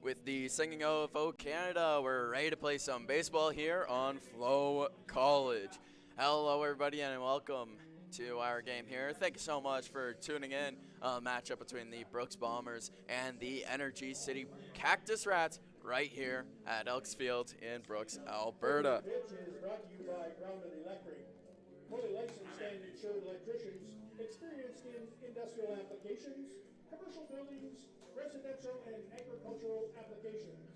with the singing of "Oh Canada." We're ready to play some baseball here on FloCollege. Hello, everybody, and welcome to our game here. Thank you so much for tuning in. A matchup between the Brooks Bombers and the Energy City Cactus Rats right here at Elks Field in Brooks, Alberta. The pitch is brought to you by Grounded Electric. Fully licensed and insured electricians, experienced in industrial applications, commercial buildings, residential and agricultural applications.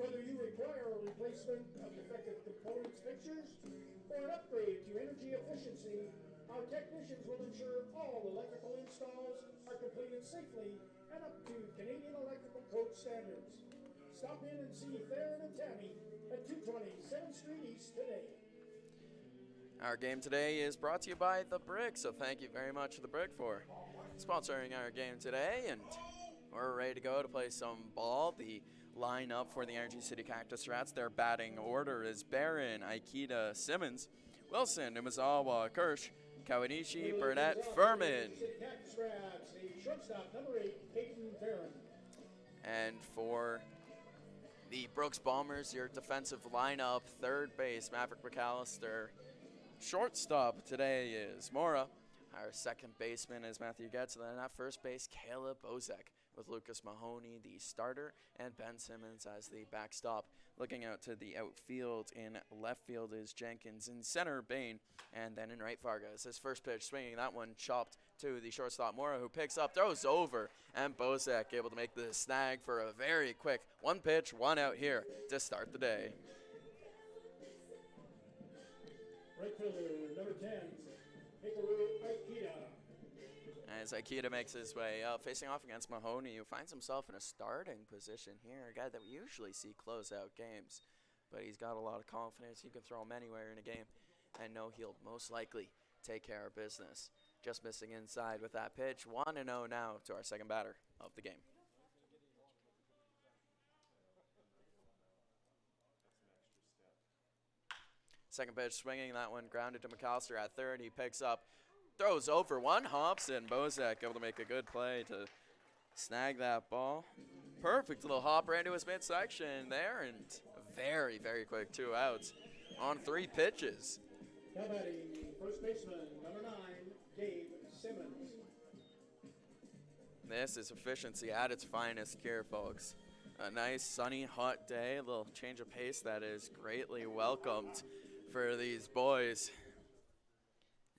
Whether you require a replacement of defective components, fixtures, or an upgrade to energy efficiency, our technicians will ensure all electrical installs are completed safely and up to Canadian Electrical Code standards. Stop in and see Theron and Tammy at 220 7th Street East today. Our game today is brought to you by The Brick, so thank you very much to The Brick for sponsoring our game today, and we're ready to go to play some ball. The lineup for the Energy City Cactus Rats, their batting order is Barron, Aikida, Simmons, Wilson, Umazawa, Kirsch, Kawanishi, Burnett, Furman. Cactus Rats, the shortstop, number 8, Peyton Barron. And for the Brooks Bombers, your defensive lineup, third base, Maverick McAllister. Shortstop today is Mora. Our second baseman is Matthew Getz. And then at first base, Caleb Bozek, with Lucas Mahoney, the starter, and Ben Simmons as the backstop. Looking out to the outfield, in left field is Jenkins, in center Bain, and then in right Vargas. His first pitch swinging, that one chopped to the shortstop Mora, who picks up, throws over, and Bozek able to make the snag for a very quick one pitch, one out here to start the day. Right fielder, number 10, Hikaru Aikida. As Aikida makes his way up, facing off against Mahoney, who finds himself in a starting position here, a guy that we usually see close out games. But he's got a lot of confidence. You can throw him anywhere in a game and know he'll most likely take care of business. Just missing inside with that pitch. 1-0 now to our second batter of the game. Second pitch swinging, that one grounded to McAllister at third. He picks up, throws over, one hops, and Bozek able to make a good play to snag that ball. Perfect little hop right into his midsection there, and very, very quick 2 outs on 3 pitches. Now batting, first baseman, number 9, Dave Simmons. This is efficiency at its finest here, folks. A nice, sunny, hot day, a little change of pace that is greatly welcomed for these boys.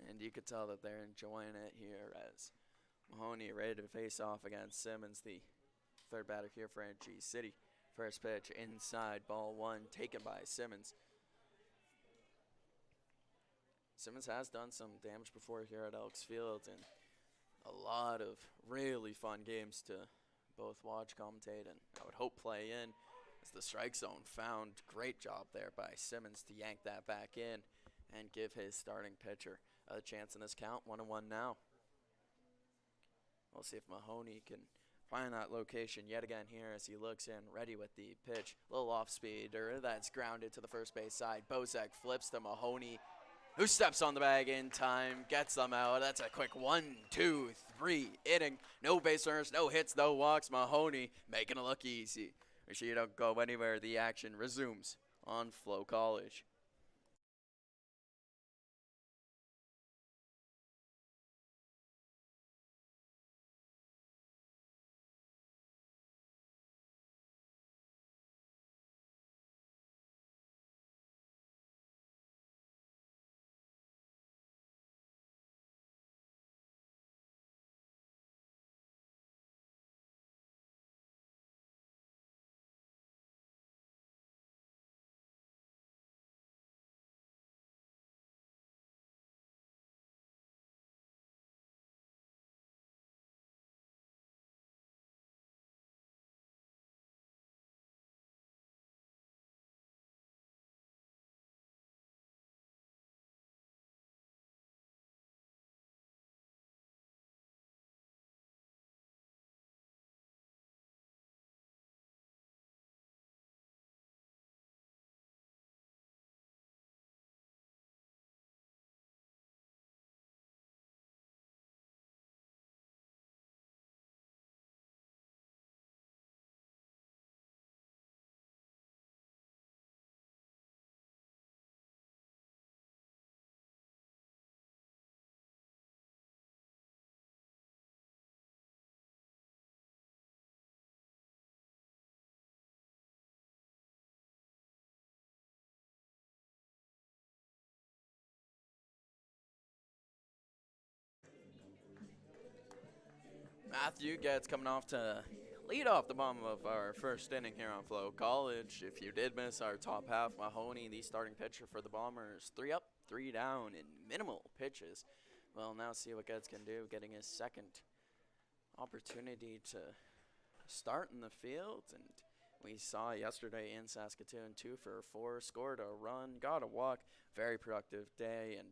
And you could tell that they're enjoying it here as Mahoney ready to face off against Simmons, the third batter here for Energy City. First pitch inside, ball 1, taken by Simmons. Simmons has done some damage before here at Elks Field, and a lot of really fun games to both watch, commentate, and I would hope play in. As the strike zone found, great job there by Simmons to yank that back in and give his starting pitcher a chance in this count. 1-1 now. We'll see if Mahoney can find that location yet again here as he looks in, ready with the pitch. Little off speeder that's grounded to the first base side. Bozek flips to Mahoney, who steps on the bag in time, gets them out. That's a quick 1-2-3 inning. No base runners, no hits, no walks. Mahoney making it look easy. Make sure you don't go anywhere. The action resumes on FloCollege. Matthew Getz coming off to lead off the bottom of our first inning here on FloCollege. If you did miss our top half, Mahoney, the starting pitcher for the Bombers, 3 up, 3 down in minimal pitches. Well, now see what Getz can do, getting his second opportunity to start in the field. And we saw yesterday in Saskatoon, 2 for 4, scored a run, got a walk, very productive day. And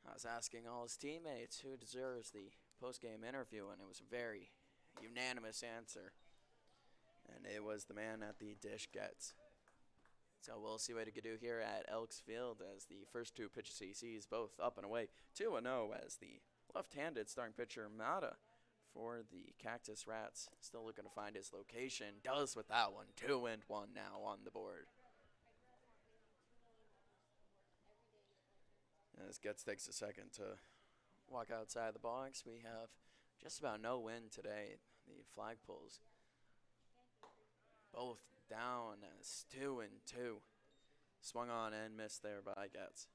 I was asking all his teammates who deserves the post-game interview, and it was a very unanimous answer. And it was the man at the dish Getz. So we'll see what he can do here at Elks Field as the first 2 pitches he sees both up and away. 2-0 as the left-handed starting pitcher Mata for the Cactus Rats. Still looking to find his location. Does with that one. 2-1 now on the board. As Getz takes a second to walk outside the box, we have just about no wind today. The flagpoles both down as 2-2. Swung on and missed there by Getz.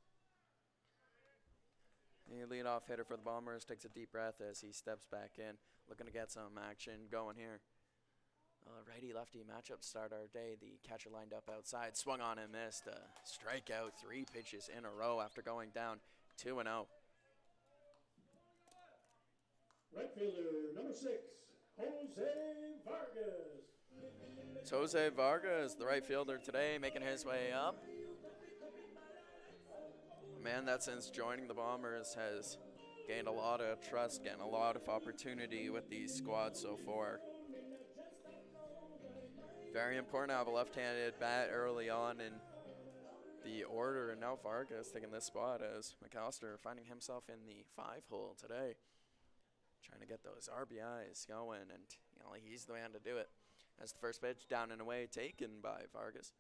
The leadoff hitter for the Bombers takes a deep breath as he steps back in, looking to get some action going here. Righty-lefty matchup to start our day. The catcher lined up outside, swung on and missed. Strikeout, 3 pitches in a row after going down 2-0. Right fielder, number 6, Jose Vargas. It's Jose Vargas, the right fielder today, making his way up. A man that since joining the Bombers has gained a lot of trust, getting a lot of opportunity with these squads so far. Very important to have a left-handed bat early on in the order, and now Vargas taking this spot as McAllister finding himself in the 5-hole today. Trying to get those RBIs going, and he's the man to do it. As the first pitch down and away taken by Vargas.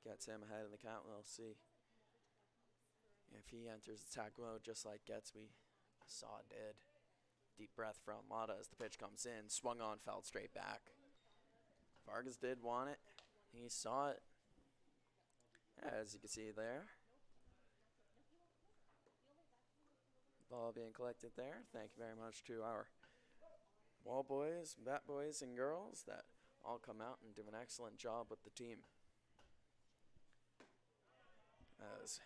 Gets him ahead of the count. We'll see if he enters attack mode just like Getz we saw did. Deep breath from Mata as the pitch comes in. Swung on, fouled straight back. Vargas did want it. He saw it. As you can see there. Ball being collected there. Thank you very much to our wall boys, bat boys, and girls that all come out and do an excellent job with the team. As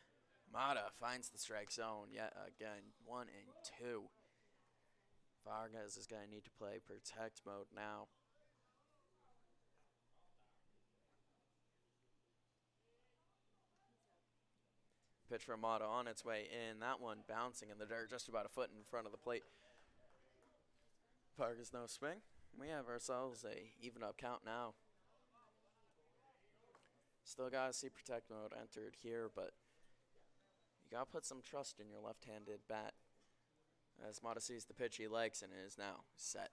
Mata finds the strike zone yet again, 1-2. Vargas is going to need to play protect mode now. Pitch from Mata on its way in. That one bouncing in the dirt just about a foot in front of the plate. Vargas no swing. We have ourselves a even up count now. Still got to see protect mode entered here, but you got to put some trust in your left-handed bat. As Mata sees the pitch he likes and is now set.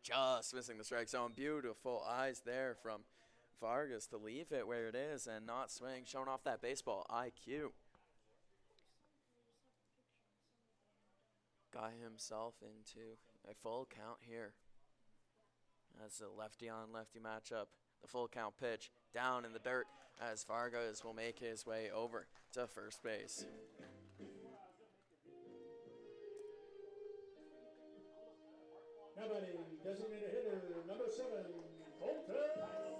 Just missing the strike zone. Beautiful eyes there from Vargas to leave it where it is and not swing, showing off that baseball IQ. Got himself into a full count here. That's a lefty on lefty matchup. The full count pitch down in the dirt as Vargas will make his way over to first base. Now batting, designated hitter, number 7, Colton Russell.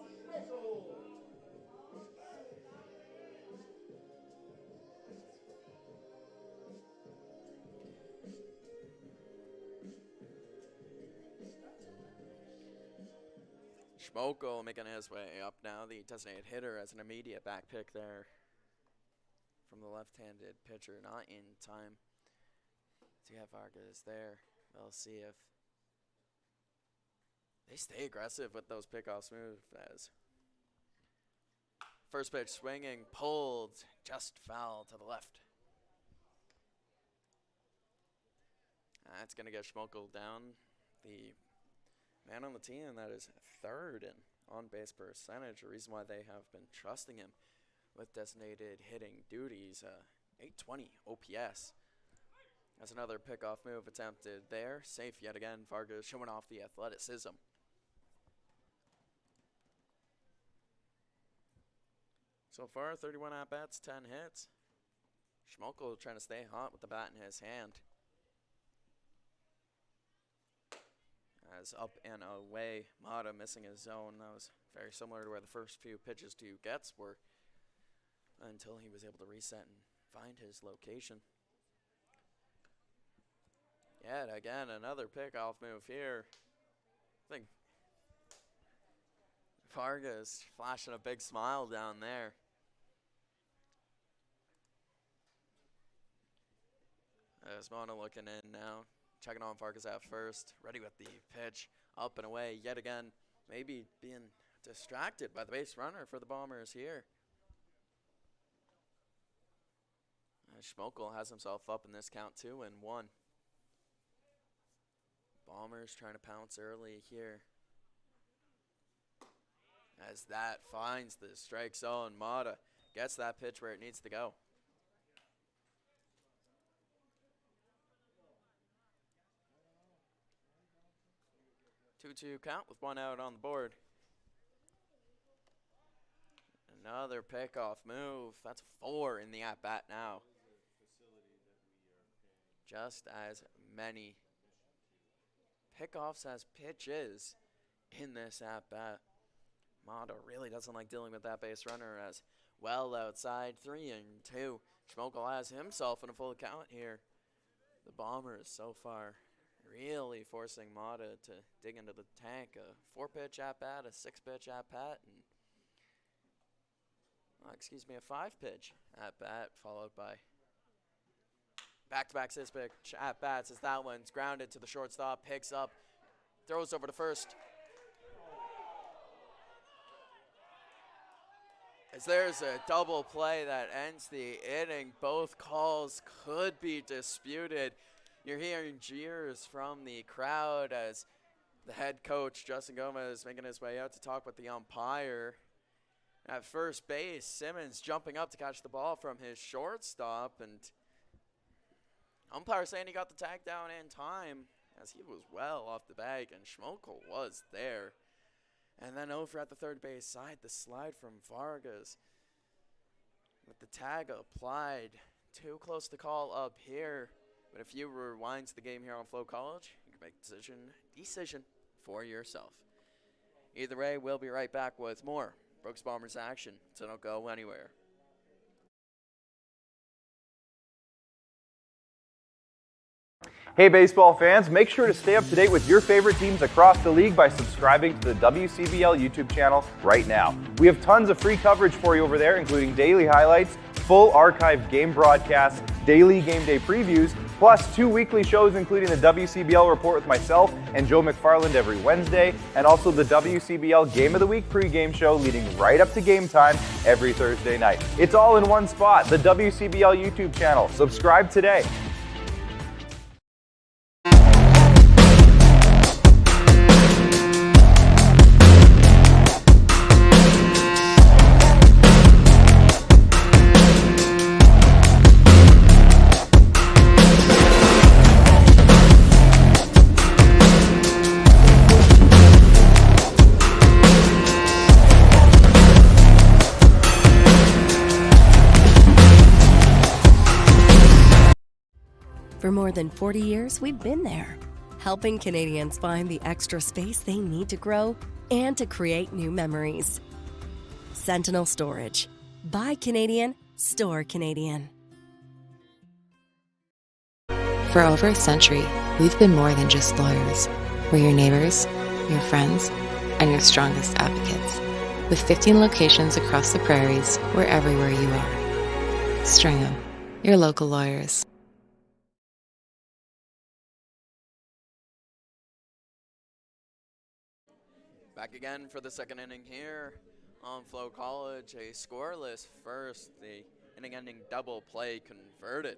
Schmokel making his way up now, the designated hitter as an immediate back pick there from the left-handed pitcher, not in time to have Vargas there. We'll see if they stay aggressive with those pickoffs move as first pitch swinging, pulled, just foul to the left. That's going to get Schmokel down, the man on the team that is 3rd in on-base percentage, a reason why they have been trusting him with designated hitting duties. 820 OPS. That's another pickoff move attempted there. Safe yet again. Vargas showing off the athleticism. So far, 31 at-bats, 10 hits. Schmokel trying to stay hot with the bat in his hand. As up and away, Mata missing his zone. That was very similar to where the first few pitches to Getz were until he was able to reset and find his location. Yet again, another pickoff move here. I think Vargas flashing a big smile down there. As Mona looking in now, checking on Vargas at first, ready with the pitch, up and away yet again, maybe being distracted by the base runner for the Bombers here. Schmokel has himself up in this count 2-1. Bombers trying to pounce early here. As that finds the strike zone, Mata gets that pitch where it needs to go. Two-two count with 1 out on the board. Another pickoff move. That's 4 in the at-bat now. Just as many pickoffs as pitches in this at-bat. Mata really doesn't like dealing with that base runner as well outside. 3-2. Schmokel has himself in a full count here. The Bombers so far really forcing Mata to dig into the tank. A 4-pitch at-bat, a 6-pitch at-bat, and a 5-pitch at-bat, followed by back-to-back 6-pitch at-bats as that one's grounded to the shortstop, picks up, throws over to first. As there's a double play that ends the inning. Both calls could be disputed. You're hearing jeers from the crowd as the head coach, Justin Gomez, making his way out to talk with the umpire. At first base, Simmons jumping up to catch the ball from his shortstop, and umpire saying he got the tag down in time as he was well off the bag, and Schmokel was there. And then over at the third base side, the slide from Vargas with the tag applied. Too close to call up here. But if you rewind to the game here on FloCollege, you can make a decision for yourself. Either way, we'll be right back with more Brooks Bombers action, so don't go anywhere. Hey baseball fans, make sure to stay up to date with your favorite teams across the league by subscribing to the WCBL YouTube channel right now. We have tons of free coverage for you over there, including daily highlights, full archived game broadcasts, daily game day previews, plus 2 weekly shows including the WCBL Report with myself and Joe McFarland every Wednesday, and also the WCBL Game of the Week pregame show leading right up to game time every Thursday night. It's all in one spot, the WCBL YouTube channel. Subscribe today. For more than 40 years, we've been there, helping Canadians find the extra space they need to grow and to create new memories. Sentinel Storage. Buy Canadian, store Canadian. For over a century, we've been more than just lawyers. We're your neighbors, your friends, and your strongest advocates. With 15 locations across the prairies, we're everywhere you are. Stringham, your local lawyers. Back again for the second inning here on FloCollege. A scoreless first. The inning-ending double play converted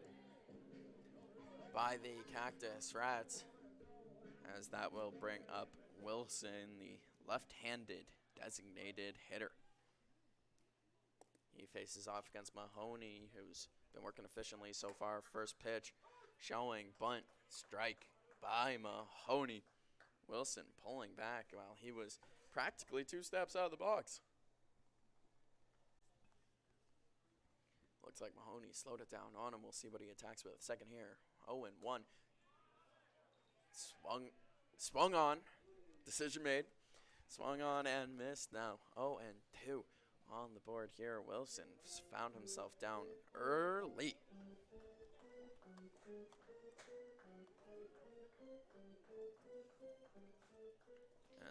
by the Cactus Rats, as that will bring up Wilson, the left-handed designated hitter. He faces off against Mahoney, who's been working efficiently so far. First pitch showing bunt strike by Mahoney. Wilson pulling back while he was practically 2 steps out of the box. Looks like Mahoney slowed it down on him. We'll see what he attacks with. Second here. 0-1. Swung on. Decision made. Swung on and missed. Now 0-2 on the board here. Wilson found himself down early.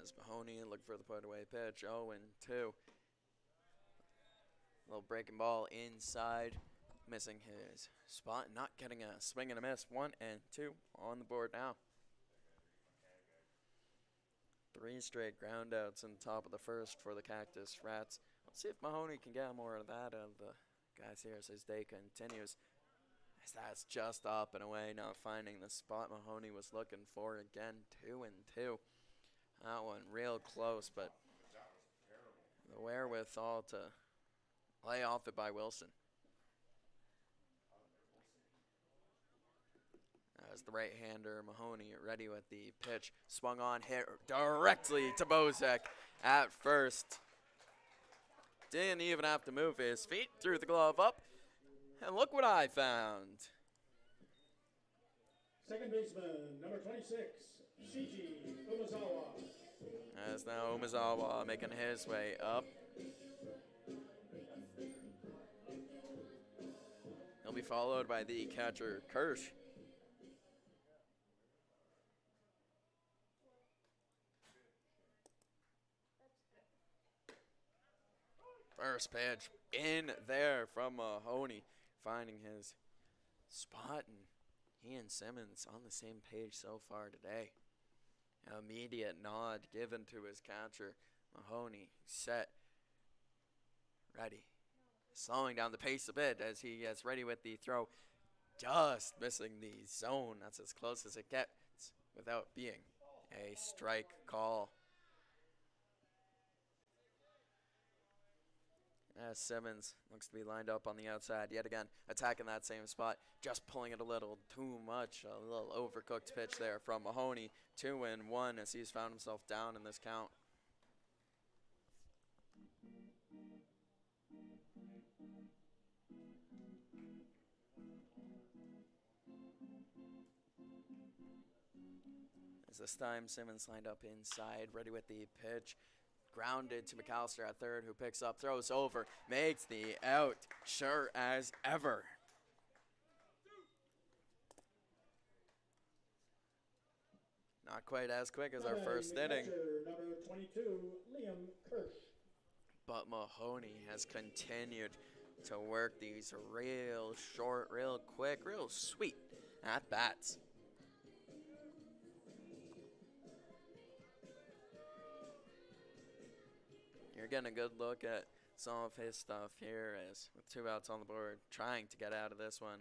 As Mahoney looked for the put away pitch. 0-2. Little breaking ball inside. Missing his spot. Not getting a swing and a miss. 1-2 on the board now. 3 straight ground outs in the top of the first for the Cactus Rats. Let's see if Mahoney can get more of that out of the guys here as his day continues. As that's just up and away, not finding the spot Mahoney was looking for again. 2-2. That one real close, but the wherewithal to lay off it by Wilson. As the right-hander, Mahoney ready with the pitch. Swung on, hit directly to Bozek at first. Didn't even have to move his feet. Threw the glove up. And look what I found. Second baseman, number 26, Shiji Umezawa. As now Umezawa making his way up. He'll be followed by the catcher, Kirsch. First pitch in there from Mahoney, finding his spot, and he and Simmons on the same page so far today. Immediate nod given to his catcher. Mahoney set, ready. Slowing down the pace a bit as he gets ready with the throw. Just missing the zone. That's as close as it gets without being a strike call. As Simmons looks to be lined up on the outside yet again, attacking that same spot, just pulling it a little too much. A little overcooked pitch there from Mahoney. 2-1 as he's found himself down in this count. As this time Simmons lined up inside, ready with the pitch. Grounded to McAllister at third, who picks up, throws over, makes the out, sure as ever. Not quite as quick as our first inning. Number 22, Liam Kirsch. But Mahoney has continued to work these real short, real quick, real sweet at bats. You're getting a good look at some of his stuff here as with 2 outs on the board, trying to get out of this one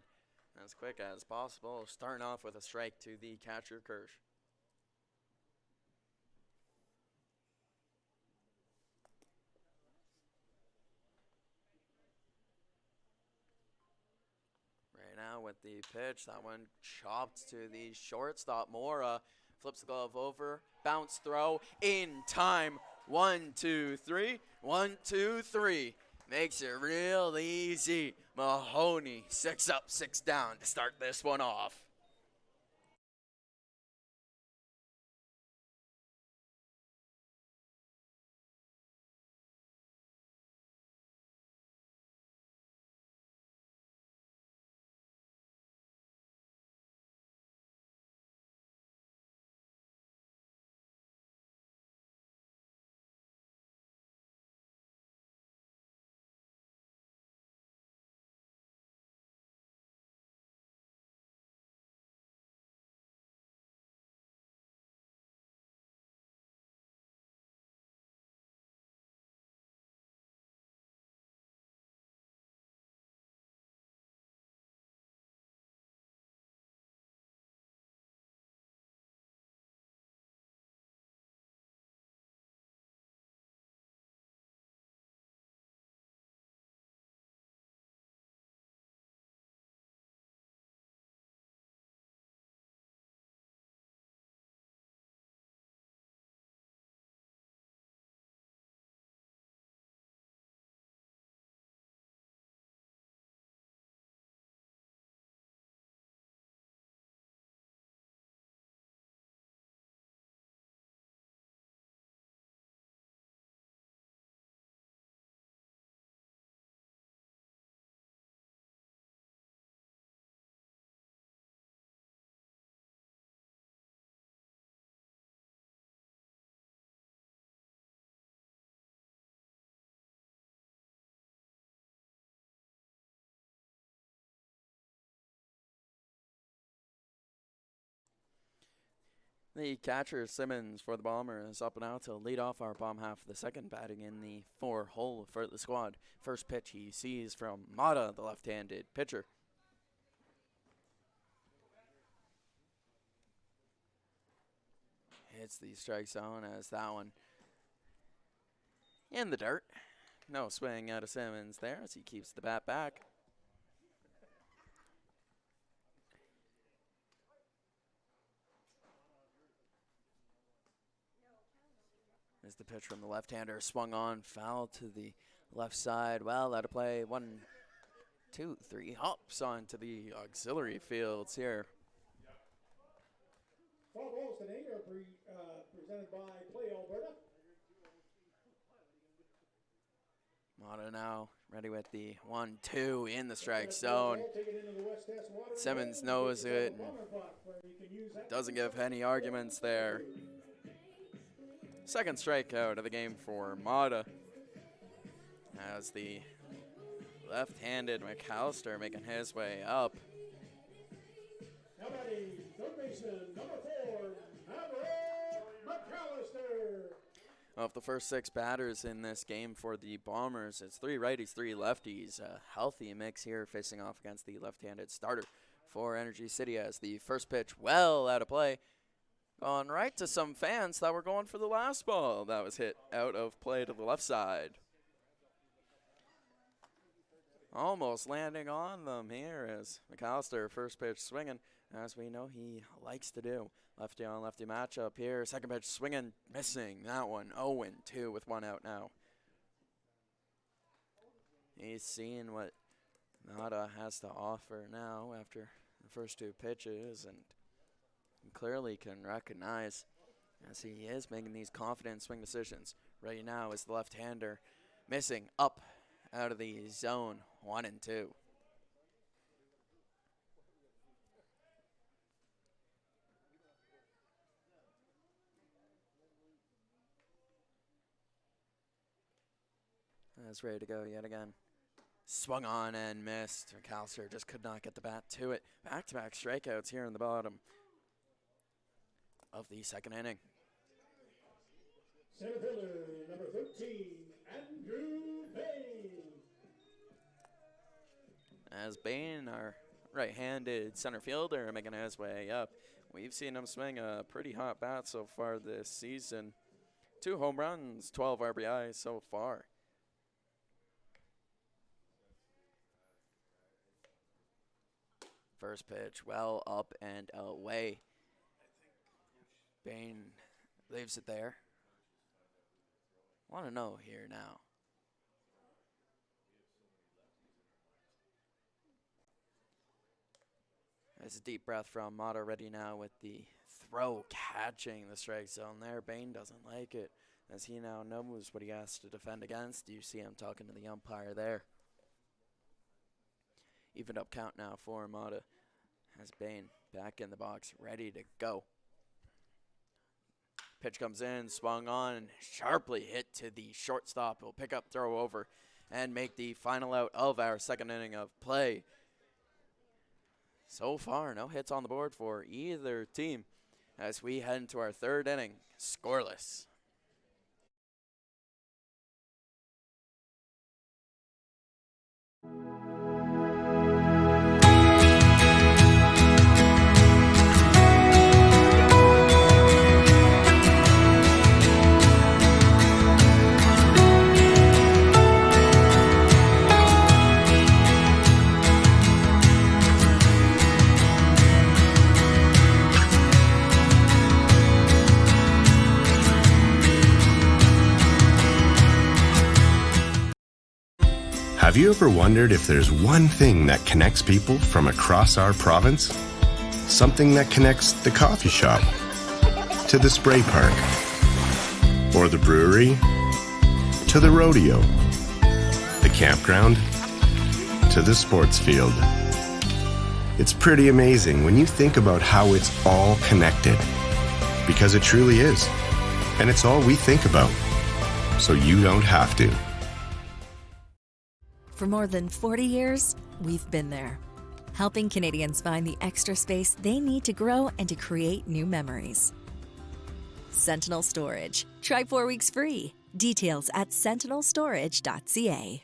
as quick as possible, starting off with a strike to the catcher, Kirsch. Right now with the pitch, that one chopped to the shortstop. Mora flips the glove over, bounce throw in time. 1, 2, 3, 1, 2, 3. Makes it real easy. Mahoney 6 up, 6 down to start this one off. The catcher, Simmons, for the Bomber is up and out to lead off our bomb half of the second, batting in the 4-hole for the squad. First pitch he sees from Mata, the left-handed pitcher. Hits the strike zone as that one in the dirt. No swing out of Simmons there as he keeps the bat back. As the pitch from the left-hander swung on, foul to the left side. Well, out of play. 1, 2, 3 hops onto the auxiliary fields here. Foul balls today are presented by Play Alberta. Mata now ready with the 1-2 in the strike zone. Simmons knows it and doesn't give any arguments there. Second strikeout of the game for Mata, as the left-handed McAllister making his way up. Now batting, third baseman, number 4, McAllister. Of the first 6 batters in this game for the Bombers, it's 3 righties, 3 lefties. A healthy mix here facing off against the left-handed starter for Energy City, as the first pitch well out of play. On right to some fans that were going for the last ball. That was hit out of play to the left side. Almost landing on them here as McAllister, first pitch swinging, as we know he likes to do. Lefty on lefty matchup here. Second pitch swinging, missing that one. 0-2 with 1 out now. He's seeing what Nada has to offer now after the first 2 pitches, and clearly can recognize as he is making these confident swing decisions. Right now is the left-hander missing up out of the zone. 1-2. That's ready to go yet again. Swung on and missed. McAllister just could not get the bat to it. Back-to-back strikeouts here in the bottom of the second inning. Center fielder, number 13, Andrew Bain. As Bain, our right-handed center fielder, making his way up. We've seen him swing a pretty hot bat so far this season. 2 home runs, 12 RBIs so far. First pitch, well up and away. Bain leaves it there. Want to know here now. There's a deep breath from Mata, ready now with the throw, catching the strike zone there. Bain doesn't like it, as he now knows what he has to defend against. You see him talking to the umpire there. Evened up count now for Mata, as Bain back in the box, ready to go. Pitch comes in, swung on, sharply hit to the shortstop. He'll pick up, throw over, and make the final out of our second inning of play. So far, no hits on the board for either team as we head into our third inning, scoreless. Have you ever wondered if there's one thing that connects people from across our province? Something that connects the coffee shop to the spray park, or the brewery to the rodeo, the campground to the sports field. It's pretty amazing when you think about how it's all connected, because it truly is. And it's all we think about, so you don't have to. For more than 40 years, we've been there, helping Canadians find the extra space they need to grow and to create new memories. Sentinel Storage. Try 4 weeks free. Details at sentinelstorage.ca.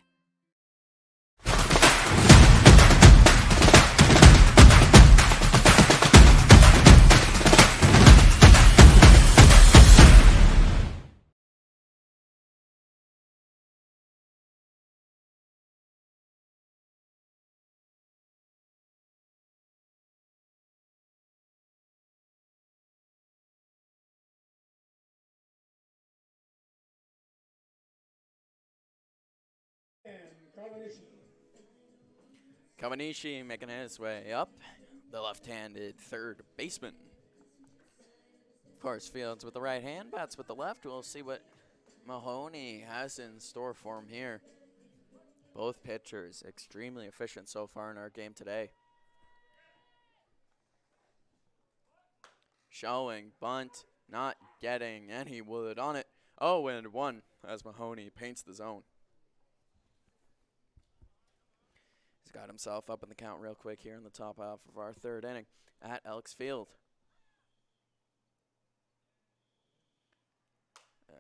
Kawanishi making his way up, the left-handed third baseman. Of course, Fields with the right hand, bats with the left. We'll see what Mahoney has in store for him here. Both pitchers extremely efficient so far in our game today. Showing bunt, not getting any wood on it. 0-1 as Mahoney paints the zone. He's got himself up in the count real quick here in the top half of our third inning at Elks Field.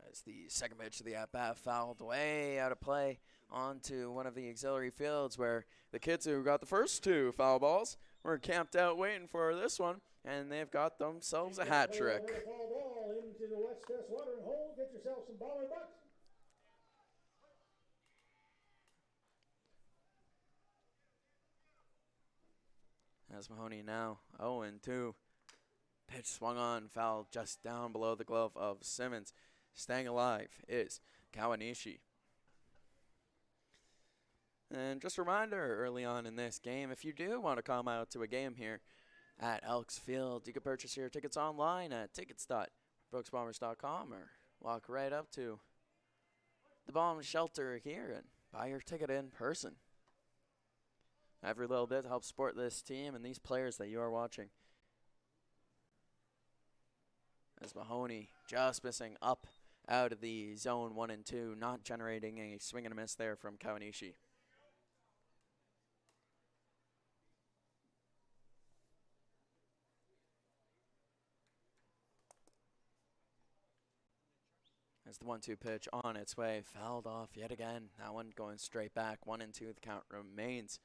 As the second pitch of the at-bat fouled way out of play onto one of the auxiliary fields where the kids who got the first two foul balls were camped out waiting for this one, and they've got themselves a hat trick. Ball into the West Test watering hole. Get yourself some baller bucks. As Mahoney now 0-2. Pitch swung on, foul just down below the glove of Simmons. Staying alive is Kawanishi. And just a reminder early on in this game, if you do want to come out to a game here at Elks Field, you can purchase your tickets online at tickets.brooksbombers.com or walk right up to the bomb shelter here and buy your ticket in person. Every little bit helps support this team and these players that you are watching. As Mahoney just missing up out of the zone 1 and 2, not generating a swing and a miss there from Kawanishi. As the 1-2 pitch on its way, fouled off yet again. That one going straight back. 1-2, the count remains.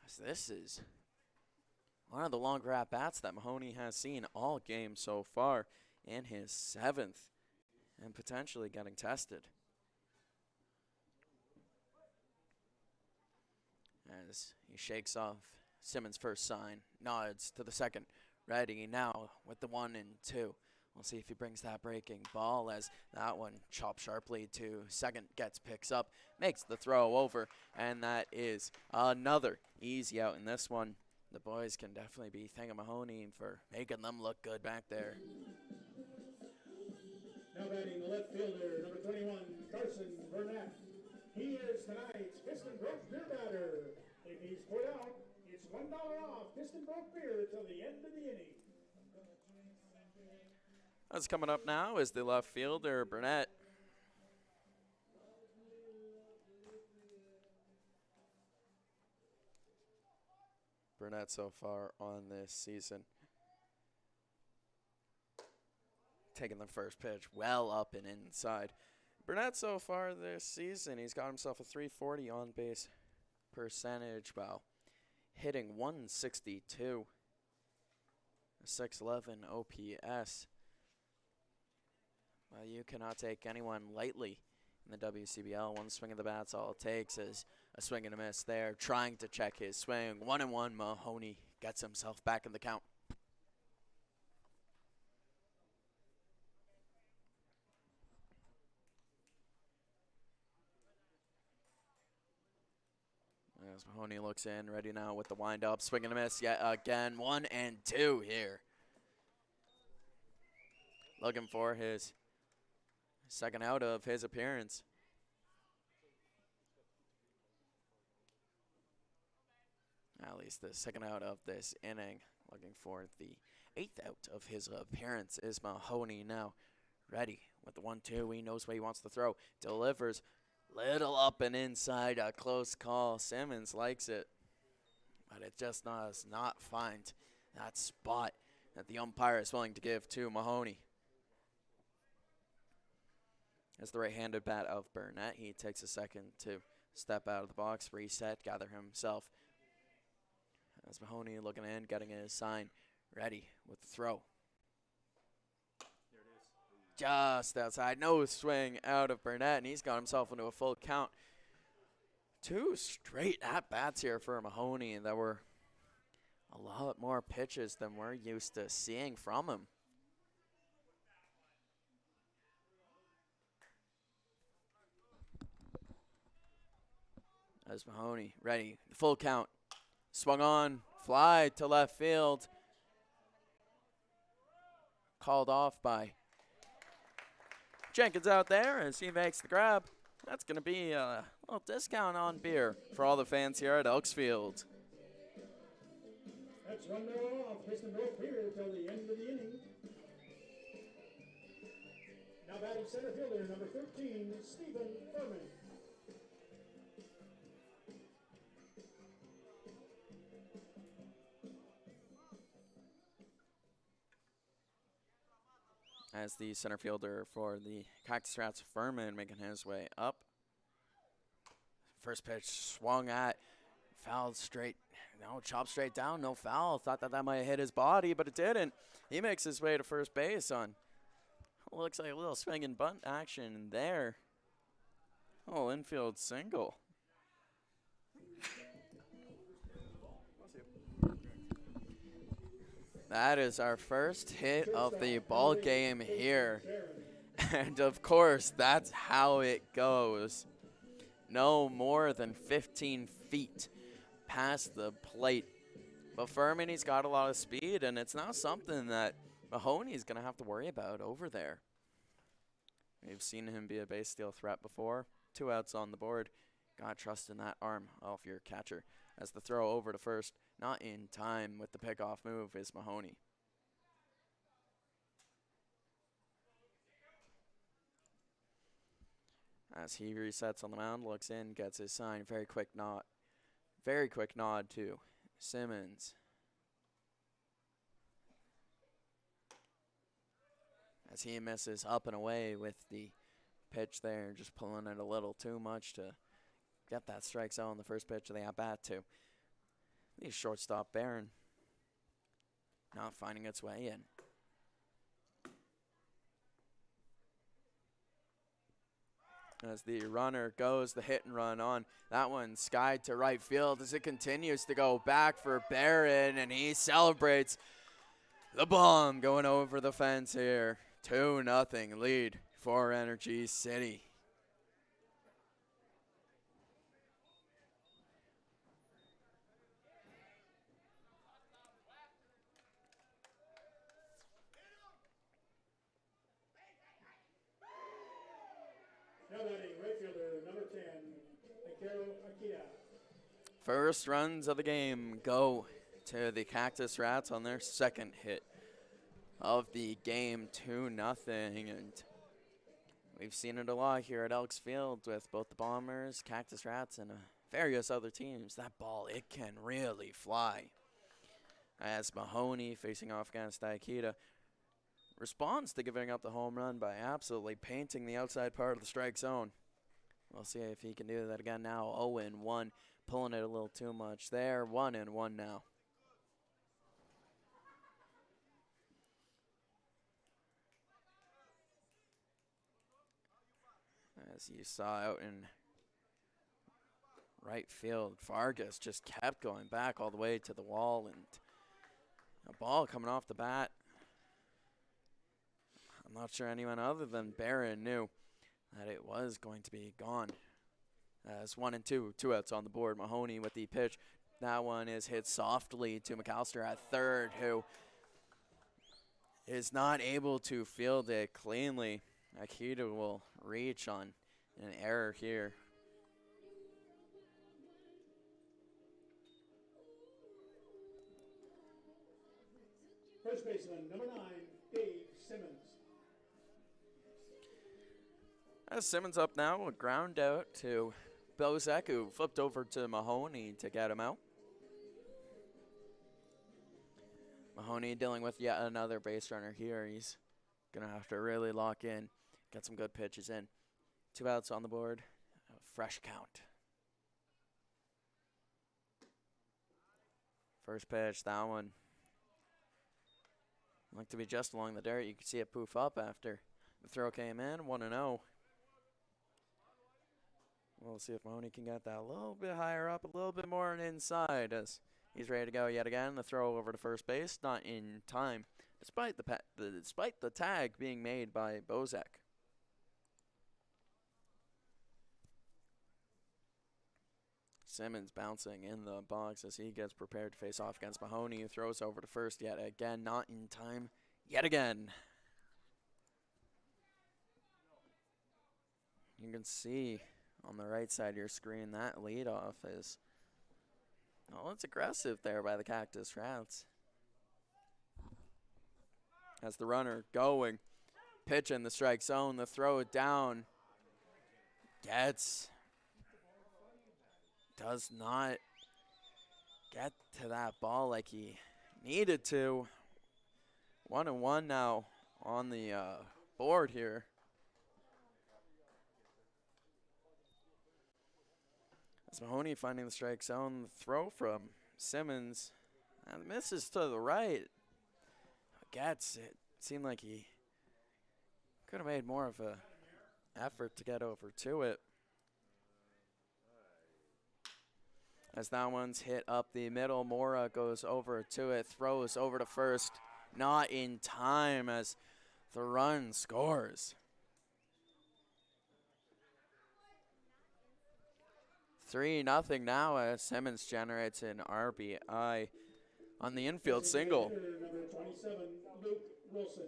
As this is one of the longer at-bats that Mahoney has seen all game so far in his 7th and potentially getting tested. As he shakes off Simmons' first sign, nods to the second, ready now with the 1 and 2. We'll see if he brings that breaking ball as that one chopped sharply to second, picks up, makes the throw over, and that is another easy out in this one. The boys can definitely be thanking Mahoney for making them look good back there. Now batting the left fielder, number 21, Carson Burnett. He is tonight's Piston Broke beer batter. If he's put out, it's $1 off Piston Broke beer till the end of the inning. What's coming up now is the left fielder, Burnett. Burnett so far on this season, taking the first pitch well up and inside. Burnett so far this season, he's got himself a .340 on base percentage while hitting 162, a 611 OPS. Well, you cannot take anyone lightly in the WCBL. One swing of the bat's all it takes is a swing and a miss there, trying to check his swing. 1-1, Mahoney gets himself back in the count. As Mahoney looks in, ready now with the wind-up, swing and a miss yet again. 1-2 here. Looking for his second out of his appearance. At least the second out of this inning. Looking for the 8th out of his appearance is Mahoney now. Ready with the 1-2. He knows what he wants to throw. Delivers. Little up and inside. A close call. Simmons likes it. But it just does not find that spot that the umpire is willing to give to Mahoney. as the right-handed bat of Burnett. He takes a second to step out of the box, reset, gather himself. As Mahoney looking in, getting his sign ready with the throw. Just outside, no swing out of Burnett, and he's got himself into a full count. 2 straight at-bats here for Mahoney that were a lot more pitches than we're used to seeing from him. As Mahoney ready, the full count. Swung on, fly to left field. Called off by Jenkins out there as he makes the grab. That's going to be a little discount on beer for all the fans here at Elksfield. That's 1-0 off. Piston broke here till the end of the inning. Now batting center fielder, number 13, Stephen Furman. As the center fielder for the Cactus Rats, Furman, making his way up. First pitch swung at, fouled straight, no, chopped straight down, no foul. Thought that might have hit his body, but it didn't. He makes his way to first base on, looks like a little swing and bunt action there. Oh, infield single. That is our first hit of the ball game here. And of course, that's how it goes. No more than 15 feet past the plate. But Furman, he's got a lot of speed, and it's not something that Mahoney's going to have to worry about over there. We've seen him be a base steal threat before. 2 outs on the board. Got trust in that arm of your catcher. As the throw over to first, not in time with the pickoff move, is Mahoney. As he resets on the mound, looks in, gets his sign. Very quick nod to Simmons. As he misses up and away with the pitch there, just pulling it a little too much to get that strike zone, the first pitch of the at-bat to the shortstop Barron. Not finding its way in. As the runner goes, the hit and run on. That one skied to right field as it continues to go back for Barron, and he celebrates the bomb going over the fence here. 2-0 lead for Energy City. Now batting right fielder, number 10, Akira Akita. First runs of the game go to the Cactus Rats on their second hit of the game, 2-0. And we've seen it a lot here at Elks Field with both the Bombers, Cactus Rats, and various other teams. That ball, it can really fly. As Mahoney, facing off against Akita, responds to giving up the home run by absolutely painting the outside part of the strike zone. We'll see if he can do that again now. 0-1, pulling it a little too much there. 1-1 now. As you saw out in right field, Vargas just kept going back all the way to the wall, and a ball coming off the bat. I'm not sure anyone other than Barron knew that it was going to be gone. As 1-2, 2 outs on the board. Mahoney with the pitch. That one is hit softly to McAllister at third, who is not able to field it cleanly. Akita will reach on an error here. First baseman, number 9, Dave Simmons. As Simmons up now, a ground out to Bozek, who flipped over to Mahoney to get him out. Mahoney dealing with yet another base runner here. He's going to have to really lock in, get some good pitches in. 2 outs on the board. A fresh count. First pitch, that one looked to be just along the dirt. You could see it poof up after the throw came in. 1-0. We'll see if Mahoney can get that a little bit higher up, a little bit more inside as he's ready to go yet again. The throw over to first base, not in time, despite the tag being made by Bozak. Simmons bouncing in the box as he gets prepared to face off against Mahoney, who throws over to first yet again, not in time, yet again. You can see on the right side of your screen that leadoff is, oh, it's aggressive there by the Cactus Rats. As the runner going, pitch in the strike zone, the throw down, does not get to that ball like he needed to. 1-1 now on the board here. As Mahoney finding the strike zone, the throw from Simmons and misses to the right. It seemed like he could have made more of a effort to get over to it. As that one's hit up the middle, Mora goes over to it, throws over to first, not in time as the run scores. 3-0 now as Simmons generates an RBI on the infield single. Number 27, Luke Wilson.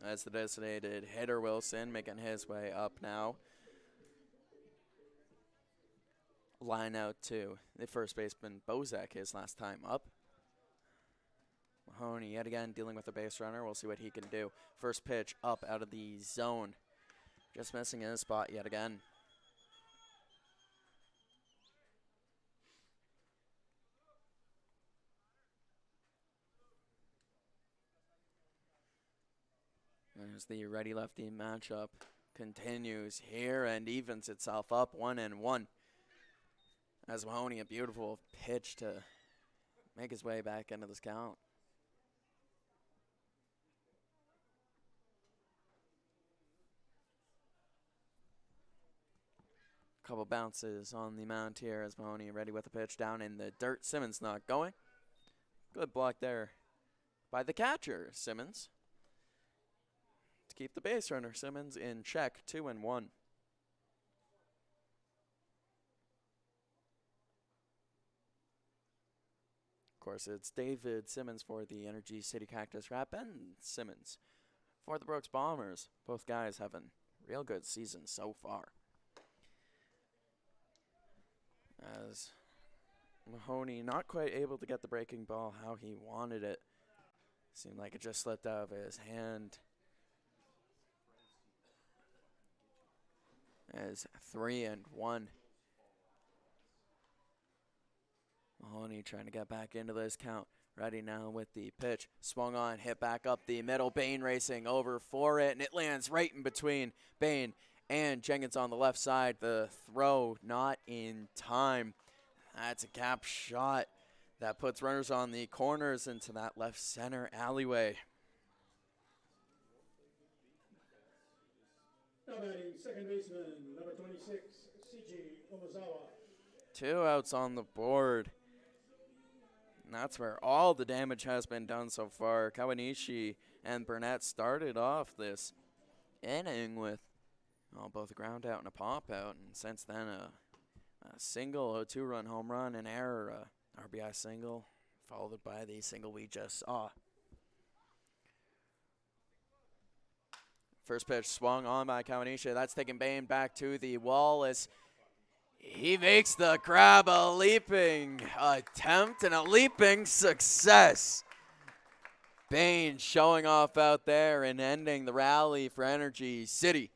As the designated hitter Wilson making his way up now. Line out to the first baseman Bozak his last time up. Mahoney yet again dealing with a base runner. We'll see what he can do. First pitch up out of the zone. Just missing his spot yet again. As the righty-lefty matchup continues here and evens itself up 1-1. As Mahoney, a beautiful pitch to make his way back into this count. Couple bounces on the mound here as Mahoney ready with a pitch down in the dirt. Simmons not going. Good block there by the catcher, Simmons. To keep the base runner, Simmons in check, 2-1. Of course, it's David Simmons for the Energy City Cactus Rat, Ben Simmons for the Brooks Bombers. Both guys having real good seasons so far. As Mahoney not quite able to get the breaking ball how he wanted it. Seemed like it just slipped out of his hand. As 3-1. Mahoney trying to get back into this count. Ready now with the pitch. Swung on, hit back up the middle. Bain racing over for it, and it lands right in between Bain and Jenkins on the left side. The throw not in time. That's a gap shot that puts runners on the corners into that left center alleyway. Now batting second baseman, number 26, C.J. Omazawa. 2 outs on the board. And that's where all the damage has been done so far. Kawanishi and Burnett started off this inning with both a ground out and a pop out. And since then, a single, a 2-run home run, an error, RBI single, followed by the single we just saw. First pitch swung on by Kawanishi. That's taking Bain back to the wall as he makes the grab, a leaping attempt and a leaping success. Bain showing off out there and ending the rally for Energy City.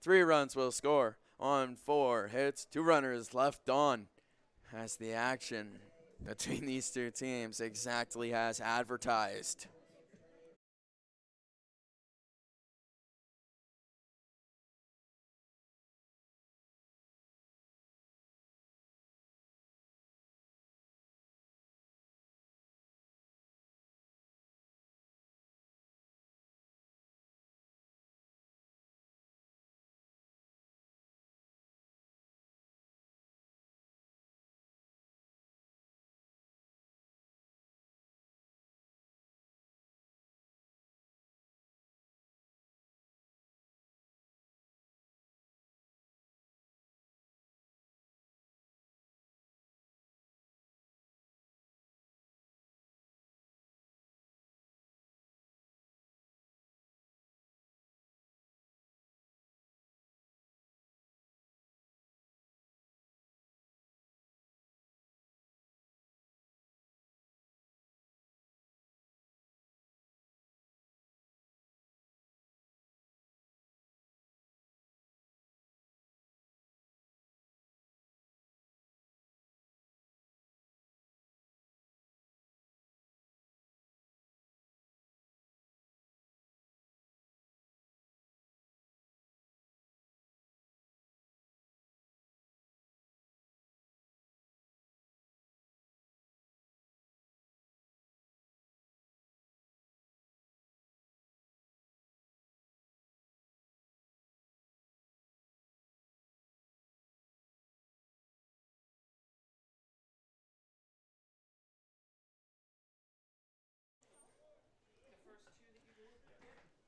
3 runs will score on 4 hits. 2 runners left on as the action between these two teams exactly as advertised.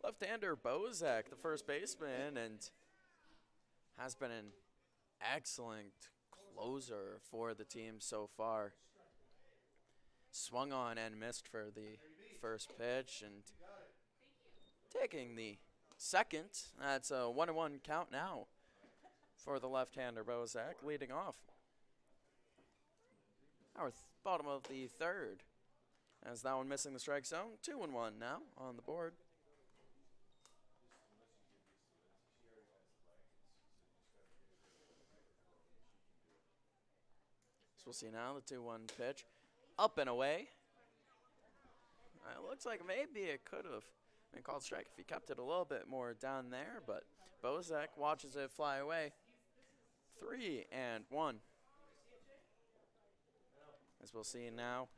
Left-hander Bozak, the first baseman, and has been an excellent closer for the team so far. Swung on and missed for the first pitch, and taking the second. That's a 1-1 count now for the left-hander Bozak, leading off. Our bottom of the third, as that one missing the strike zone. 2-1 now on the board. So we'll see now the 2-1 pitch. Up and away. It looks like maybe it could have been called strike if he kept it a little bit more down there, but Bozak watches it fly away. 3-1. As we'll see now.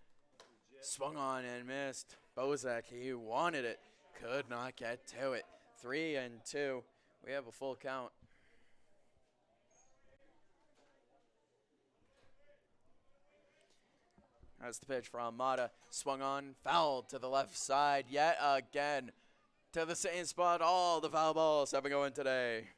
Swung on and missed. Bozak, he wanted it. Could not get to it. 3-2. We have a full count. That's the pitch from Mata. Swung on, fouled to the left side yet again. To the same spot. All the foul balls have been going today.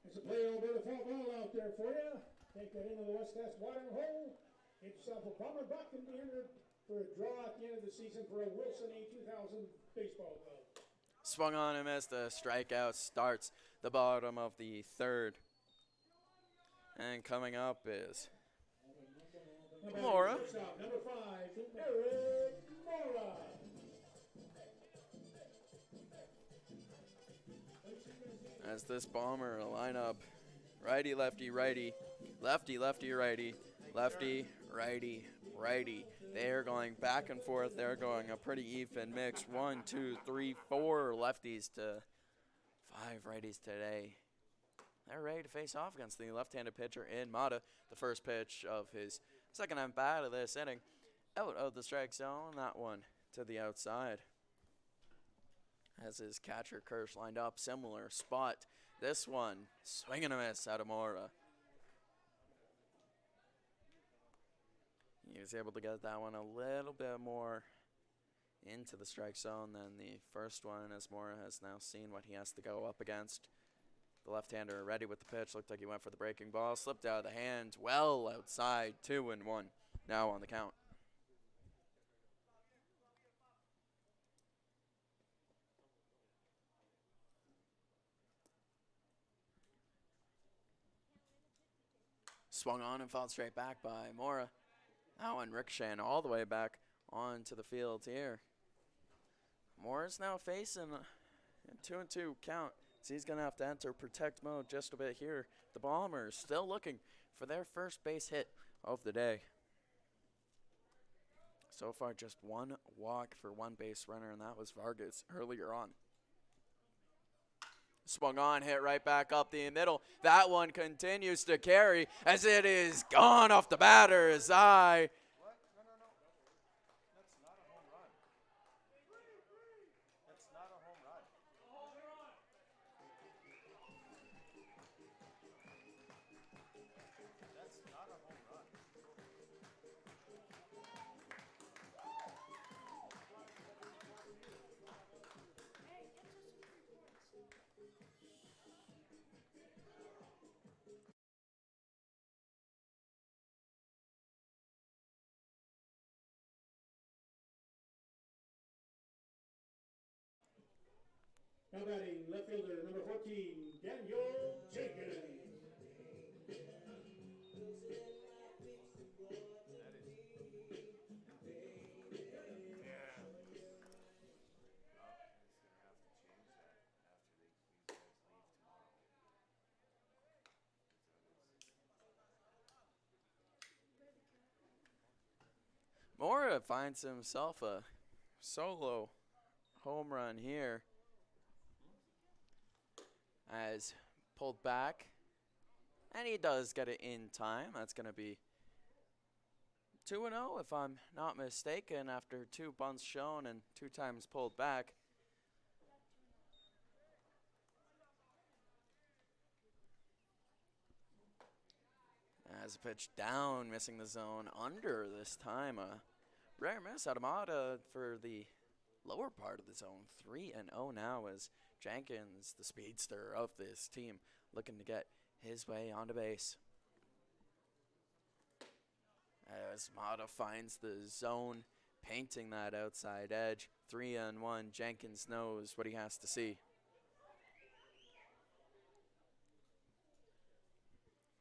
It's a play Alberta foul ball out there for you. Take that into the west-west watering hole. Get yourself a bomber buck and be entered for a draw at the end of the season for a Wilson A2000 baseball glove. Swung on and missed. The strikeout starts the bottom of the third. And coming up is Mora. Number 5, Eric Mora. As this bomber lineup, righty, lefty, righty, lefty, lefty, righty, lefty, righty, righty. They're going back and forth. They're going a pretty even mix. 1, 2, 3, 4 lefties to 5 righties today. They're ready to face off against the left-handed pitcher in Mata. The first pitch of his second at-bat of this inning. Out of the strike zone. That one to the outside. As his catcher Kirsch lined up, similar spot. This one, swing and a miss out of Mora. He was able to get that one a little bit more into the strike zone than the first one, as Mora has now seen what he has to go up against. The left-hander ready with the pitch. Looked like he went for the breaking ball. Slipped out of the hand. Well outside. 2-1 now on the count. Swung on and fouled straight back by Mora. That one ricocheting all the way back onto the field here. Mora's now facing a 2-2 count. So he's going to have to enter protect mode just a bit here. The Bombers still looking for their first base hit of the day. So far, just one walk for one base runner, and that was Vargas earlier on. Swung on, hit right back up the middle. That one continues to carry as it is gone off the batter's eye. Now batting left fielder number 14, Daniel Jenkins. Mora finds himself a solo home run here. As pulled back, and he does get it in time. That's going to be 2-0 if I'm not mistaken after 2 bunts shown and 2 times pulled back. As a pitch down, missing the zone under this time. A rare miss out of Mata for the lower part of the zone. 3-0 now as Jenkins, the speedster of this team, looking to get his way onto base. As Mata finds the zone, painting that outside edge. 3-1. Jenkins knows what he has to see.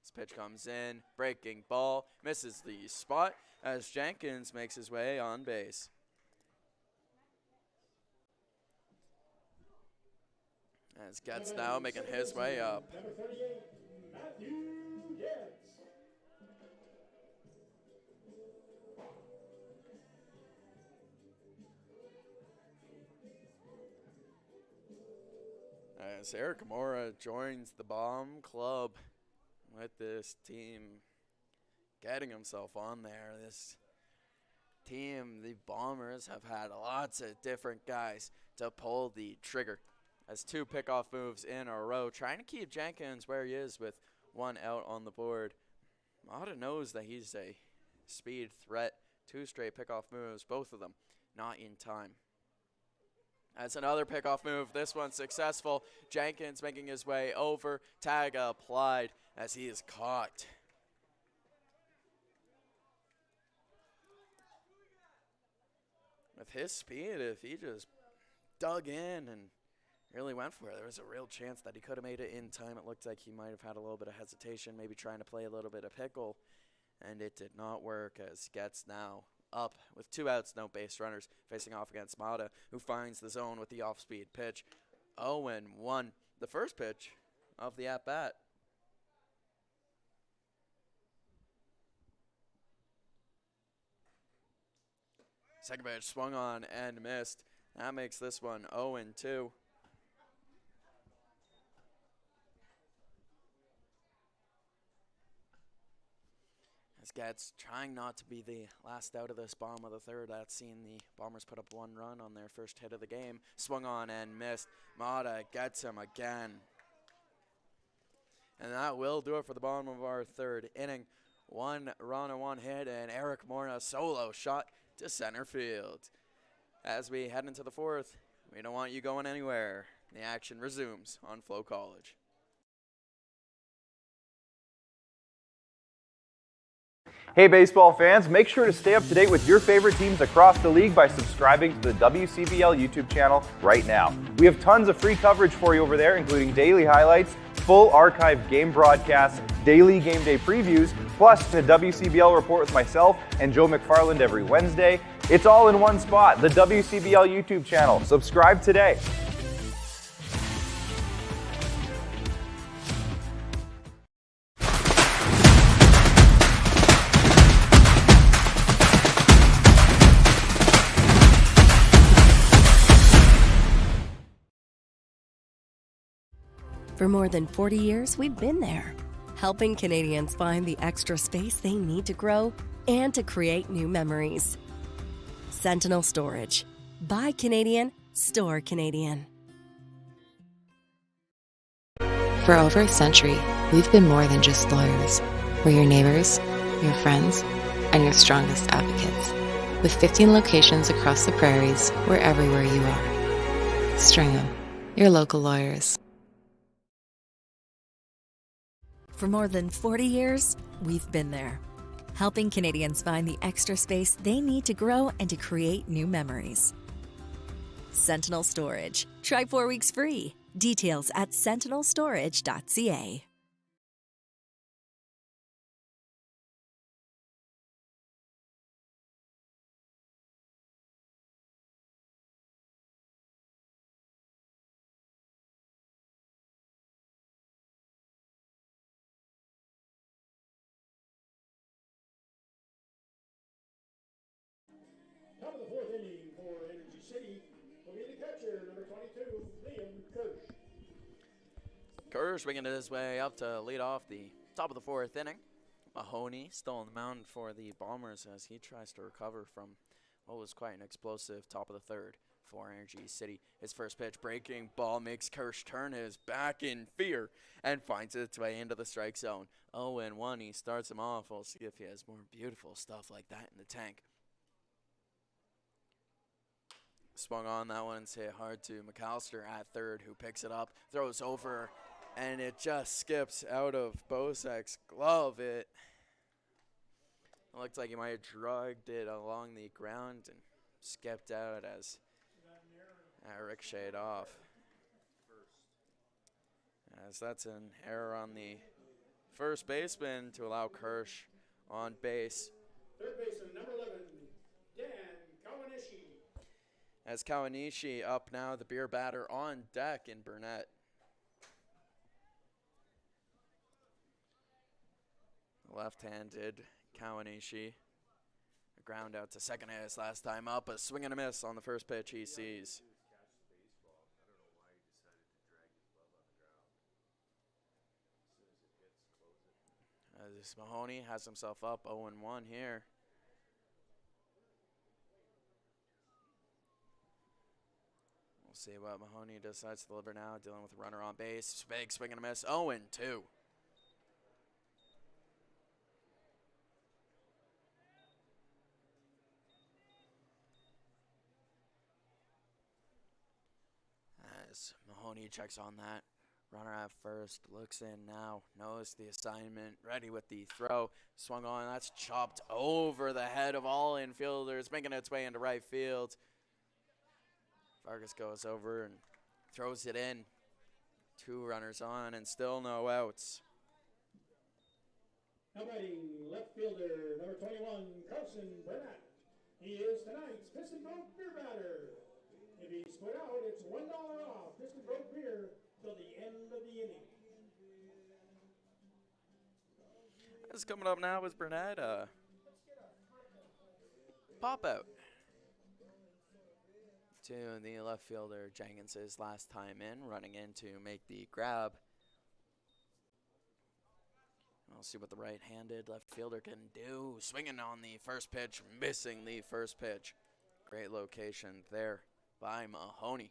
This pitch comes in, breaking ball, misses the spot as Jenkins makes his way on base. As Getz now making his way up. Number 38, Matthew Getz. As Eric Mora joins the Bomb Club with this team getting himself on there. This team, the Bombers, have had lots of different guys to pull the trigger. As 2 pickoff moves in a row, trying to keep Jenkins where he is with 1 out on the board. Mata knows that he's a speed threat. 2 straight pickoff moves, both of them not in time. As another pickoff move, this one successful. Jenkins making his way over, tag applied as he is caught. With his speed, if he just dug in and really went for it, there was a real chance that he could have made it in time. It looked like he might have had a little bit of hesitation, maybe trying to play a little bit of pickle, and it did not work as Getz now up with 2 outs, no base runners, facing off against Mata, who finds the zone with the off-speed pitch. 0-1, the first pitch of the at-bat. Second pitch swung on and missed. That makes this one 0-2. Getz trying not to be the last out of this bottom of the third. That's seen the Bombers put up 1 run on their first hit of the game. Swung on and missed. Mata gets him again. And that will do it for the bottom of our third inning. 1 run and 1 hit, and Eric Morna solo shot to center field. As we head into the fourth, we don't want you going anywhere. The action resumes on FloCollege. Hey baseball fans, make sure to stay up to date with your favorite teams across the league by subscribing to the WCBL YouTube channel right now. We have tons of free coverage for you over there, including daily highlights, full archive game broadcasts, daily game day previews, plus the WCBL report with myself and Joe McFarland every Wednesday. It's all in one spot, the WCBL YouTube channel. Subscribe today. For more than 40 years, we've been there, helping Canadians find the extra space they need to grow and to create new memories. Sentinel Storage. Buy Canadian, store Canadian. For over a century, we've been more than just lawyers. We're your neighbors, your friends, and your strongest advocates. With 15 locations across the prairies, we're everywhere you are. Stringham, your local lawyers. For more than 40 years, we've been there, helping Canadians find the extra space they need to grow and to create new memories. Sentinel Storage. Try 4 weeks free. Details at sentinelstorage.ca. Top of the 4th inning for Energy City will be the catcher, number 22, Liam Kirsch. Kirsch winging his way up to lead off the top of the 4th inning. Mahoney still on the mound for the Bombers as he tries to recover from what was quite an explosive top of the 3rd for Energy City. His first pitch, breaking ball, makes Kirsch turn his back in fear and finds its way into the strike zone. 0-1, he starts him off. We'll see if he has more beautiful stuff like that in the tank. Swung on that one, hit hard to McAllister at third, who picks it up, throws over, and it just skips out of Bosek's glove. It looked like he might have dragged it along the ground and skipped out as ricocheted off. As that's an error on the first baseman to allow Kirsch on base. Third baseman, number 11, Dan Kawanishi. As Kawanishi up now, the beer batter on deck in Burnett. Left-handed Kawanishi. A ground out to second his last time up. A swing and a miss on the first pitch he sees. As Mahoney has himself up 0-1 here. We'll see what Mahoney decides to deliver now. Dealing with a runner on base. Big swing and a miss. 0-2. As Mahoney checks on that. Runner at first, looks in now, knows the assignment, ready with the throw. Swung on, that's chopped over the head of all infielders, making its way into right field. Vargas goes over and throws it in. 2 runners on and still no outs. Now batting left fielder, number 21, Carson Burnett. He is tonight's Piston Broke beer batter. If he's put out, it's $1 off Piston Broke beer till the end of the inning. What's coming up now is Burnett. Pop out to the left fielder. Jenkins' last time in, running in to make the grab. We'll see what the right-handed left fielder can do. Swinging on the first pitch, missing the first pitch. Great location there by Mahoney.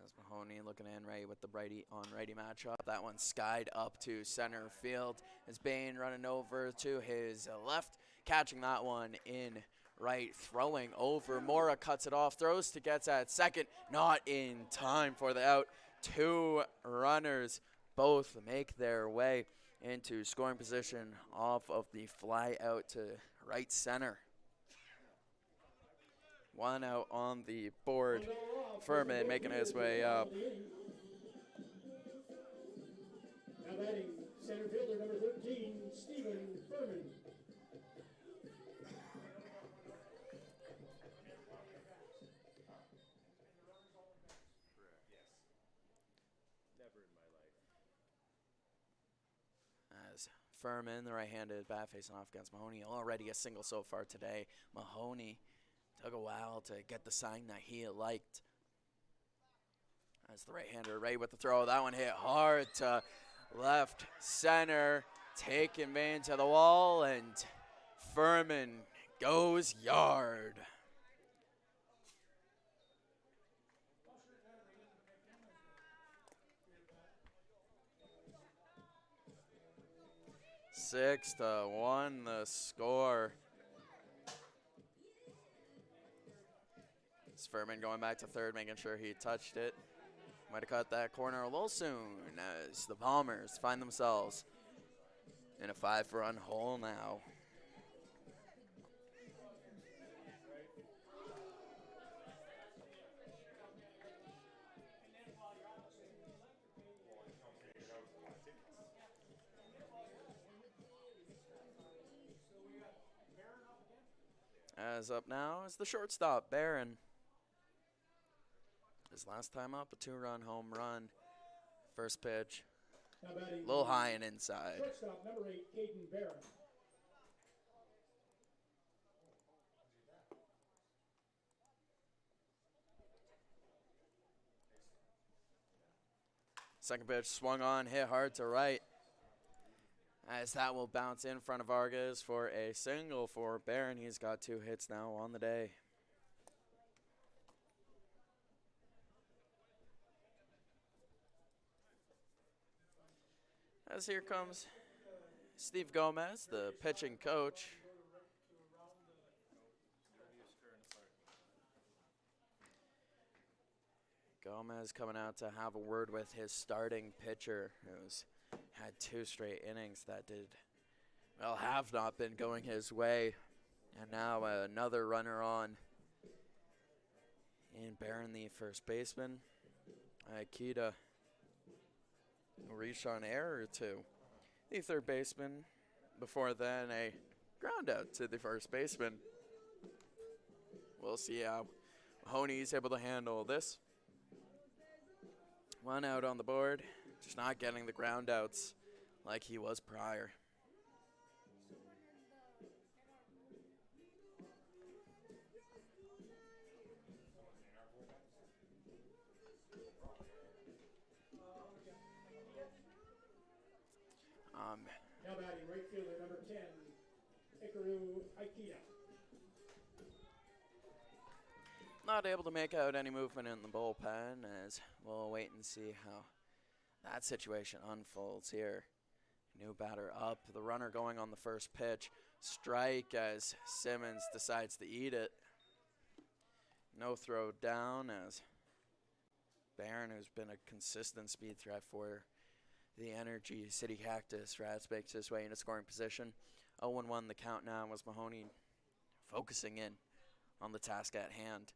As Mahoney looking in right with the righty on righty matchup. That one skied up to center field. As Bain running over to his left, catching that one in right, throwing over. Mora cuts it off, throws to gets at second, not in time for the out. 2 runners both make their way into scoring position off of the fly out to right center. 1 out on the board. Furman making his way up. Now batting center fielder, number 13, Stephen Furman. As Furman, the right-handed bat, facing off against Mahoney. Already a single so far today. Mahoney took a while to get the sign that he liked. As the right-hander, right with the throw. That one hit hard to left center. Taken Bain to the wall, and Furman goes yard. Six to 1 the score. It's Furman going back to third, making sure he touched it. Might have caught that corner a little soon as the Bombers find themselves in a 5-run hole now. As up now is the shortstop, Barron. His last time up, a 2-run home run. First pitch, a little high and inside. Shortstop, number 8, Caden Barron. Second pitch swung on, hit hard to right. As that will bounce in front of Vargas for a single for Barron. He's got 2 hits now on the day. As here comes Steve Gomez, the pitching coach. Gomez coming out to have a word with his starting pitcher, who's had 2 straight innings that have not been going his way. And now another runner on in Barron, the first baseman. Akita reached on error or 2. The third baseman, before then a ground out to the first baseman. We'll see how Mahoney's able to handle this. 1 out on the board, just not getting the ground outs like he was prior. Now batting right fielder number 10, Hikaru Aikida. Not able to make out any movement in the bullpen, as we'll wait and see how that situation unfolds here. New batter up, the runner going on the first pitch. Strike as Simmons decides to eat it. No throw down as Barron, who's been a consistent speed threat for the Energy City Cactus Rats, makes his way into scoring position. 0-1 the count now, was Mahoney focusing in on the task at hand.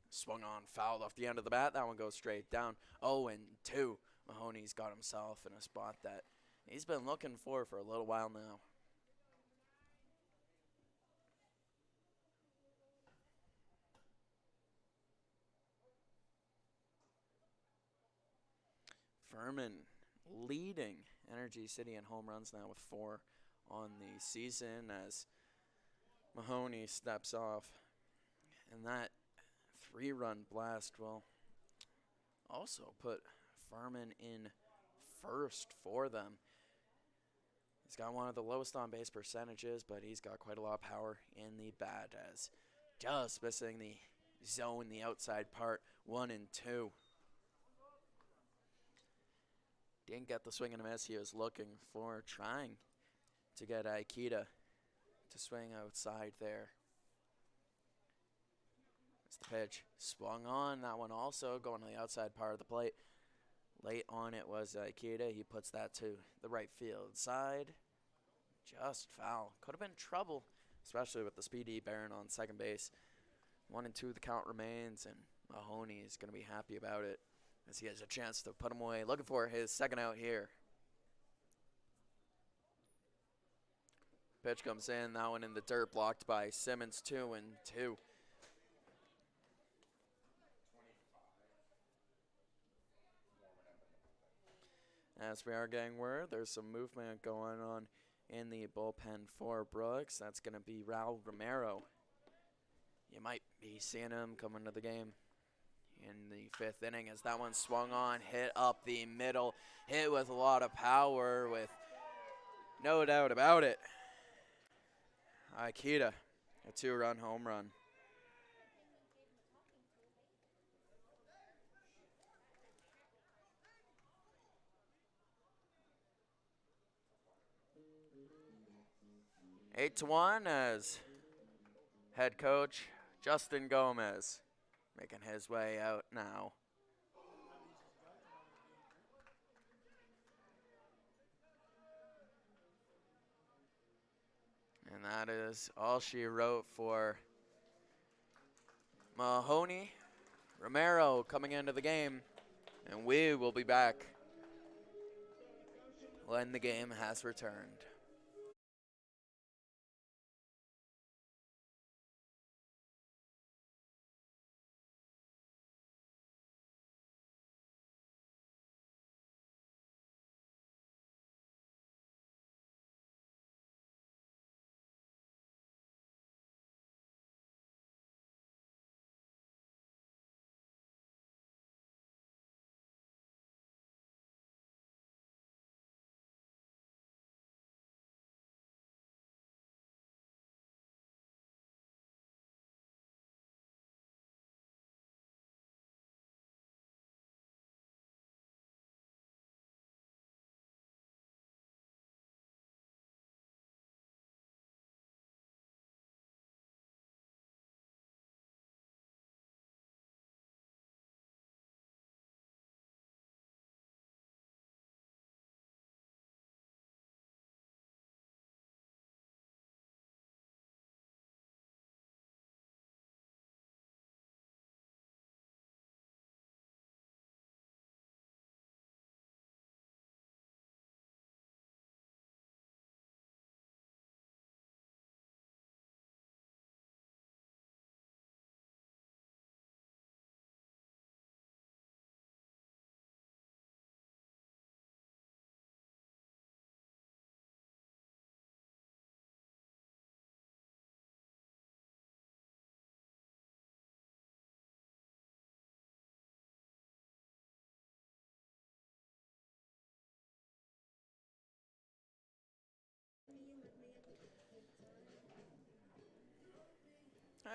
Swung on, fouled off the end of the bat. That one goes straight down. 0-2. Mahoney's got himself in a spot that he's been looking for a little while now. Furman leading Energy City in home runs now with 4 on the season as Mahoney steps off. And that 3-run blast will also put Furman in first for them. He's got one of the lowest on-base percentages, but he's got quite a lot of power in the bat, as just missing the zone, the outside part, 1-2. Didn't get the swing and a miss he was looking for, trying to get Aikida to swing outside there. It's the pitch, swung on, that one also going to the outside part of the plate. Late on it was Aikida, he puts that to the right field side. Just foul, could have been trouble, especially with the speedy Barron on second base. 1-2 the count remains, and Mahoney is going to be happy about it, as he has a chance to put him away, looking for his second out here. Pitch comes in, that one in the dirt, blocked by Simmons. 2-2. As we are getting word, there's some movement going on in the bullpen for Brooks. That's going to be Raul Romero. You might be seeing him coming to the game in the 5th inning, as that one swung on, hit up the middle, hit with a lot of power, with no doubt about it. Aikida, a 2-run home run. Eight to 1 as head coach Justin Gomez making his way out now. And that is all she wrote for Mahoney. Romero coming into the game, and we will be back when the game has returned.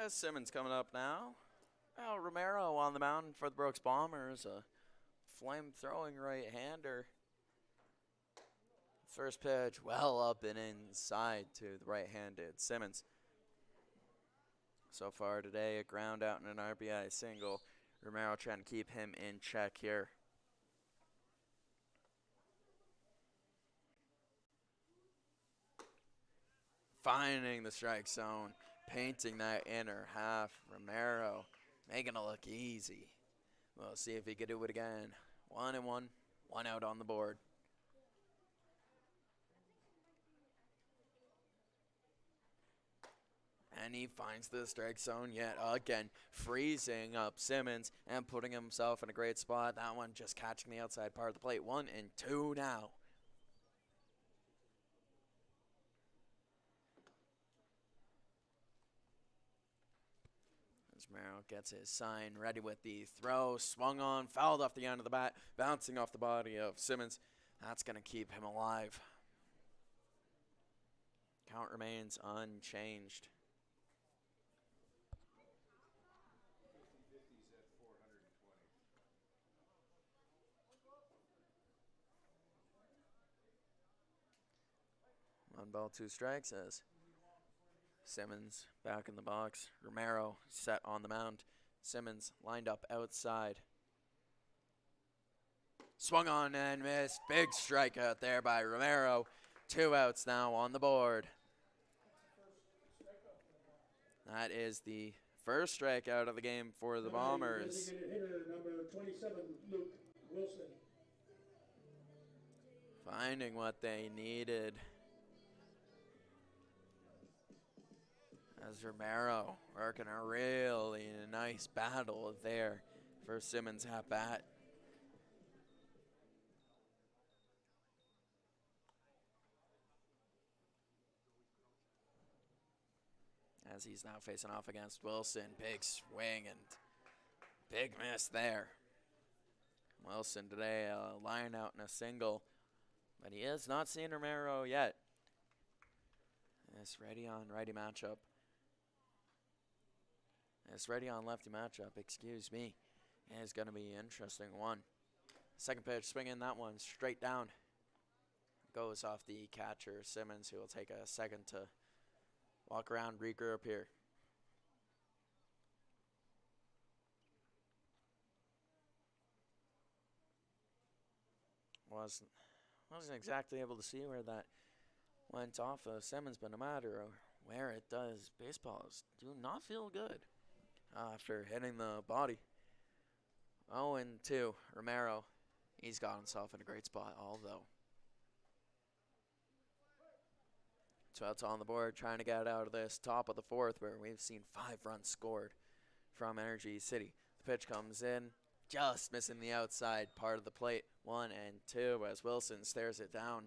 As Simmons coming up now. Well, Romero on the mound for the Brooks Bombers, a flame-throwing right-hander. First pitch well up and inside to the right-handed Simmons. So far today, a ground out and an RBI single. Romero trying to keep him in check here. Finding the strike zone, painting that inner half. Romero making it look easy. We'll see if he can do it again. 1-1, one out on the board. And he finds the strike zone yet again, freezing up Simmons and putting himself in a great spot. That one just catching the outside part of the plate. 1-2 now. As Romero gets his sign ready with the throw, swung on, fouled off the end of the bat, bouncing off the body of Simmons. That's going to keep him alive. Count remains unchanged. One ball, 2 strikes as Simmons back in the box. Romero set on the mound. Simmons lined up outside. Swung on and missed. Big strikeout there by Romero. 2 outs now on the board. That is the first strikeout of the game for the Bombers. Hitter number 27, Luke Wilson. Finding what they needed. As Romero working a really nice battle there for Simmons at bat. As he's now facing off against Wilson. Big swing and big miss there. Wilson today a line out and a single, but he is not seeing Romero yet. This righty on righty matchup. This righty on lefty matchup, excuse me, is going to be an interesting one. Second pitch, swinging that one straight down. Goes off the catcher, Simmons, who will take a second to walk around, regroup here. Wasn't exactly able to see where that went off of Simmons, but no matter where it does, baseballs do not feel good after hitting the body. 0-2, Romero. He's got himself in a great spot, although. 2 outs on the board, trying to get out of this top of the 4th, where we've seen 5 runs scored from Energy City. The pitch comes in, just missing the outside part of the plate. 1-2 as Wilson stares it down.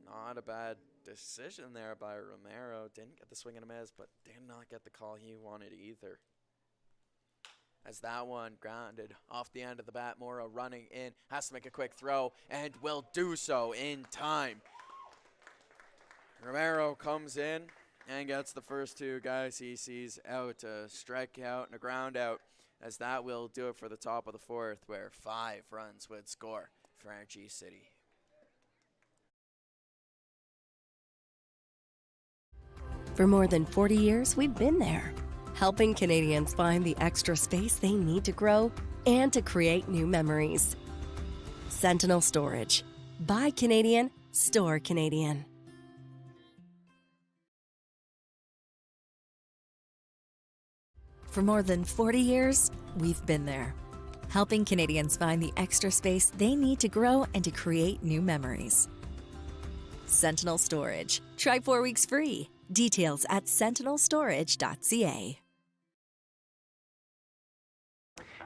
Not a bad decision there by Romero. Didn't get the swing and a miss, but did not get the call he wanted either. As that one grounded off the end of the bat, Mora running in, has to make a quick throw, and will do so in time. Romero comes in and gets the first 2 guys he sees out, a strikeout and a ground out, as that will do it for the top of the 4th, where 5 runs would score for Energy City. For more than 40 years, we've been there, helping Canadians find the extra space they need to grow and to create new memories. Sentinel Storage. Buy Canadian, store Canadian. For more than 40 years, we've been there, helping Canadians find the extra space they need to grow and to create new memories. Sentinel Storage. Try 4 weeks free. Details at sentinelstorage.ca.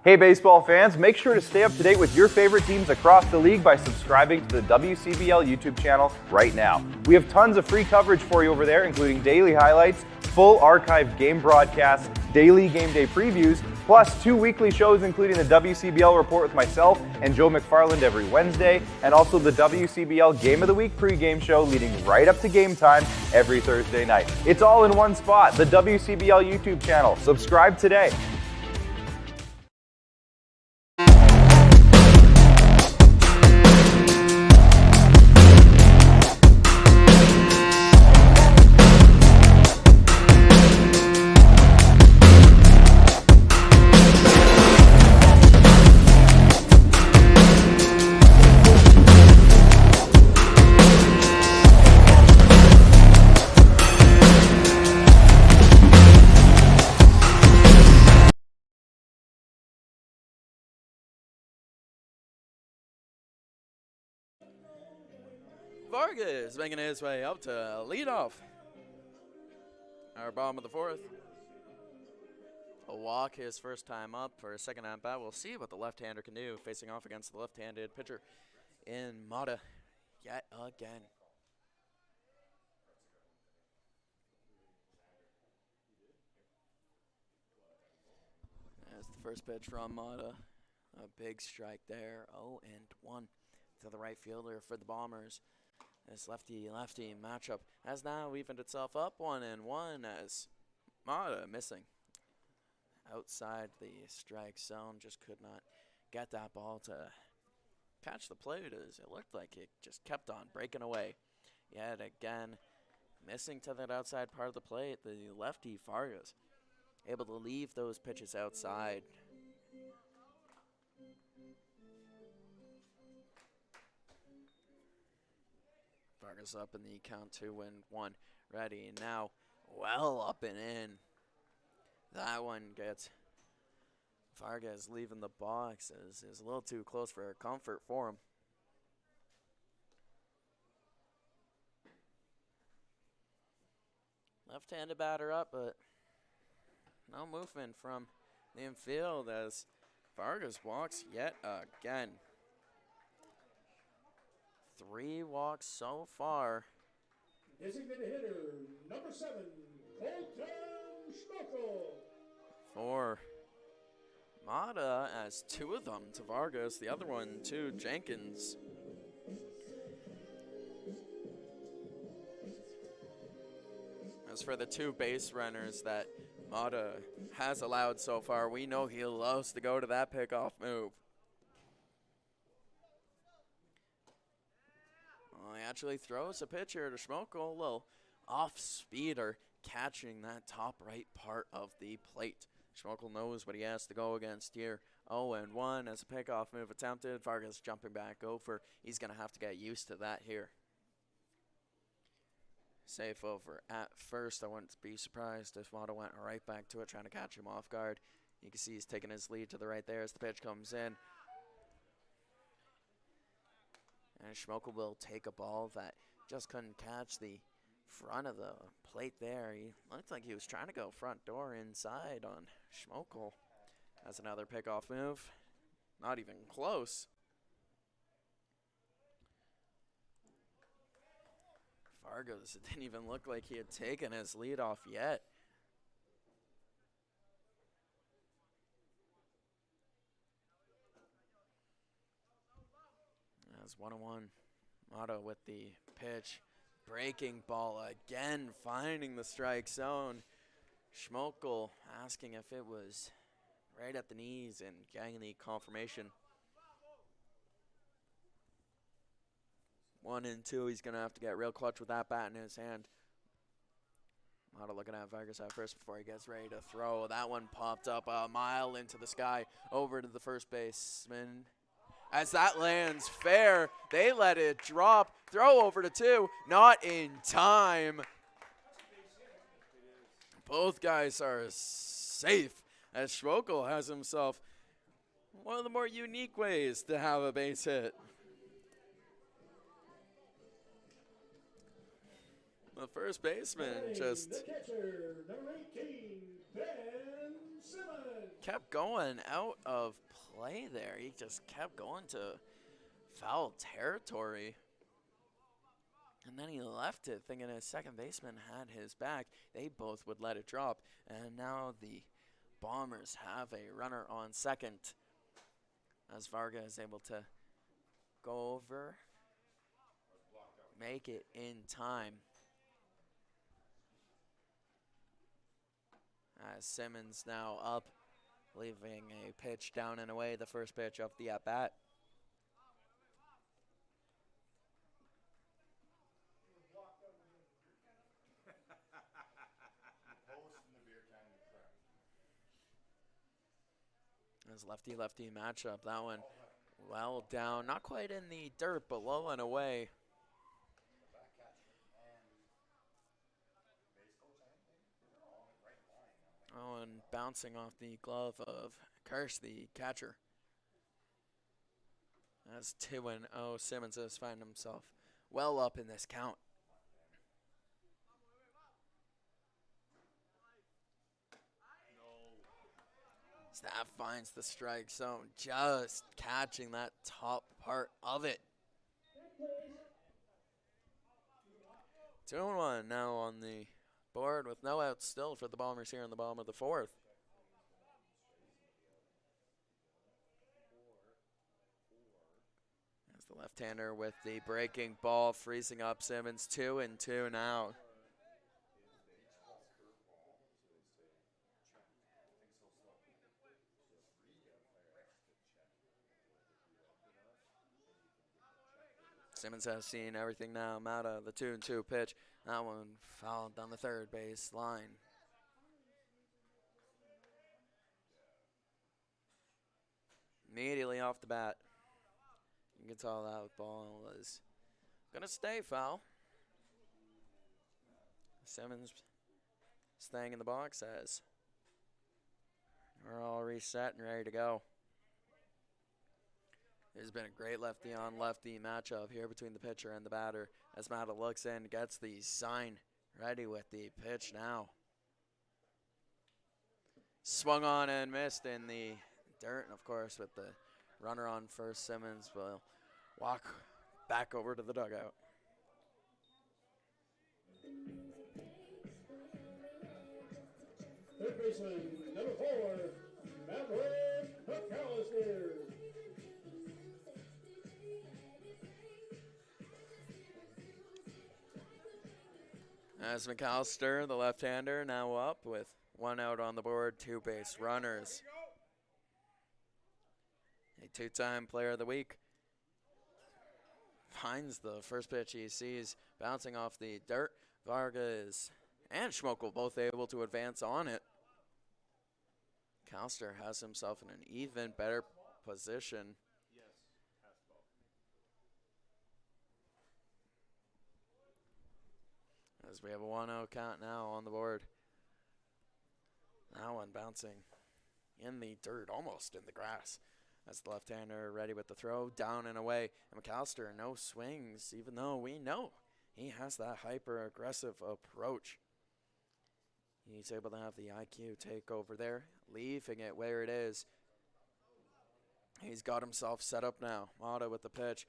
Hey baseball fans, make sure to stay up to date with your favorite teams across the league by subscribing to the WCBL YouTube channel right now. We have tons of free coverage for you over there, including daily highlights, full archive game broadcasts, daily game day previews, plus 2 weekly shows including the WCBL Report with myself and Joe McFarland every Wednesday, and also the WCBL Game of the Week pregame show leading right up to game time every Thursday night. It's all in one spot, the WCBL YouTube channel. Subscribe today. Vargas making his way up to lead off our bottom of the fourth. A walk his first time up for a second at bat. We'll see what the left-hander can do facing off against the left-handed pitcher in Mata yet again. That's the first pitch from Mata. A big strike there. 0-1 to the right fielder for the Bombers. This lefty-lefty matchup has now evened itself up 1-1 as Mata missing outside the strike zone. Just could not get that ball to catch the plate as it looked like it just kept on breaking away. Yet again, missing to that outside part of the plate, the lefty Vargas able to leave those pitches outside. Vargas up in the count 2-1. Ready now, well up and in. That one gets Vargas leaving the box as is a little too close for comfort for him. Left-handed batter up, but no movement from the infield as Vargas walks yet again. 3 walks so far. Designated hitter, number 7, Colton Schmockel. For Mata, as 2 of them to Vargas, the other one to Jenkins. As for the 2 base runners that Mata has allowed so far, we know he loves to go to that pickoff move. He actually throws a pitcher to Schmockel, a little off-speeder, catching that top right part of the plate. Schmockel knows what he has to go against here. 0-1 as a pickoff move attempted. Vargas jumping back over. He's going to have to get used to that here. Safe over at first. I wouldn't be surprised if Mata went right back to it, trying to catch him off guard. You can see he's taking his lead to the right there as the pitch comes in. And Schmockel will take a ball that just couldn't catch the front of the plate there. He looked like he was trying to go front door inside on Schmockel. That's another pickoff move. Not even close. Vargas, it didn't even look like he had taken his lead off yet. As 1-1, Mata with the pitch, breaking ball again, finding the strike zone. Schmockel asking if it was right at the knees and getting the confirmation. 1-2, he's going to have to get real clutch with that bat in his hand. Mata looking at Vargas at first before he gets ready to throw. That one popped up a mile into the sky over to the first baseman. As that lands fair, they let it drop. Throw over to 2, not in time. Both guys are safe as Schmockel has himself one of the more unique ways to have a base hit. The first baseman just The catcher, number 18, Ben Simmons. kept going out of play there. He just kept going to foul territory. And then he left it thinking his second baseman had his back. They both would let it drop. And now the Bombers have a runner on second as Varga is able to go over, make it in time. As Simmons now up, leaving a pitch down and away, the first pitch of the at-bat. As lefty-lefty matchup, that one well down, not quite in the dirt, but low and away. Oh, and bouncing off the glove of Kirsch, the catcher. As 2-0, Simmons has found himself well up in this count. Staff finds the strike zone, just catching that top part of it. 2-1 now on the board with no outs still for the Bombers here in the bottom of the fourth. As the left-hander with the breaking ball, freezing up Simmons. 2-2 now. Simmons has seen everything now. Mata, the 2-2 pitch. That one fouled down the third base line. Immediately off the bat, you can tell that ball is going to stay foul. Simmons staying in the box as we're all reset and ready to go. There's been a great lefty-on-lefty matchup here between the pitcher and the batter as Mata looks in, gets the sign ready with the pitch now. Swung on and missed in the dirt, and of course with the runner on first, Simmons will walk back over to the dugout. Third baseman, number 4, Maverick McAllister. As McAllister, the left-hander, now up with 1 out on the board, 2 base runners. A 2-time player of the week. Finds the first pitch he sees bouncing off the dirt. Vargas and Schmokel both able to advance on it. McAllister has himself in an even better position. As we have a 1-0 count now on the board. That one bouncing in the dirt, almost in the grass. As the left-hander ready with the throw, down and away. And McAllister, no swings, even though we know he has that hyper-aggressive approach. He's able to have the IQ take over there, leaving it where it is. He's got himself set up now. Mata with the pitch.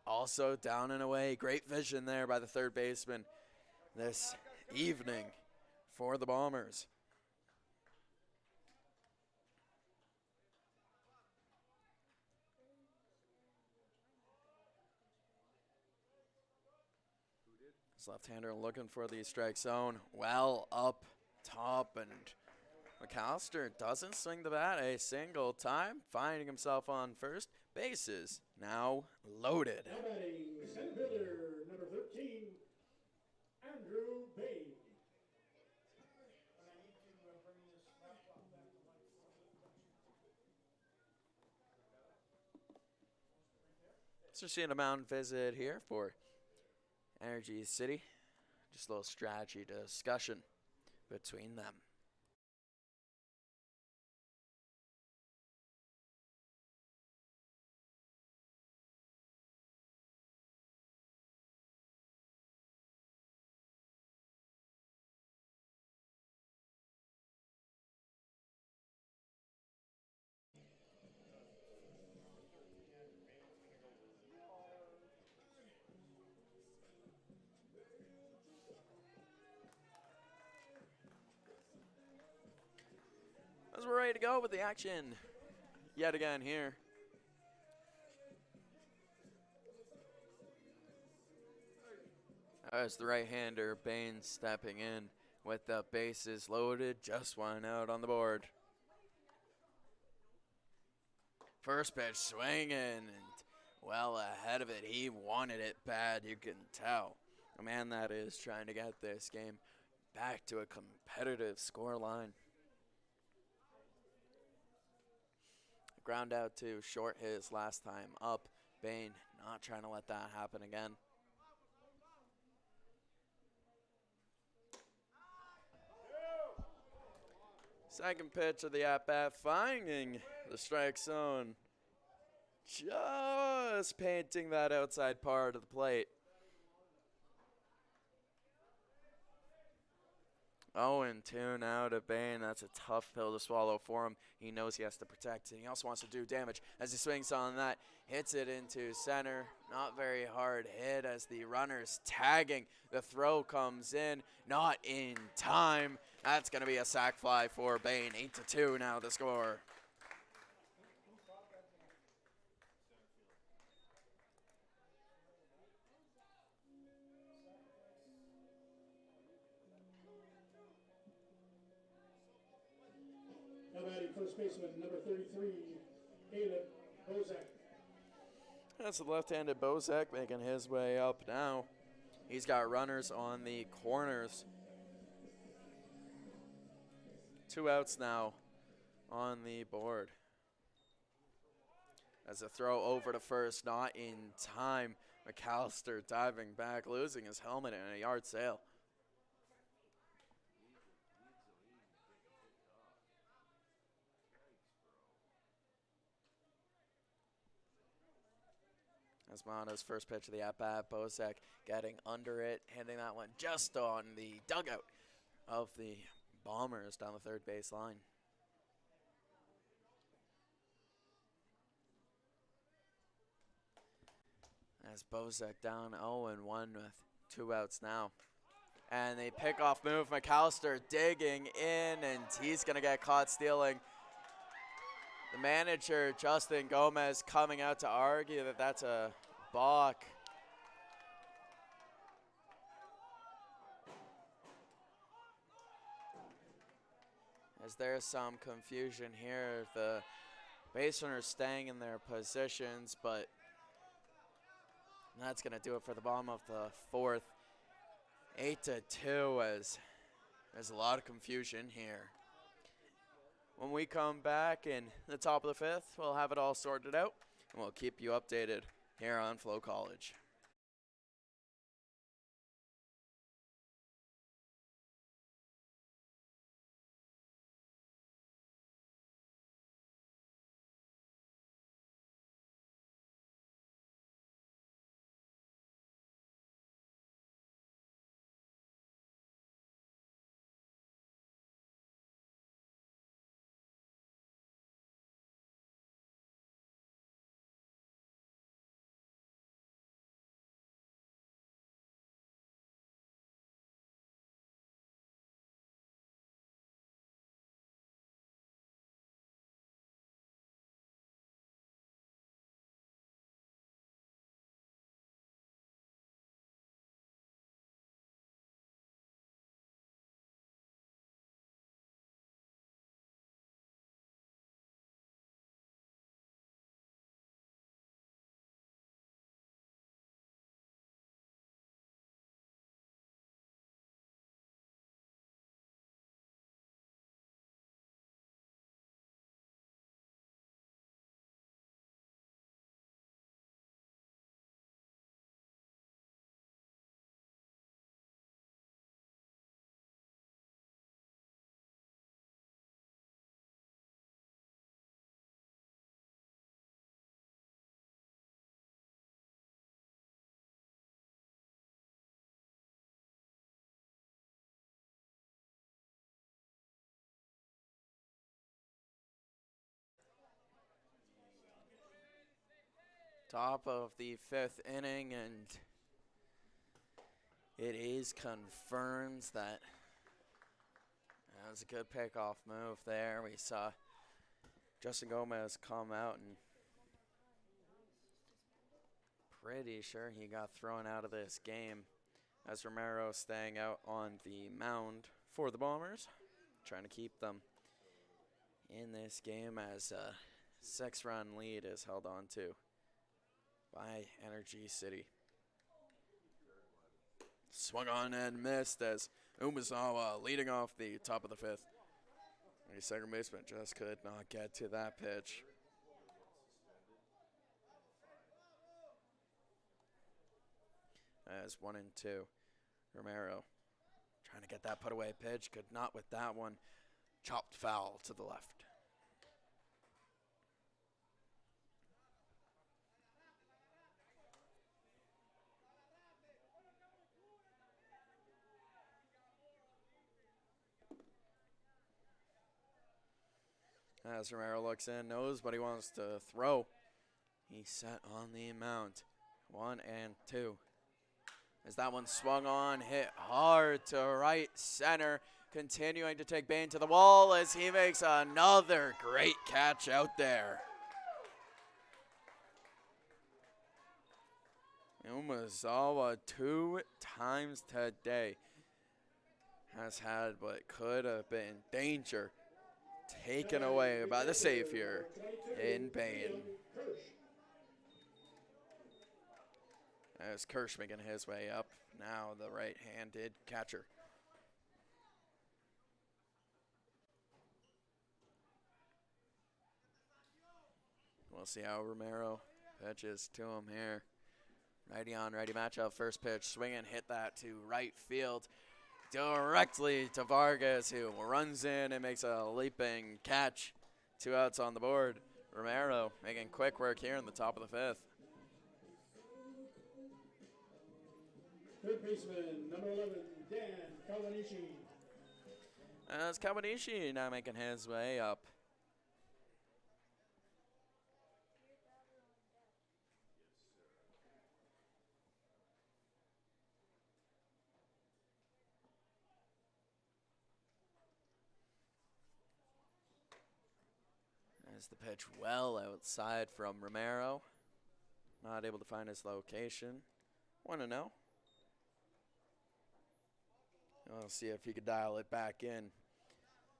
Also down and away. Great vision there by the third baseman this evening for the Bombers. His left-hander looking for the strike zone. Well up top, and McAllister doesn't swing the bat a single time, finding himself on first. Bases now loaded. Now batting, center fielder, number 13, Andrew Baig. So seeing a mound visit here for Energy City. Just a little strategy discussion between them. we're ready to go with the action yet again here. As the right-hander, Bain stepping in with the bases loaded, just one out on the board. First pitch swinging and well ahead of it. He wanted it bad, you can tell. A man that is trying to get this game back to a competitive score line. Ground out to short his last time up. Bain not trying to let that happen again. Second pitch of the at-bat, finding the strike zone. Just painting that outside part of the plate. 0-2 now to Bain. That's a tough pill to swallow for him. He knows he has to protect, and he also wants to do damage as he swings on that. Hits it into center. Not very hard hit as the runner's tagging. The throw comes in. Not in time. That's going to be a sac fly for Bain. 8-2 now the score. Now batting first baseman, number 33, Caleb Bozak. That's the left-handed Bozak making his way up now. He's got runners on the corners. 2 outs now on the board. As a throw over to first, not in time. McAllister diving back, losing his helmet in a yard sale. As Mono's first pitch of the at-bat, Bozak getting under it, hitting that one just on the dugout of the Bombers down the third base line. As Bozak down 0-1 with 2 outs now. And they pick off move. McAllister digging in, and he's going to get caught stealing. The manager, Justin Gomez, coming out to argue that that's a balk. As there's some confusion here, the base runners staying in their positions, but that's going to do it for the bottom of the fourth. 8-2 as there's a lot of confusion here. When we come back in the top of the fifth, we'll have it all sorted out, and we'll keep you updated here on FloCollege. Top of the fifth inning, and it is confirmed that That was a good pickoff move there. We saw Justin Gomez come out and pretty sure he got thrown out of this game as Romero staying out on the mound for the Bombers, trying to keep them in this game as a 6-run lead is held on to by Energy City. Swung on and missed as Umazawa leading off the top of the 5th. The second baseman just could not get to that pitch. As 1-2. Romero trying to get that put away pitch, could not with that one. Chopped foul to the left. As Romero looks in, knows what he wants to throw. He's set on the mound. 1-2. As that one swung on, hit hard to right center. Continuing to take Bain to the wall as he makes another great catch out there. Umazawa 2 times today has had what could have been danger taken away by the savior in Bain. As Kirsch making his way up, now the right-handed catcher. We'll see how Romero pitches to him here. Righty on, righty matchup. First pitch, swing and hit that to right field. Directly to Vargas, who runs in and makes a leaping catch. 2 outs on the board. Romero making quick work here in the top of the 5th. Third baseman, number 11, Dan Kawanishi. As Kawanishi now making his way up. As the pitch well outside from Romero. Not able to find his location. 1-0. We'll see if he could dial it back in.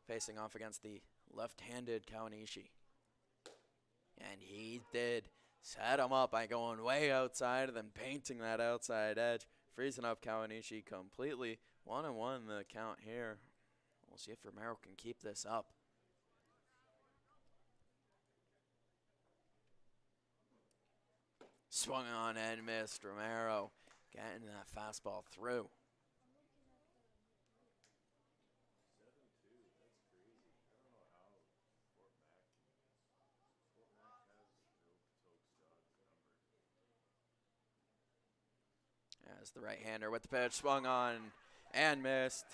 Facing off against the left-handed Kawanishi. And he did set him up by going way outside and then painting that outside edge. Freezing up Kawanishi completely. 1-1 the count here. We'll see if Romero can keep this up. Swung on and missed. Romero getting that fastball through. As the right-hander with the pitch, swung on and missed.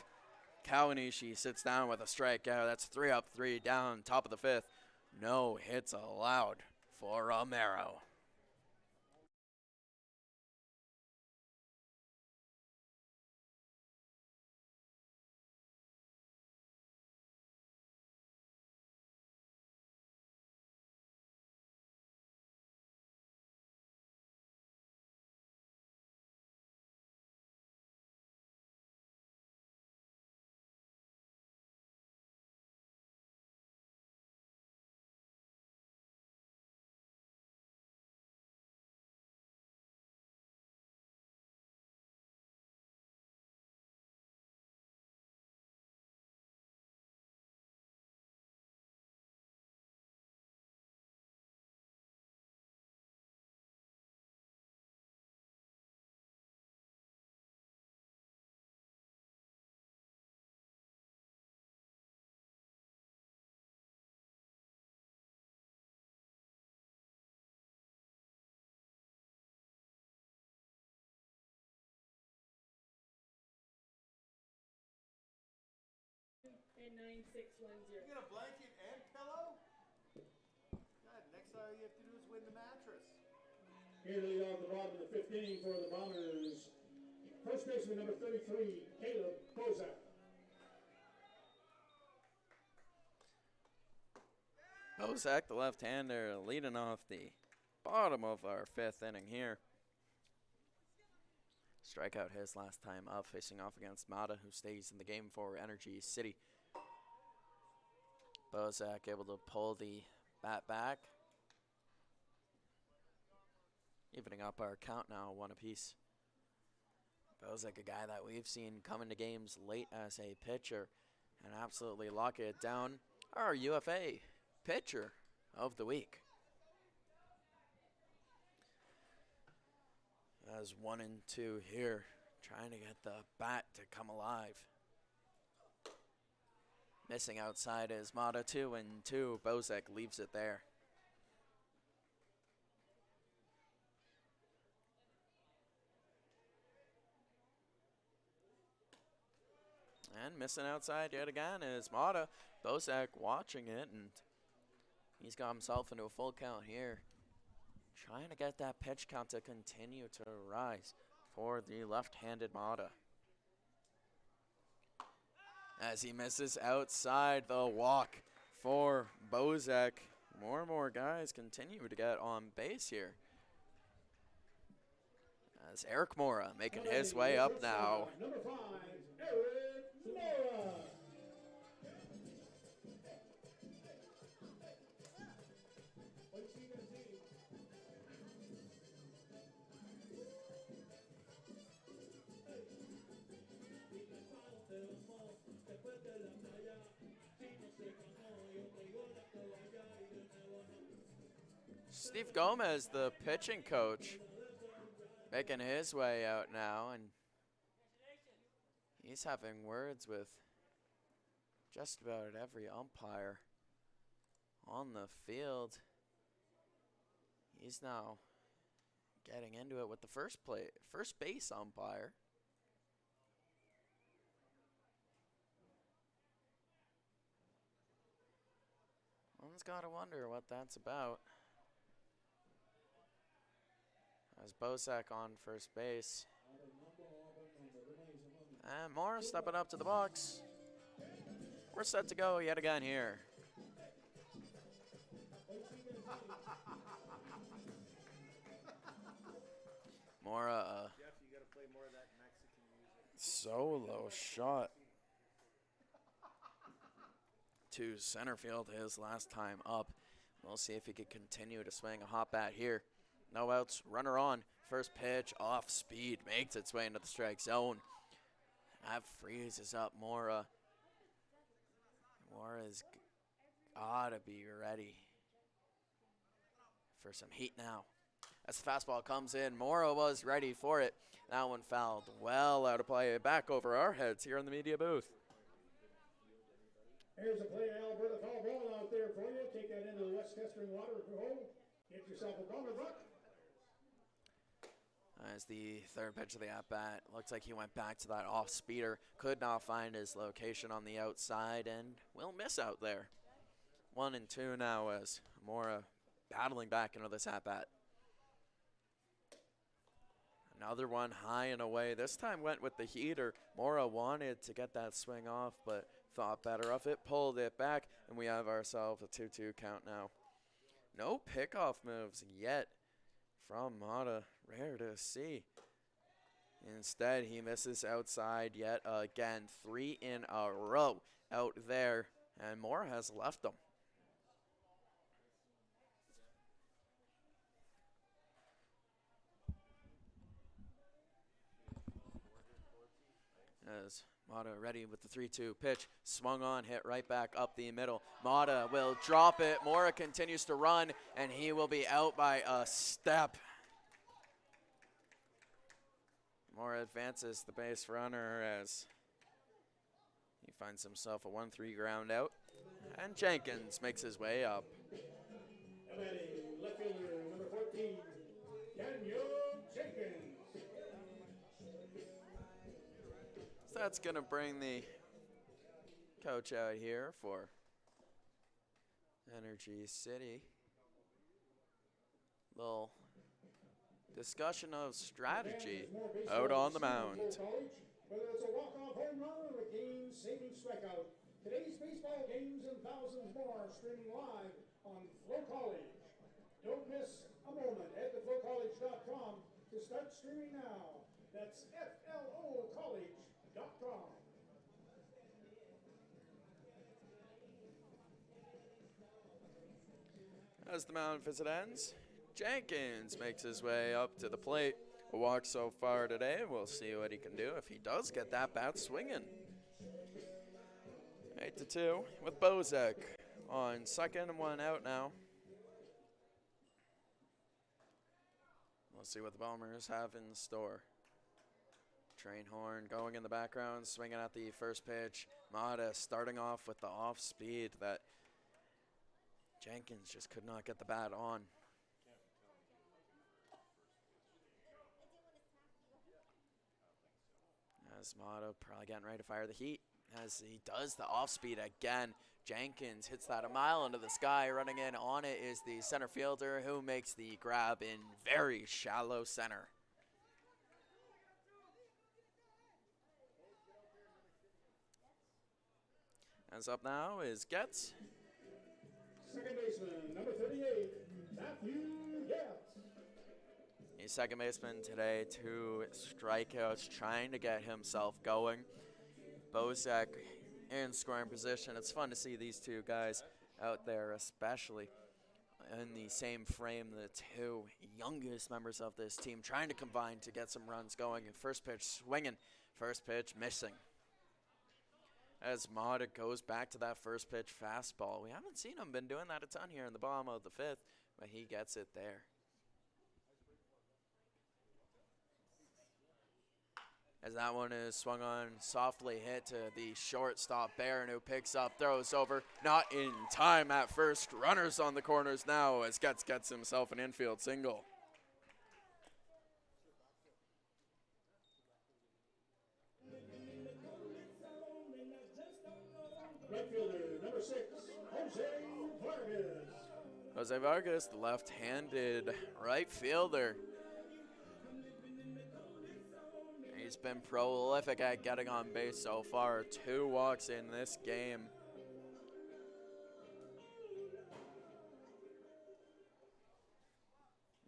Kawanishi sits down with a strikeout. That's 3 up, 3 down, top of the 5th. No hits allowed for Romero. And 9610. You get a blanket and pillow? God, next all you have to do is win the mattress. Here to lead off the bottom of the 5th inning for the Bombers, first baseman number 33, Caleb Bozak. Bozak, the left-hander, leading off the bottom of our 5th inning here. Strikeout his last time up, facing off against Mata, who stays in the game for Energy City. Bozak able to pull the bat back, evening up our count now, 1 apiece. Bozak, a guy that we've seen come into games late as a pitcher and absolutely lock it down. Our UFA pitcher of the week. As 1 and 2 here, trying to get the bat to come alive. Missing outside is Mata, 2 and 2. Bozak leaves it there. And missing outside yet again is Mata. Bozak watching it, and he's got himself into a full count here. Trying to get that pitch count to continue to rise for the left-handed Mata. As he misses outside, the walk for Bozak. More and more guys continue to get on base here. As Eric Mora making his way up now. Number 5, Eric Mora. Steve Gomez, the pitching coach, making his way out now, and he's having words with just about every umpire on the field. He's now getting into it with the first base umpire. One's got to wonder what that's about. As Bozak on first base. And Moore stepping up to the box. We're set to go yet again here. Mora, Jeff, you gotta play more of that Mexican music. solo shot to center field his last time up. We'll see if he can continue to swing a hot bat here. No outs, runner on. First pitch off speed, makes its way into the strike zone. That freezes up Mora. Mora's gotta be ready for some heat now. As the fastball comes in, Mora was ready for it. That one fouled well out of play. Back over our heads here in the media booth. Here's a play, Alberta foul ball out there for you. Take that into the West Kestering water hole. Get yourself a bomber buck. As the third pitch of the at-bat, looks like he went back to that off-speeder. Could not find his location on the outside and will miss out there. 1 and 2 now as Mora battling back into this at-bat. Another one high and away. This time went with the heater. Mora wanted to get that swing off, but thought better of it. Pulled it back, and we have ourselves a 2-2 count now. No pickoff moves yet from Mata. Rare to see. Instead, he misses outside yet again. 3 in a row out there, and Mora has left them. As Mata ready with the 3-2 pitch, swung on, hit right back up the middle. Mata will drop it. Mora continues to run, and he will be out by a step. Mora advances the base runner as he finds himself a 1-3 ground out, and Jenkins makes his way up. Left fielder, number 14, Daniel Jenkins. So that's going to bring the coach out here for Energy City. Little discussion of strategy out on the mound. Whether it's a walk-off home run or a game-saving strikeout, today's baseball games and thousands more are streaming live on FloCollege. Don't miss a moment at theflocollege.com to start streaming now. That's FLOcollege.com. As the mound visit ends, Jenkins makes his way up to the plate. A walk so far today. We'll see what he can do if he does get that bat swinging. 8-2 with Bozek on second and one out now. We'll see what the Bombers have in store. Train horn going in the background, swinging at the first pitch. Mata starting off with the off speed that Jenkins just could not get the bat on. As Mata probably getting ready to fire the heat. As he does the off speed again, Jenkins hits that a mile into the sky. Running in on it is the center fielder who makes the grab in very shallow center. As up now is Getz. Second baseman, number 38, Matthew Getz. He's second baseman today, 2 strikeouts, trying to get himself going. Bozek in scoring position. It's fun to see these two guys out there, especially in the same frame, the two youngest members of this team, trying to combine to get some runs going. And first pitch swinging, first pitch missing. As Mata goes back to that first pitch fastball. We haven't seen him been doing that a ton here in the bottom of the fifth, but he gets it there. As that one is swung on, softly hit to the shortstop, Barron, who picks up, throws over, not in time at first. Runners on the corners now as Getz gets himself an infield single. Right fielder, number 6, Jose Vargas. Jose Vargas, the left-handed right fielder. He's been prolific at getting on base so far. 2 walks in this game.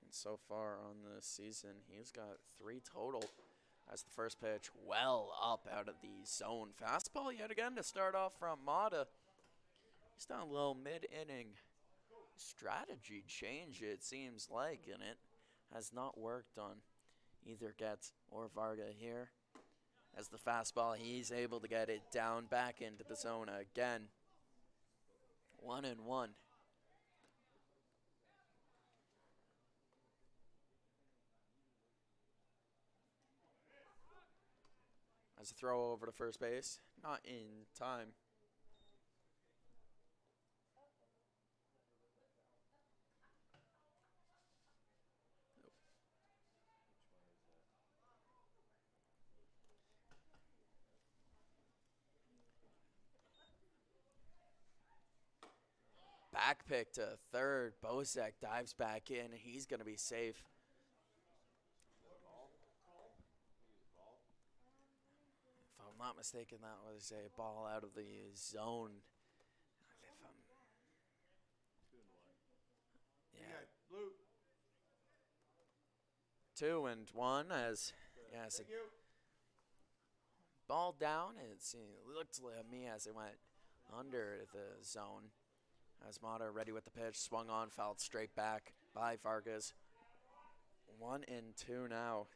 And so far on the season, he's got 3 total. As the first pitch well up out of the zone. Fastball yet again to start off from Mata. He's done a little mid-inning strategy change, it seems like, and it has not worked on either Getz or Varga here. As the fastball, he's able to get it down back into the zone again. 1-1. As a throw over to first base, not in time. Back pick to third. Bozek dives back in. He's going to be safe. If I'm not mistaken, that was a ball out of the zone. Yeah. 2-1 as yes, ball down. It looked to me as it went under the zone. As Mata ready with the pitch, swung on, fouled straight back by Vargas. 1-2 now.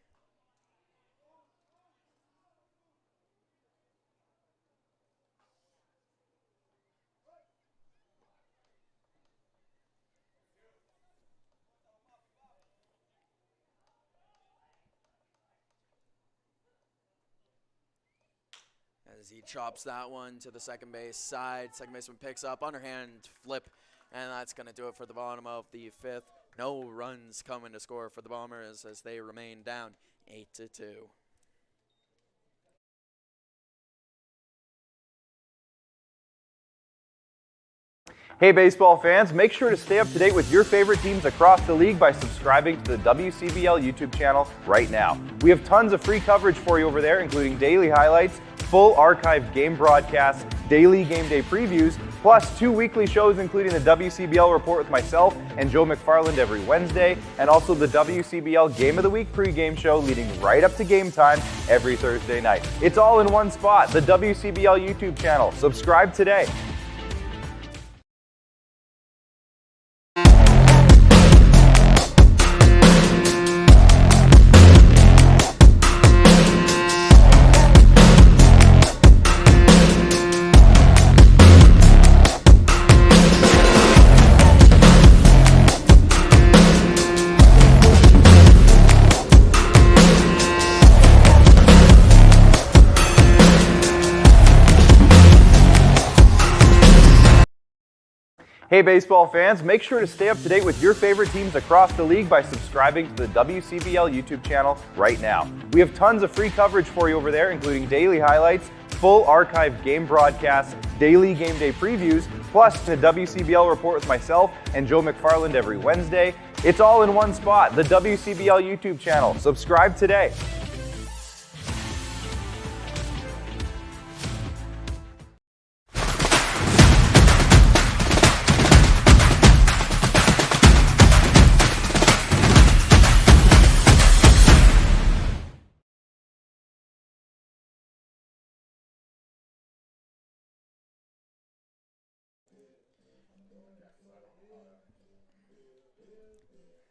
As he chops that one to the second base side. Second baseman picks up, underhand flip, and that's going to do it for the bottom of the fifth. No runs coming to score for the Bombers as they remain down 8-2. Hey baseball fans, make sure to stay up to date with your favorite teams across the league by subscribing to the WCBL YouTube channel right now. We have tons of free coverage for you over there, including daily highlights, full archive game broadcasts, daily game day previews, plus 2 weekly shows including the WCBL Report with myself and Joe McFarland every Wednesday, and also the WCBL Game of the Week pregame show leading right up to game time every Thursday night. It's all in one spot, the WCBL YouTube channel. Subscribe today. Hey baseball fans, make sure to stay up to date with your favorite teams across the league by subscribing to the WCBL YouTube channel right now. We have tons of free coverage for you over there, including daily highlights, full archived game broadcasts, daily game day previews, plus the WCBL Report with myself and Joe McFarland every Wednesday. It's all in one spot, the WCBL YouTube channel. Subscribe today.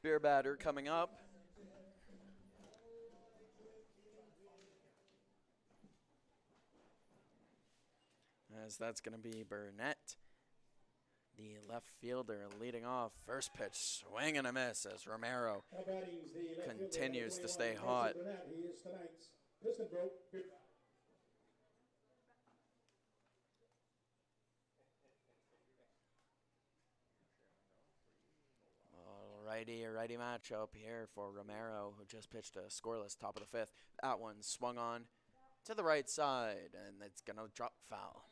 Beer batter coming up. As that's going to be Burnett, the left fielder, leading off. First pitch, swing and a miss as Romero continues to stay hot. He is tonight's Piston Broke. Righty matchup here for Romero, who just pitched a scoreless top of the fifth. That one swung on to the right side, and it's going to drop foul.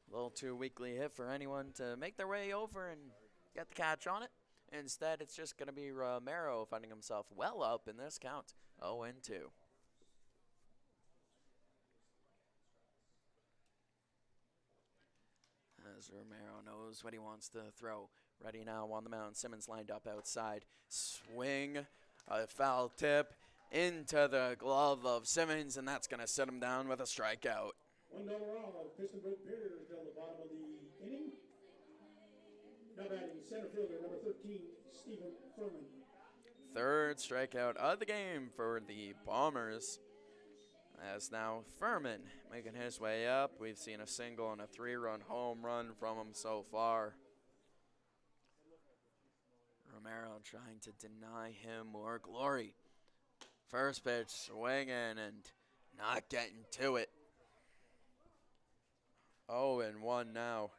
A little too weakly hit for anyone to make their way over and get the catch on it. Instead, it's just going to be Romero finding himself well up in this count, 0-2. As Romero knows what he wants to throw. Ready now on the mound. Simmons lined up outside. Swing, a foul tip into the glove of Simmons, and that's going to set him down with a strikeout. $1 off. Piston Broke Beer until the bottom of the inning. Now batting center fielder number 13, Stephen Furman. Third strikeout of the game for the Bombers. As now Furman making his way up. We've seen a single and a 3-run home run from him so far. Romero trying to deny him more glory. First pitch swinging and not getting to it. 0-1 now.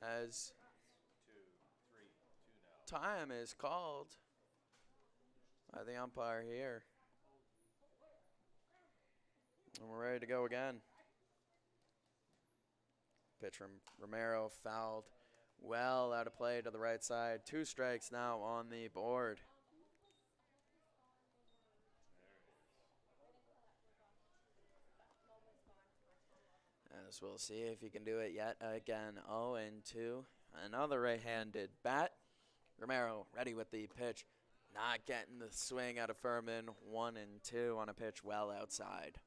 As time is called by the umpire here. And we're ready to go again. Pitch from Romero fouled well out of play to the right side. 2 strikes now on the board. As we'll see if he can do it yet again. 0-2. Another right-handed bat. Romero ready with the pitch. Not getting the swing out of Furman. 1-2 on a pitch well outside.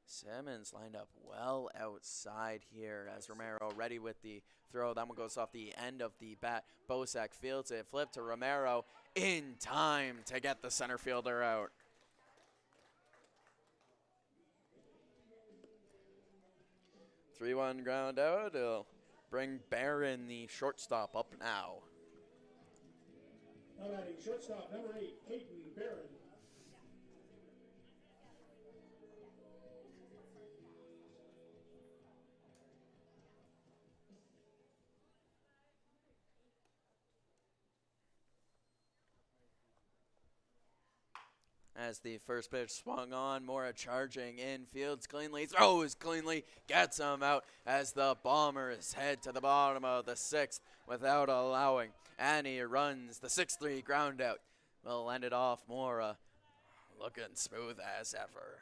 Simmons lined up well outside here as Romero ready with the throw. That one goes off the end of the bat. Bosak fields it, flip to Romero in time to get the center fielder out. Three-one ground out. It'll bring Barron, the shortstop, up now. Now batting shortstop number 8, Caden Barron. As the first pitch swung on, Mora charging in, fields cleanly, throws cleanly, gets him out as the Bombers head to the bottom of the 6th without allowing any runs. The 6-3 ground out will end it off. Mora looking smooth as ever.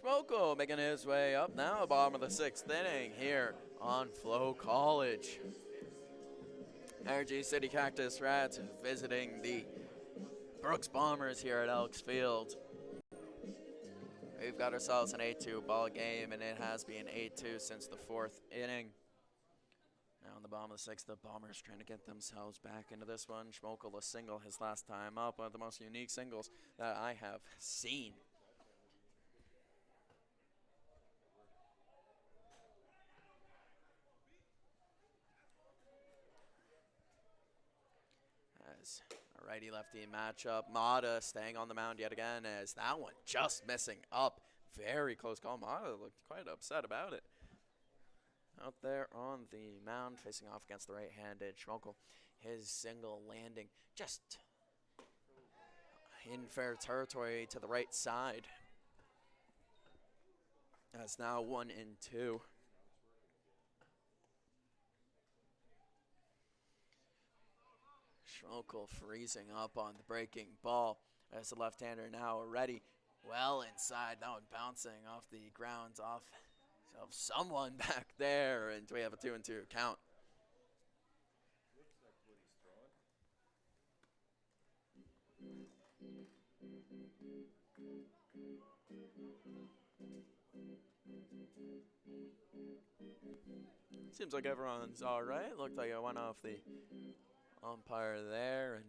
Schmoko making his way up now, bottom of the 6th inning here on FloCollege. Energy City Cactus Rats visiting the Brooks Bombers here at Elks Field. We've got ourselves an 8-2 ball game, and it has been 8-2 since the 4th inning. Now on the bottom of the 6th, the Bombers trying to get themselves back into this one. Schmokel a single his last time up, one of the most unique singles that I have seen. As a righty-lefty matchup, Mata staying on the mound yet again, as that one just missing up. Very close call. Mata looked quite upset about it. Out there on the mound, facing off against the right-handed Schmokel. His single landing just in fair territory to the right side. That's now 1-2. Schmokel freezing up on the breaking ball as the left-hander now ready. Well inside, that one bouncing off the ground off of someone back there, and we have a 2-2 count. Seems like everyone's all right. Looked like it went off the umpire there, and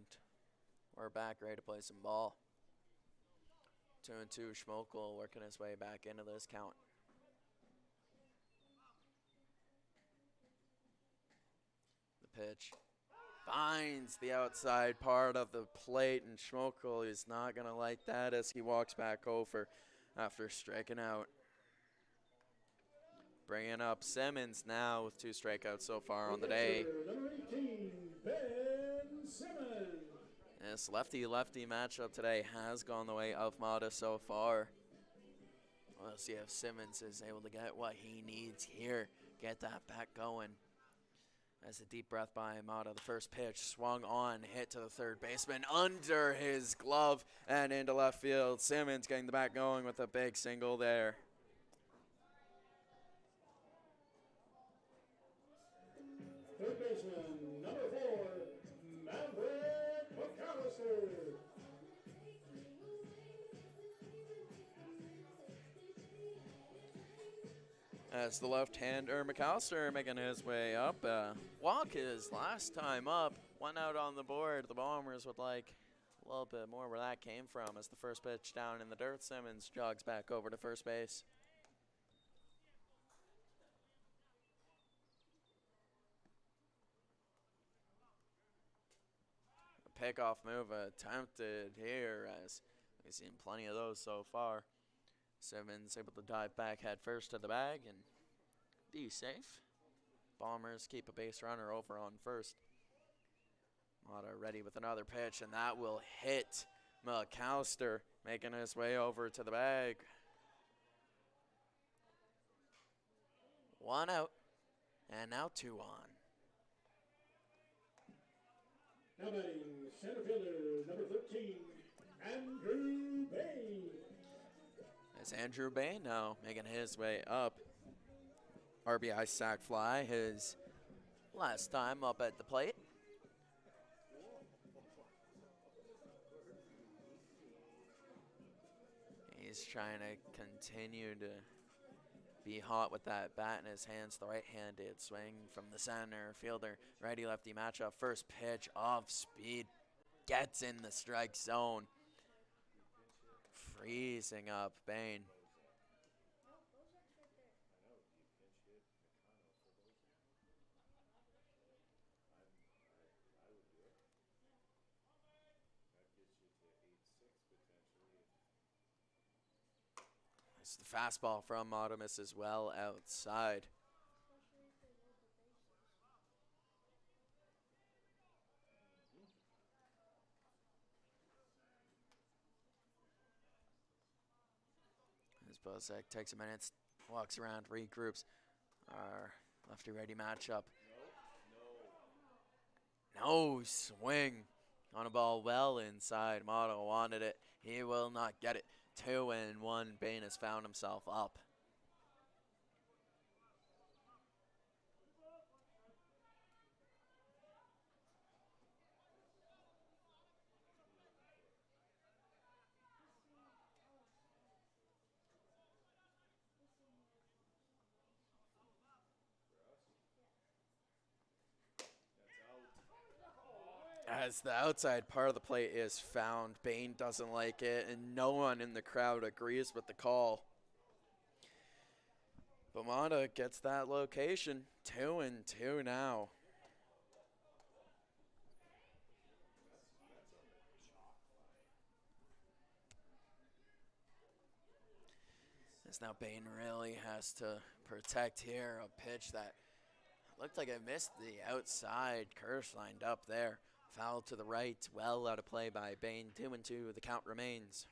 we're back ready to play some ball. 2-2, Schmokel working his way back into this count. The pitch finds the outside part of the plate, and Schmokel is not going to like that as he walks back over after striking out. Bringing up Simmons now with 2 strikeouts so far on the day. Number 18, Ben Simmons. This lefty-lefty matchup today has gone the way of Mata so far. We'll see if Simmons is able to get what he needs here. Get that back going. As a deep breath by Mata, the first pitch swung on, hit to the third baseman under his glove and into left field. Simmons getting the back going with a big single there. Third baseman, number 4, Maverick McAllister. As the left-hander McAllister making his way up. Walk his last time up, 1 out on the board. The Bombers would like a little bit more where that came from as the first pitch down in the dirt. Simmons jogs back over to first base. A pickoff move attempted here as we've seen plenty of those so far. Simmons able to dive back head first to the bag and be safe. Bombers keep a base runner over on first. Mata ready with another pitch, and that will hit McAllister, making his way over to the bag. 1 out, and now 2 on. Now batting center fielder number 13, Andrew Bay. As Andrew Bay now making his way up. RBI sac fly, his last time up at the plate. He's trying to continue to be hot with that bat in his hands. The right-handed swing from the center fielder. Righty-lefty matchup. First pitch off speed. Gets in the strike zone. Freezing up Bain. It's the fastball from Audemus as well outside. As Bozek takes a minute, walks around, regroups. Our lefty-righty matchup. No swing on a ball well inside. Motto wanted it. He will not get it. 2-1. Bain has found himself up. As the outside part of the plate is found, Bain doesn't like it, and no one in the crowd agrees with the call. Bamada gets that location. 2-2 now. As now Bain really has to protect here. A pitch that looked like it missed the outside. Kirsch lined up there. Foul to the right, well out of play by Bain. 2-2, the count remains.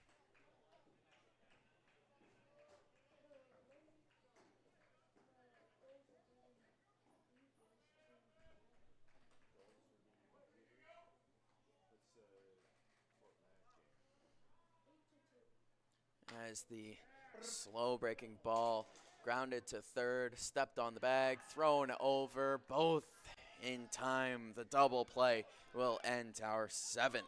As the slow breaking ball grounded to third, stepped on the bag, thrown over, both in time. The double play will end our 7th.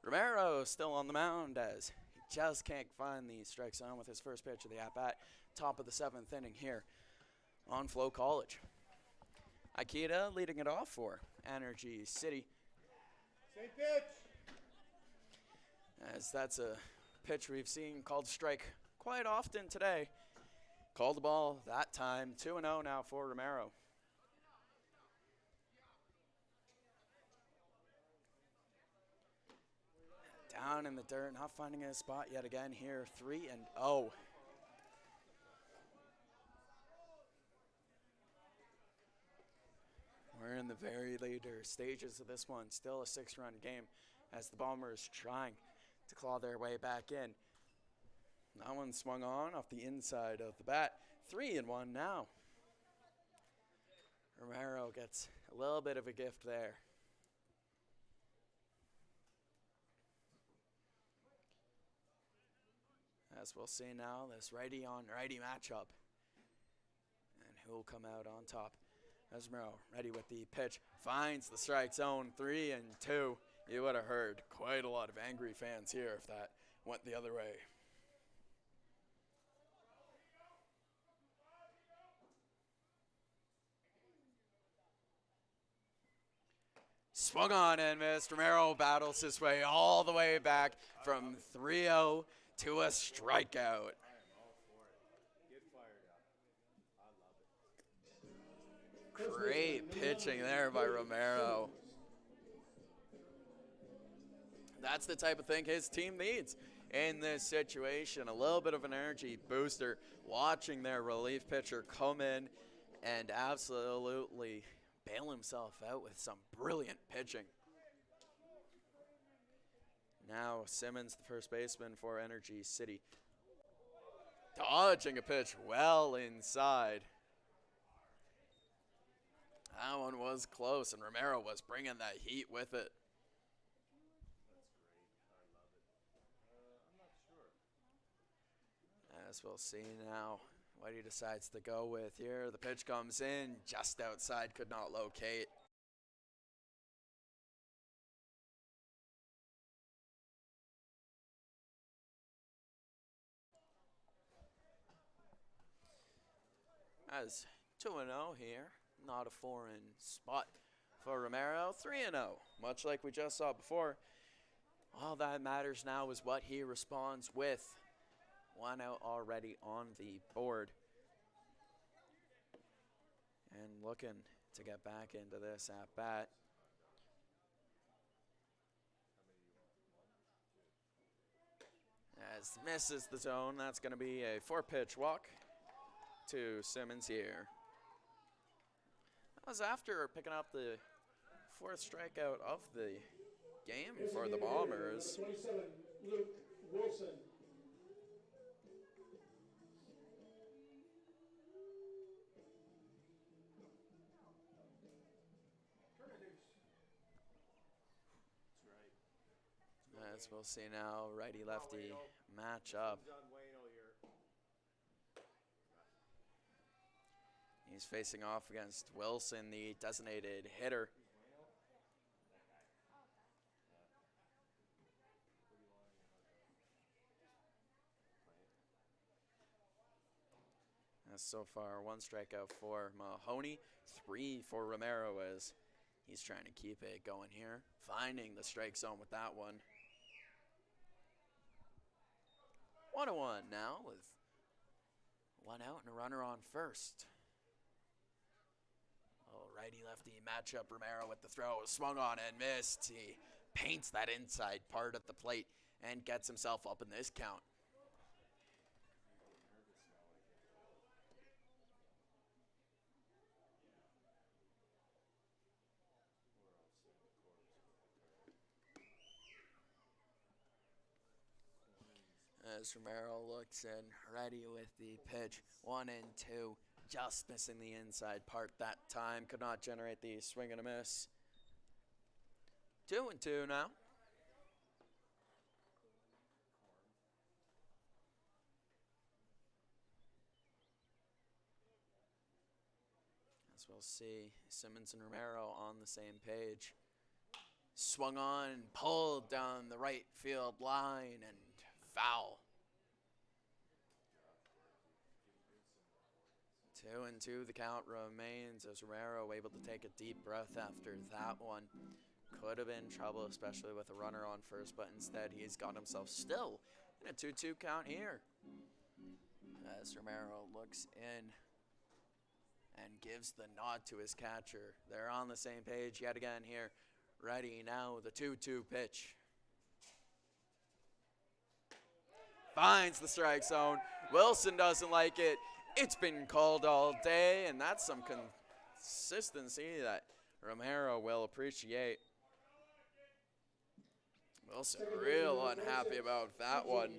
Romero still on the mound as he just can't find the strike zone with his first pitch of the at-bat. Top of the 7th inning here on FloCollege. Aikida leading it off for Energy City. Same pitch. As that's a pitch we've seen called strike quite often today. Called the ball that time. 2-0 now for Romero. Down in the dirt, not finding a spot yet again here. 3-0. We're in the very later stages of this one. Still a 6-run game as the Bombers trying to claw their way back in. That one swung on off the inside of the bat. 3-1 now. Romero gets a little bit of a gift there. As we'll see now, this righty on righty matchup. And who will come out on top? As Romero ready with the pitch, finds the strike zone. 3-2. You would have heard quite a lot of angry fans here if that went the other way. Swung on and missed. Romero battles his way all the way back from 3-0 to a strikeout. Great pitching there by Romero. That's the type of thing his team needs in this situation. A little bit of an energy booster, watching their relief pitcher come in and absolutely bail himself out with some brilliant pitching. Now Simmons, the first baseman for Energy City, dodging a pitch well inside. That one was close, and Romero was bringing that heat with it. As we'll see now what he decides to go with here. The pitch comes in just outside, could not locate. As 2-0 here, not a foreign spot for Romero. 3-0, much like we just saw before. All that matters now is what he responds with. 1 out already on the board. And looking to get back into this at bat. As misses the zone, that's going to be a 4-pitch walk to Simmons here. That was after picking up the 4th strikeout of the game for the Bombers. 27, Luke Wilson. As we'll see now, righty-lefty matchup. He's facing off against Wilson, the designated hitter. As so far, 1 strikeout for Mahoney, 3 for Romero as he's trying to keep it going here. Finding the strike zone with that one. 1-1 now with 1 out and a runner on first. Oh, righty-lefty matchup. Romero with the throw, swung on and missed. He paints that inside part at the plate and gets himself up in this count. As Romero looks in, ready with the pitch. 1-2, just missing the inside part that time. Could not generate the swing and a miss. 2-2 now. As we'll see, Simmons and Romero on the same page. Swung on, pulled down the right field line, and foul. 2-2 the count remains as Romero able to take a deep breath after that one. Could have been trouble, especially with a runner on first, but instead he's got himself still in a 2-2 count here. As Romero looks in and gives the nod to his catcher. They're on the same page yet again here. Ready now, the 2-2 pitch. Finds the strike zone. Wilson doesn't like it. It's been called all day, and that's some consistency that Romero will appreciate. Wilson real unhappy about that one.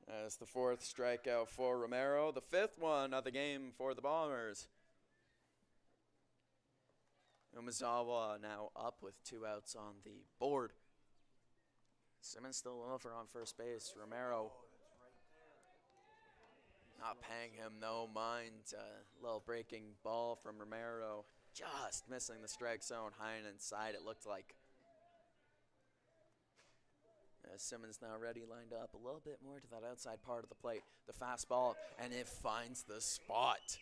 That's the fourth strikeout for Romero, the fifth one of the game for the Bombers. Umezawa now up with 2 outs on the board. Simmons still over on first base. Romero not paying him no mind. Little breaking ball from Romero. Just missing the strike zone high and inside, it looked like. Simmons now ready, lined up a little bit more to that outside part of the plate. The fastball, and it finds the spot.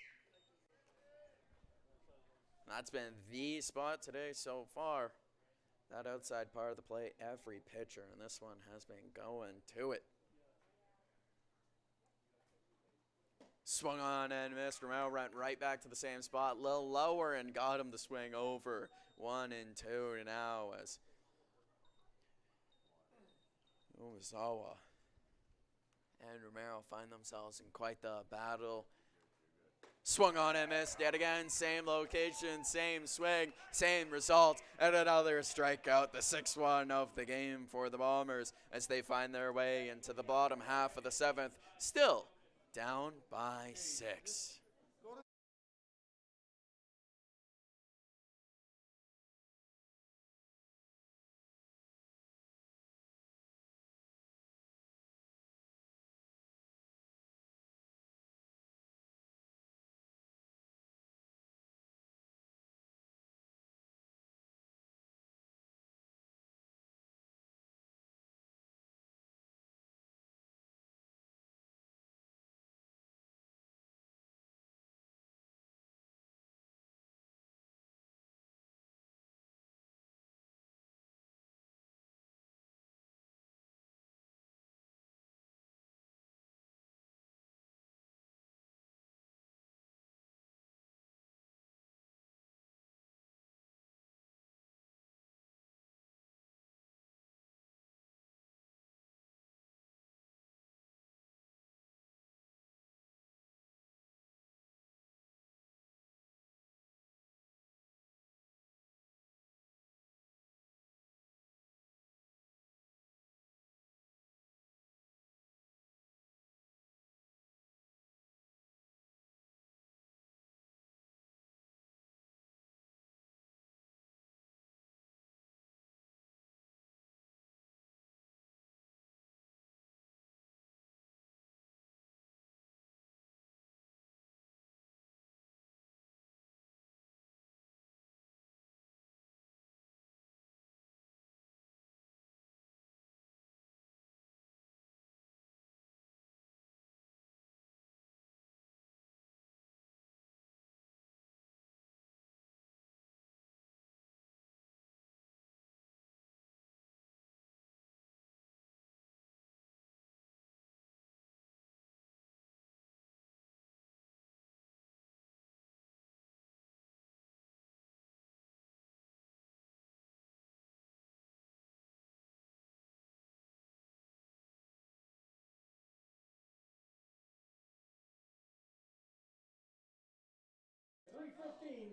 That's been the spot today so far. That outside part of the plate, every pitcher, and this one has been going to it. Swung on and missed. Romero went right back to the same spot, a little lower, and got him to swing over. 1-2 now as Umezawa and Romero find themselves in quite the battle. Swung on and missed yet again. Same location, same swing, same result, and another strikeout. The 6-1 of the game for the Bombers as they find their way into the bottom half of the 7th. Still down by 6.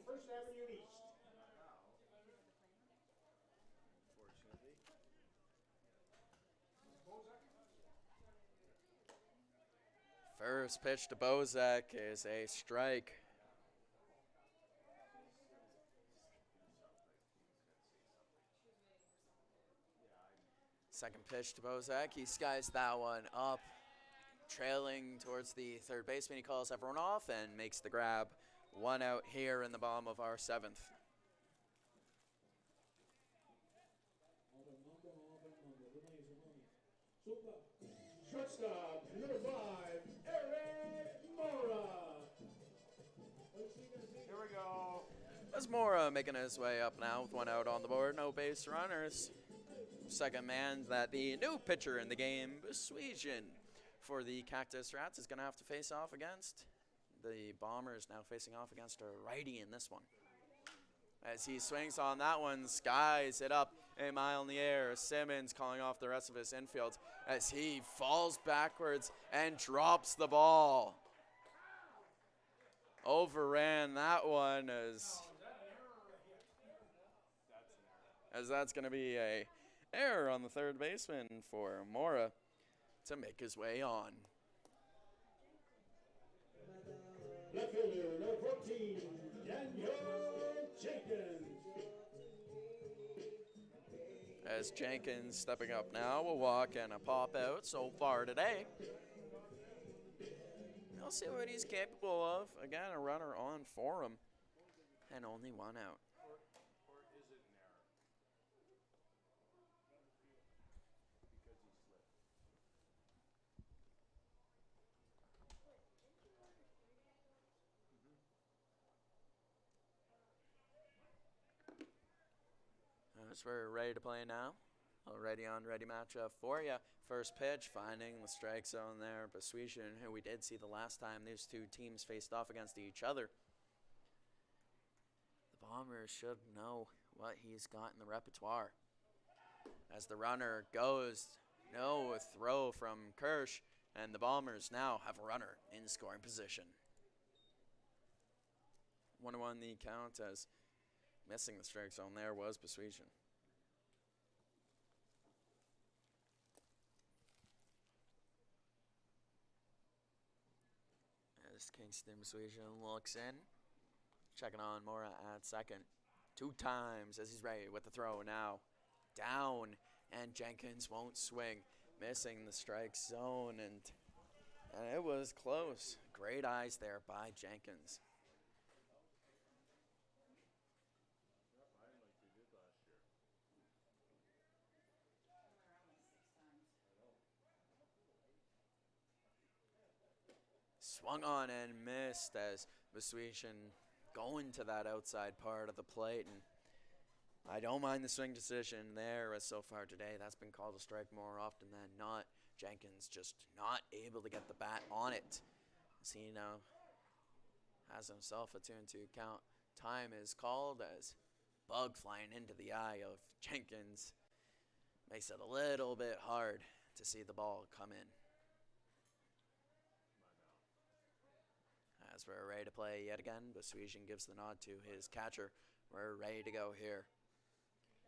First Avenue East. First pitch to Bozak is a strike. Second pitch to Bozak. He skies that one up. Trailing towards the third baseman, he calls everyone off and makes the grab 1 out here in the bottom of our 7th. Shortstop, number 5, Aaron Mora. Here we go. As Mora making his way up now with 1 out on the board, no base runners. Second man that the new pitcher in the game, Beswegian, for the Cactus Rats is going to have to face off against. The Bombers now facing off against a righty in this one. As he swings on that one, skies it up a mile in the air. Simmons calling off the rest of his infield as he falls backwards and drops the ball. Overran that one as that's going to be a error on the third baseman for Mora to make his way on. Left fielder, number 14, Daniel Jenkins. As Jenkins stepping up now, a walk and a pop out so far today. We'll see what he's capable of. Again, a runner on for him, and only 1 out. Or is it an error? Because he slipped. As we're ready to play now. Already on ready matchup for you. First pitch, finding the strike zone there. Beswegian, who we did see the last time these two teams faced off against each other. The Bombers should know what he's got in the repertoire. As the runner goes, no throw from Kirsch, and the Bombers now have a runner in scoring position. 1-1 the count, as missing the strike zone there was Beswegian. As Kingston Beswegian looks in, checking on Mora at second. 2 times as he's ready with the throw now. Down, and Jenkins won't swing. Missing the strike zone, and it was close. Great eyes there by Jenkins. Swung on and missed as Beswegian going to that outside part of the plate. And I don't mind the swing decision there, as so far today that's been called a strike more often than not. Jenkins just not able to get the bat on it. As he now has himself a 2-2 count. Time is called as bug flying into the eye of Jenkins makes it a little bit hard to see the ball come in. As we're ready to play yet again, Beswegian gives the nod to his catcher. We're ready to go here.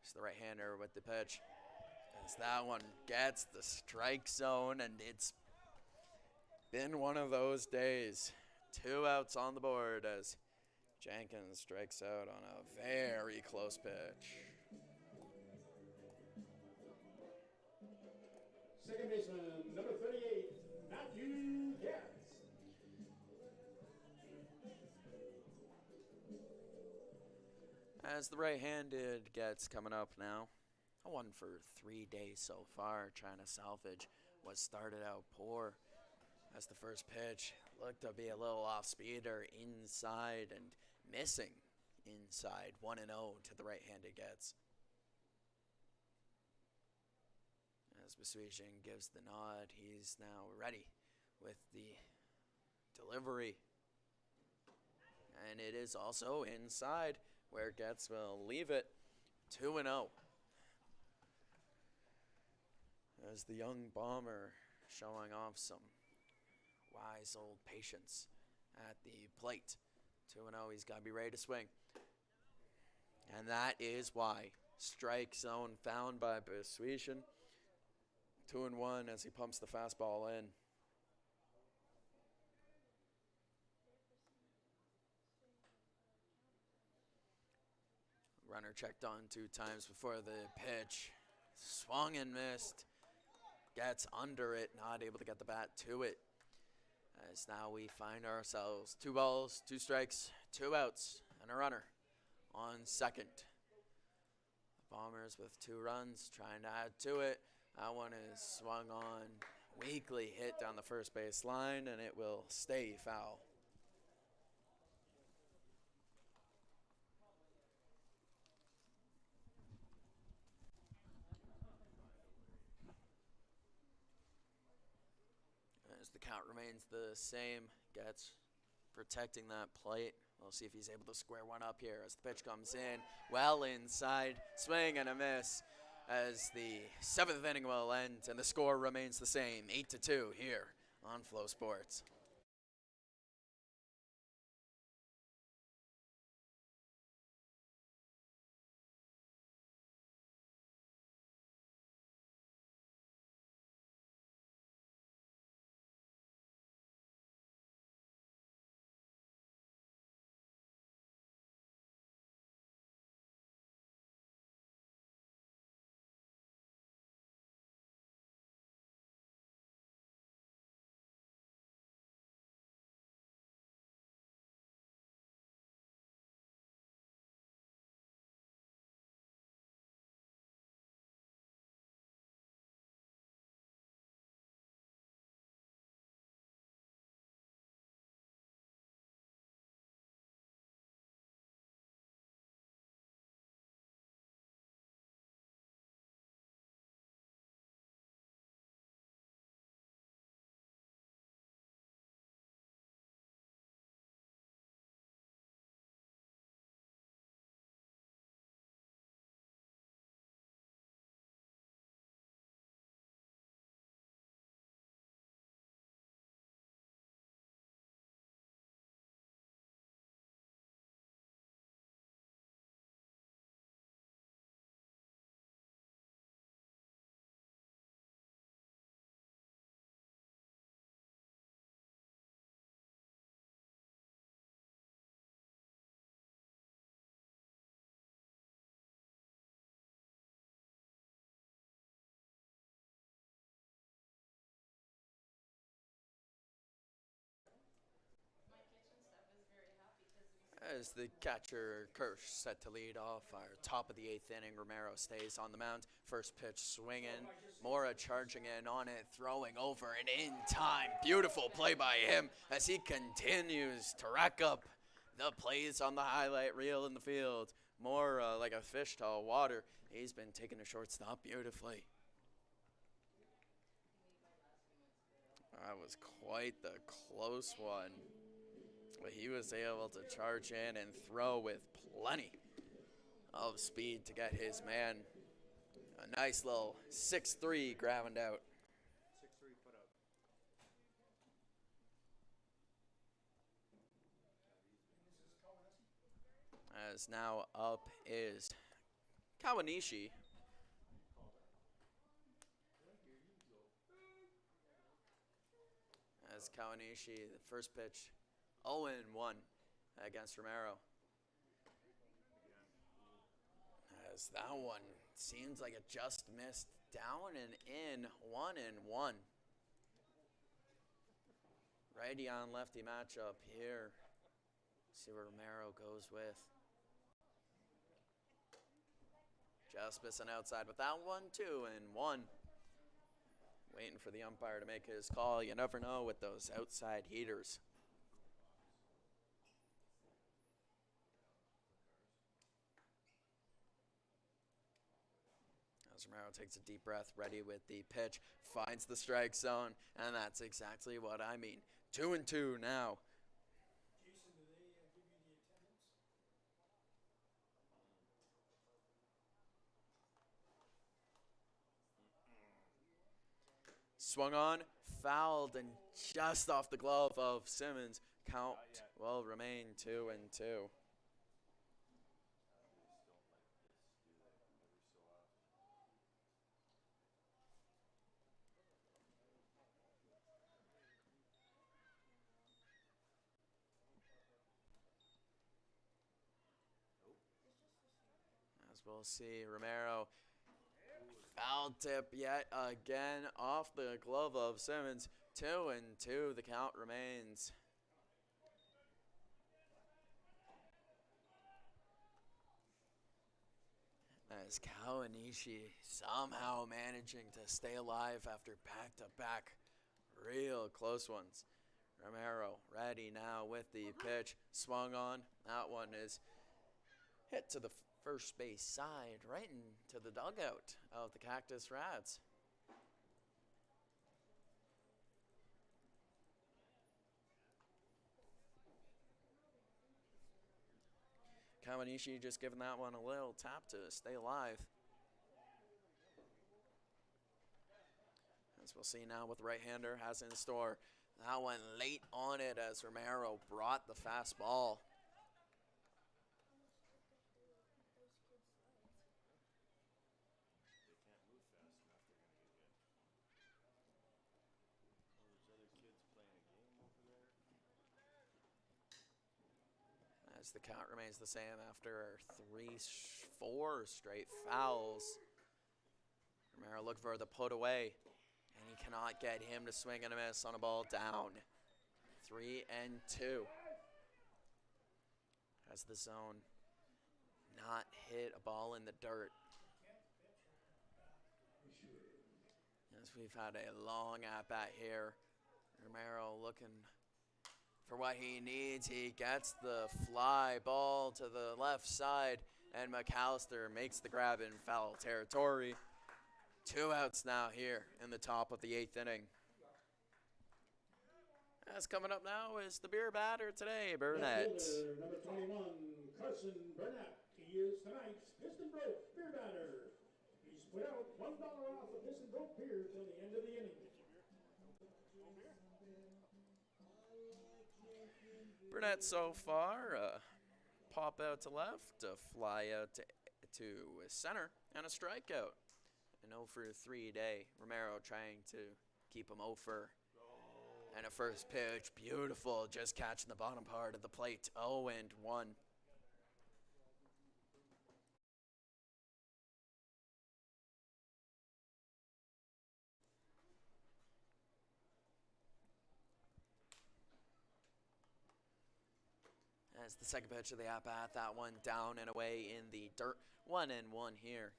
It's the right-hander with the pitch. As that one gets the strike zone, and it's been one of those days. 2 outs on the board as Jenkins strikes out on a very close pitch. Second baseman, number 38, Matthew Getz. As the right-handed gets coming up now. A 1 for 3 days so far, trying to salvage what started out poor. As the first pitch looked to be a little off-speeder inside and missing inside. 1-0 to the right-handed Getz. As Beswegian gives the nod, he's now ready with the delivery. And it is also inside, where Getz will leave it 2-0. As the young Bomber showing off some wise old patience at the plate. 2-0, he's got to be ready to swing. And that is why. Strike zone found by Beswegian. 2-1 as he pumps the fastball in. Runner checked on 2 times before the pitch. Swung and missed. Gets under it, not able to get the bat to it. As now we find ourselves 2 balls, 2 strikes, 2 outs, and a runner on second. Bombers with 2 runs, trying to add to it. That one is swung on, weakly hit down the first base line, and it will stay foul. As the count remains the same, Getz protecting that plate. We'll see if he's able to square one up here as the pitch comes in. Well inside, swing and a miss as the 7th inning will end and the score remains the same, 8-2 here on Flow Sports. As the catcher Kirsch set to lead off our top of the 8th inning, Romero stays on the mound. First pitch swinging, Mora charging in on it, throwing over and in time. Beautiful play by him as he continues to rack up the plays on the highlight reel in the field. Mora, like a fish to water, he's been taking a shortstop beautifully. That was quite the close one. But he was able to charge in and throw with plenty of speed to get his man a nice little 6-3 ground out. 6-3 put up. As now up is Kawanishi. As Kawanishi, the first pitch, 0-1 against Romero. As that one seems like it just missed down and in, 1-1. Righty on lefty matchup here. See where Romero goes with. Just missing outside with that one, 2-1. Waiting for the umpire to make his call. You never know with those outside heaters. As Romero takes a deep breath, ready with the pitch, finds the strike zone, and that's exactly what I mean. 2-2 now. Jason, do they give you the attendance? Swung on, fouled, and just off the glove of Simmons. Count will remain 2-2. As we'll see, Romero foul tip yet again off the glove of Simmons. 2-2, the count remains. As Kawanishi somehow managing to stay alive after back-to-back real close ones. Romero ready now with the pitch, swung on. That one is hit to the first base side, right into the dugout of the Cactus Rats. Kawanishi just giving that one a little tap to stay alive. As we'll see now what the right-hander has in store. That one late on it as Romero brought the fastball. As the count remains the same after 4 straight fouls. Romero looking for the put away, and he cannot get him to swing and a miss on a ball down. 3-2. As the zone not hit a ball in the dirt. As we've had a long at-bat here. Romero looking for what he needs. He gets the fly ball to the left side, and McAllister makes the grab in foul territory. 2 outs now here in the top of the 8th inning. As coming up now is the beer batter today, Burnett. Fielder, number 21, Carson Burnett. He is tonight's Piston Broke beer batter. He's put out $1 off of Piston Broke beer till the end of the inning. Burnett so far, pop out to left, a fly out to center, and a strikeout. An 0 for 3 day. Romero trying to keep him 0 for. And a first pitch, beautiful, just catching the bottom part of the plate. 0-1. As the second pitch of the at-bat, that one down and away in the dirt. 1-1 here.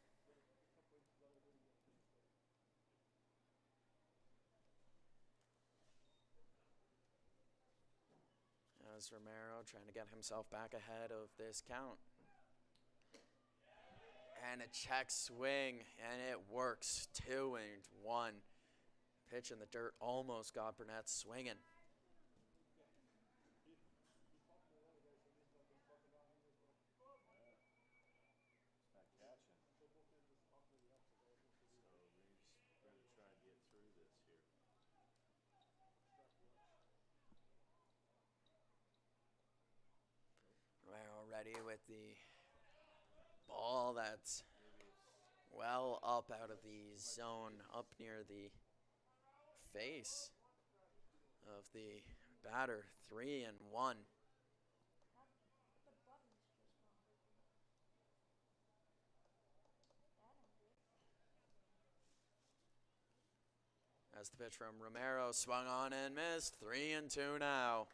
As Romero trying to get himself back ahead of this count. And a check swing, and it works. 2-1. Pitch in the dirt almost got Burnett swinging. Ready with the ball that's well up out of the zone, up near the face of the batter. 3-1. As the pitch from Romero swung on and missed. 3-2 now.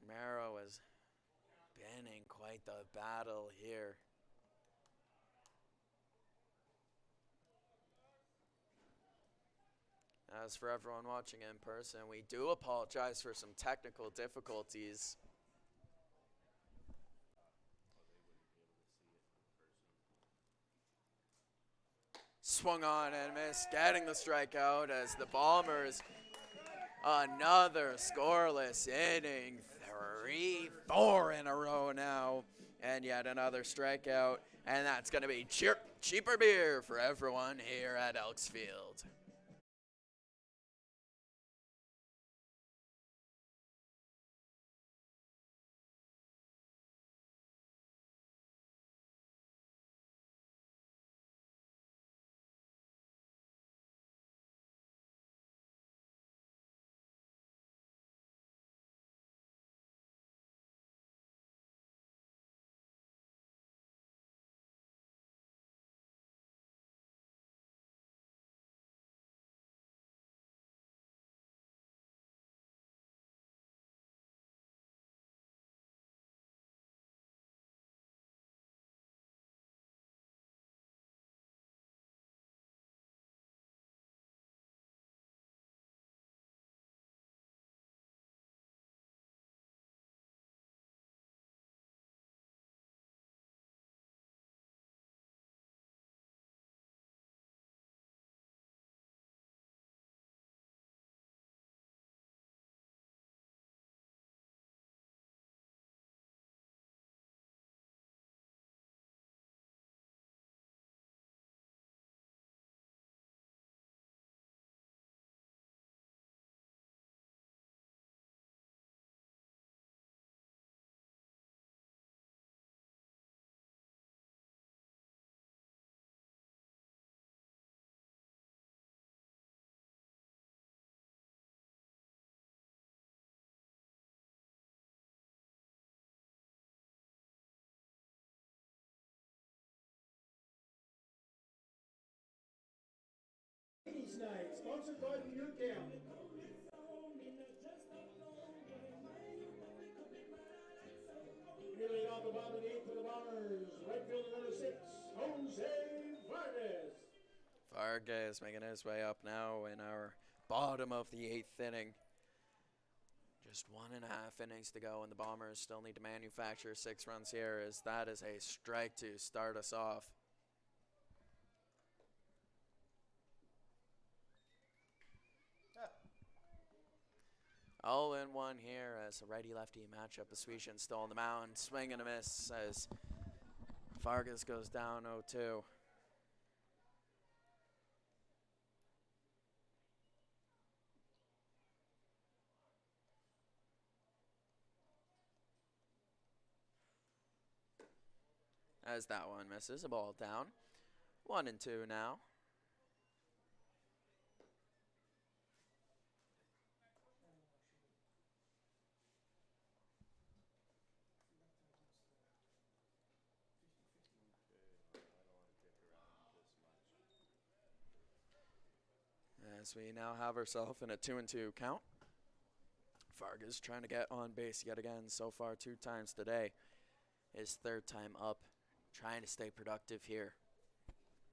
Romero has been in quite the battle here. As for everyone watching in person, we do apologize for some technical difficulties. Swung on and missed, getting the strikeout as the Bombers, another scoreless inning. 3-4 in a row now, and yet another strikeout, and that's going to be cheaper beer for everyone here at Elks Field. Ladies Night, sponsored by the UCAM. Nearly off the bottom of the 8th for the Bombers. Right fielder number 6, Jose Vargas. Vargas making his way up now in our bottom of the 8th inning. Just 1.5 innings to go, and the Bombers still need to manufacture 6 runs here, as that is a strike to start us off. All in one here as a righty-lefty matchup. Aswishan still on the mound, swing and a miss as Vargas goes down 0-2. As that one misses, a ball down. 1-2 now. As we now have ourselves in a 2-2 count. Vargas trying to get on base yet again so far 2 times today. His 3rd time up, trying to stay productive here.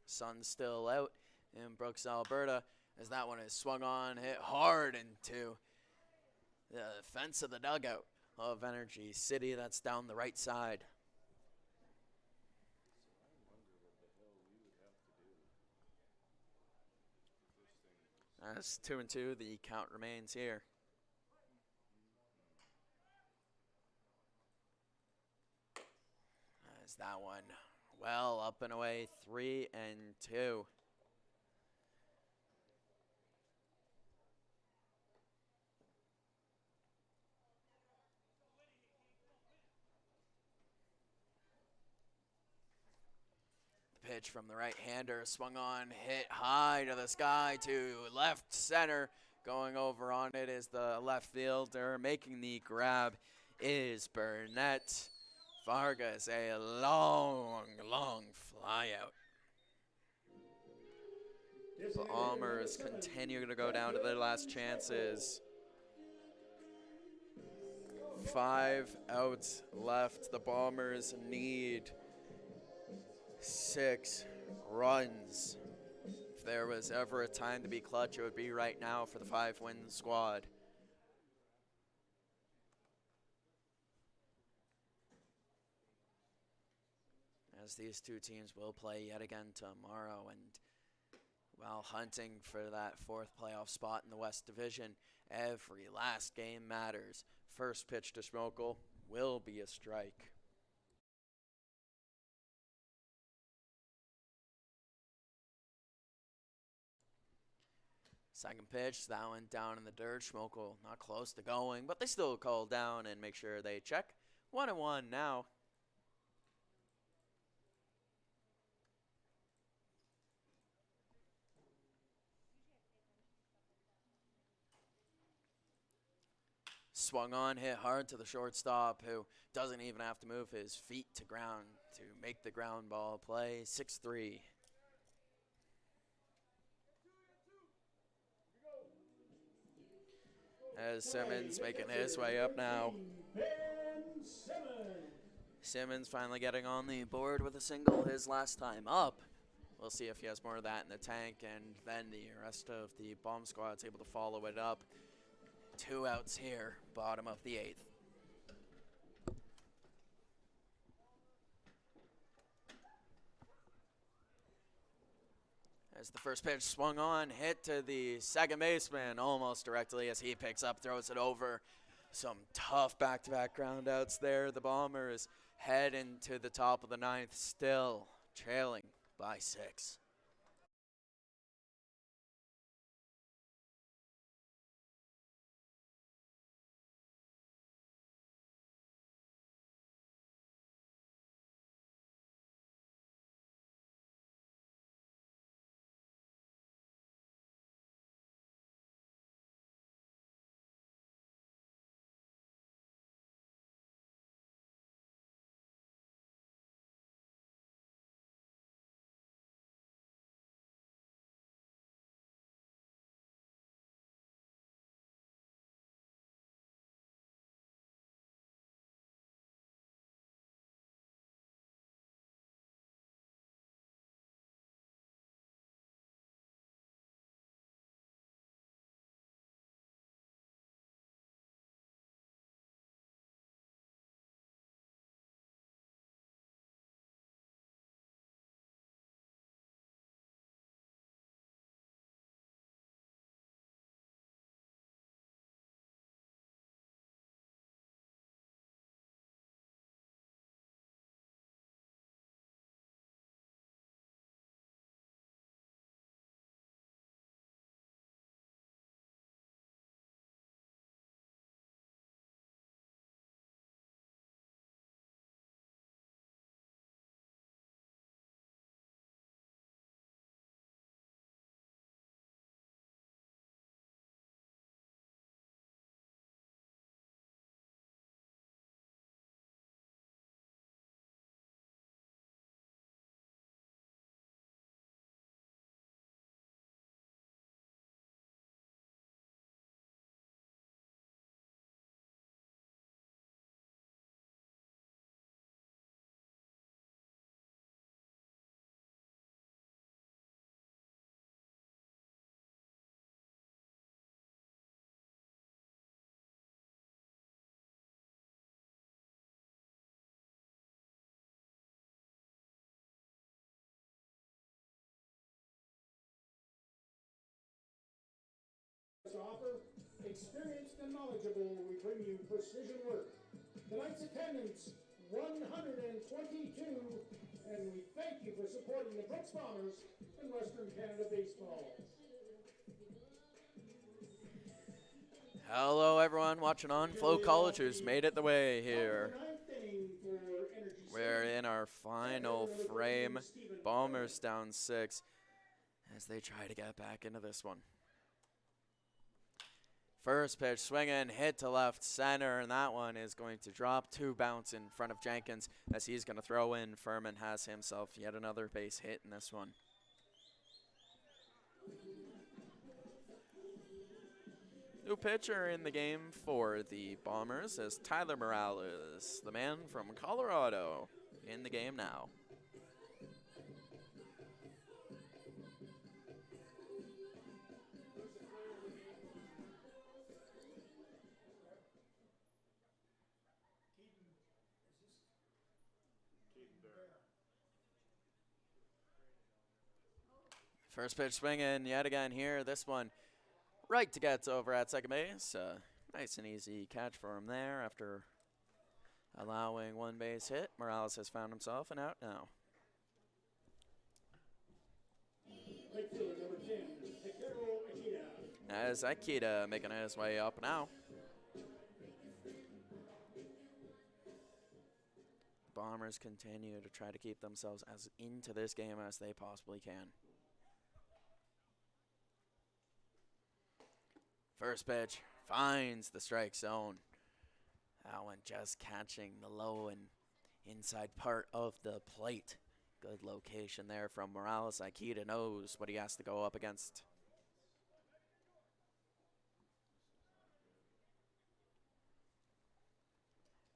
Sun's still out in Brooks, Alberta, as that one is swung on, hit hard into the fence of the dugout of Energy City. That's down the right side. As 2-2, the count remains here. As that one well up and away, 3-2. The pitch from the right-hander, swung on, hit high to the sky to left center. Going over on it is the left fielder. Making the grab is Burnett. Vargas, a long fly out. The Bombers continue to go down to their last chances. 5 outs left. The Bombers need 6 runs. If there was ever a time to be clutch, it would be right now for the 5-win squad. As these 2 teams will play yet again tomorrow, and while hunting for that 4th playoff spot in the West Division, every last game matters. First pitch to Schmokel will be a strike. Second pitch, that one down in the dirt. Schmokel not close to going, but they still call down and make sure they check. 1-1 now. Swung on, hit hard to the shortstop, who doesn't even have to move his feet to ground to make the ground ball play. 6-3. As Simmons making his way up now. Simmons finally getting on the board with a single his last time up. We'll see if he has more of that in the tank, and then the rest of the Bomb squad's able to follow it up. 2 outs here, bottom of the 8th. As the first pitch swung on, hit to the second baseman almost directly as he picks up, throws it over. Some tough back-to-back ground outs there. The Bombers head into the top of the 9th, still trailing by 6. offer. Experienced and knowledgeable, we bring you precision work. Tonight's attendance, 122, and we thank you for supporting the Brooks Bombers in Western Canada baseball. Hello, everyone watching on FloCollege who's made it the way here. We're in our final frame. Bombers down 6 as they try to get back into this one. First pitch swinging, hit to left center, and that one is going to drop to bounce in front of Jenkins as he's going to throw in. Furman has himself yet another base hit in this one. New pitcher in the game for the Bombers is Tyler Morales, the man from Colorado, in the game now. First pitch swinging yet again here. This one right to get over at second base. Nice and easy catch for him there after allowing one base hit. Morales has found himself an out now. As Akita making his way up now. Bombers continue to try to keep themselves as into this game as they possibly can. First pitch finds the strike zone. That one just catching the low and inside part of the plate. Good location there from Morales. Akita knows what he has to go up against.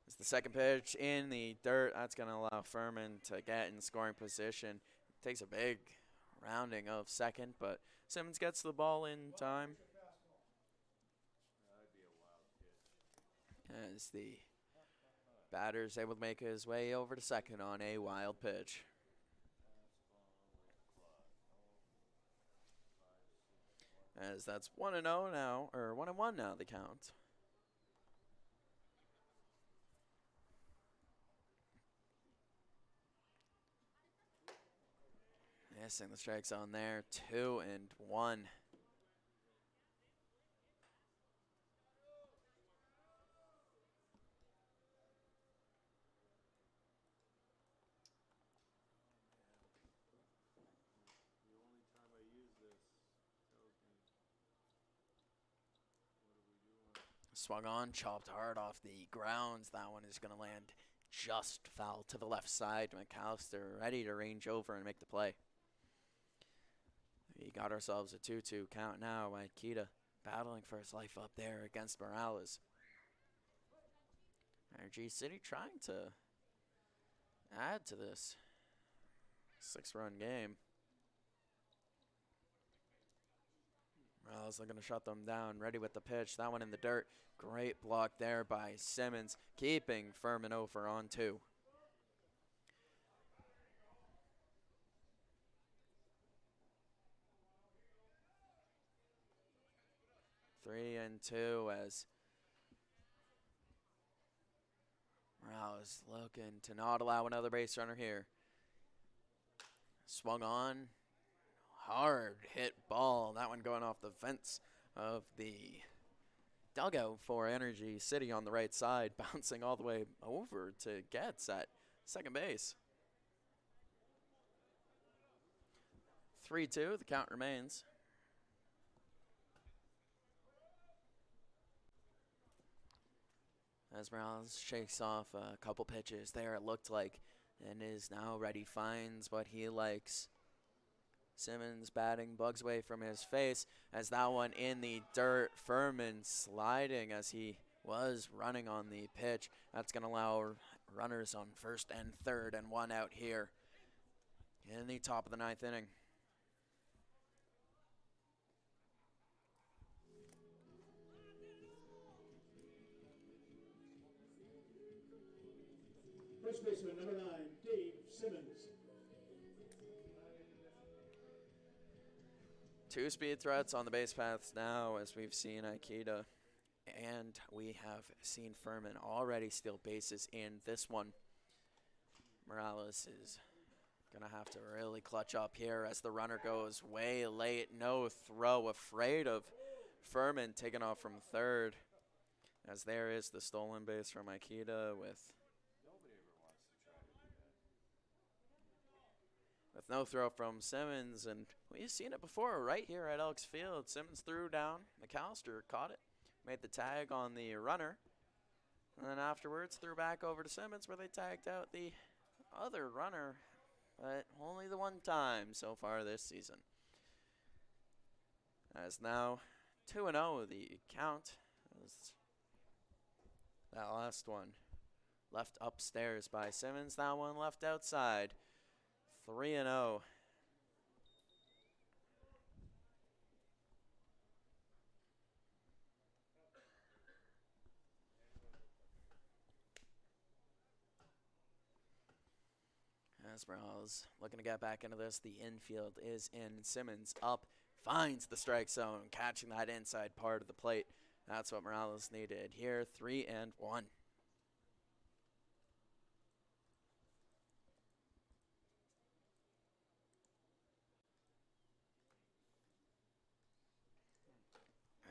It's the second pitch in the dirt. That's going to allow Furman to get in scoring position. Takes a big rounding of second, but Simmons gets the ball in time. As the batter's able to make his way over to second on a wild pitch. As that's 1-0 now, or 1-1 now, the count. Missing the strike zone there, 2-1. Swung on, chopped hard off the grounds. That one is going to land just foul to the left side. McAllister ready to range over and make the play. We got ourselves a 2-2 count now. Akita battling for his life up there against Morales. Energy City trying to add to this 6-run game. Morales looking to shut them down. Ready with the pitch. That one in the dirt. Great block there by Simmons, keeping Furman over on 2. Three and 2 as Morales looking to not allow another base runner here. Swung on. Hard hit ball. That one going off the fence of the dugout for Energy City on the right side, bouncing all the way over to Getz at second base. 3-2, the count remains. As Morales shakes off a couple pitches there, it looked like, and is now ready, finds what he likes. Simmons batting bugs away from his face as that one in the dirt. Furman sliding as he was running on the pitch. That's going to allow runners on first and third and 1 out here in the top of the 9th inning. First baseman, number 9, Dave Simmons. Two speed threats on the base paths now, as we've seen Aikida, and we have seen Furman already steal bases in this one. Morales is gonna have to really clutch up here as the runner goes way late. No throw, afraid of Furman taking off from third, as there is the stolen base from Aikida with no throw from Simmons. And we've seen it before right here at Elks Field. Simmons threw down, McAllister caught it, made the tag on the runner, and then afterwards threw back over to Simmons where they tagged out the other runner, but only the one time so far this season. As now 2-0 the count. As that last one left upstairs by Simmons, that one left outside. 3-0. As Morales looking to get back into this, the infield is in. Simmons up, finds the strike zone, catching that inside part of the plate. That's what Morales needed here. 3-1.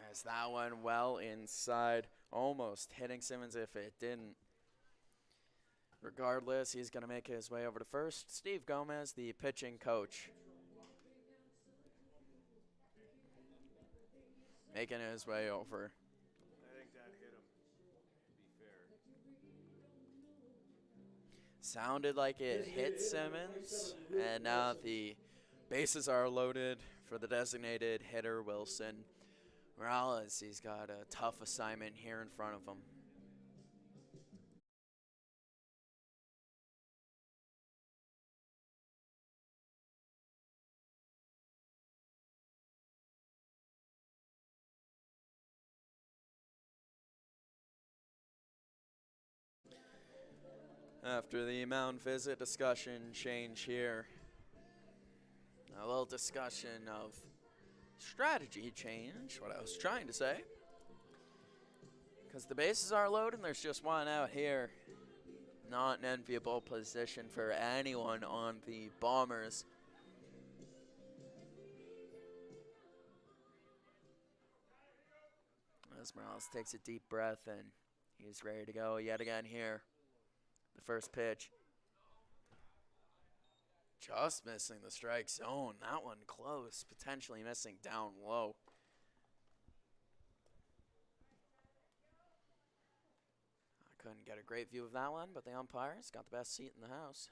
As that one well inside, almost hitting Simmons if it didn't. Regardless, he's going to make his way over to first. Steve Gomez, the pitching coach, making his way over. I think that hit him, to be fair. Sounded like it hit Simmons, and now the bases are loaded for the designated hitter, Wilson. Morales, he's got a tough assignment here in front of him. After the mound visit discussion change here, a little discussion of strategy change, what I was trying to say. Because the bases are loaded and there's just one out here. Not an enviable position for anyone on the Bombers. As Morales takes a deep breath and he's ready to go yet again here. The first pitch. Just missing the strike zone. That one close, potentially missing down low. I couldn't get a great view of that one, but the umpire's got the best seat in the house.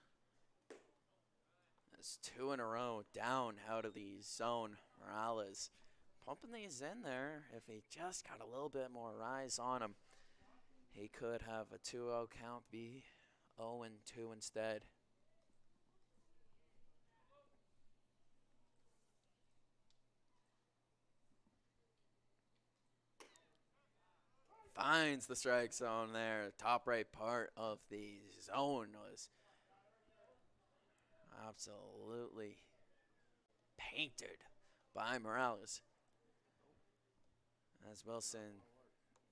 That's two in a row down out of the zone. Morales pumping these in there. If he just got a little bit more rise on him, he could have a 2-0 count, be 0-2 instead. Finds the strike zone there. Top right part of the zone was absolutely painted by Morales. As Wilson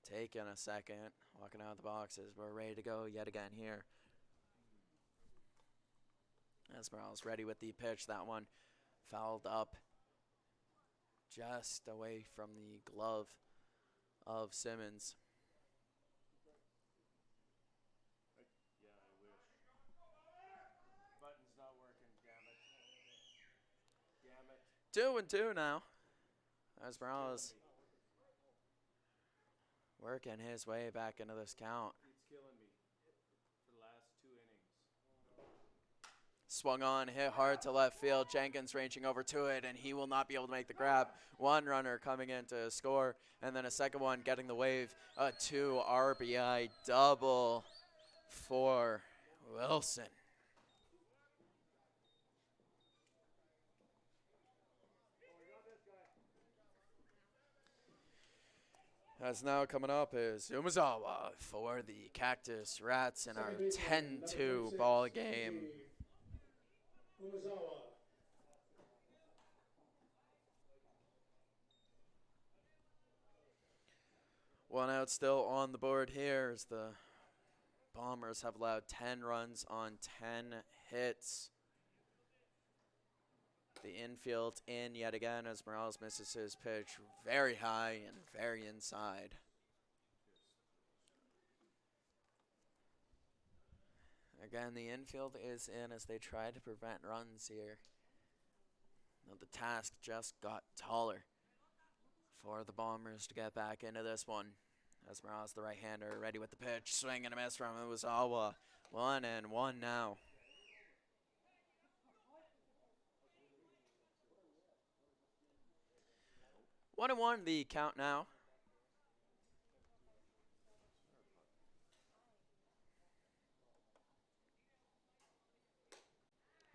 taking a second, walking out of the boxes. We're ready to go yet again here. As Morales ready with the pitch. That one fouled up just away from the glove of Simmons. Yeah, I wish. Button's not working, damn it. Damn it. 2-2 now. As Morales working his way back into this count. It's killing me for the last 2 innings. Swung on, hit hard to left field. Jenkins ranging over to it, and he will not be able to make the grab. One runner coming in to score, and then a second one getting the wave. A 2 RBI double for Wilson. As now coming up is Umezawa for the Cactus Rats in our 10-2 ball game. Umezawa. One out still on the board here as the Bombers have allowed 10 runs on 10 hits. The infield in yet again as Morales misses his pitch very high and very inside. Again, the infield is in as they try to prevent runs here. Now the task just got taller for the Bombers to get back into this one. As Morales, the right-hander, ready with the pitch. Swing and a miss from Umazawa. 1-1 now. 1-1 the count now.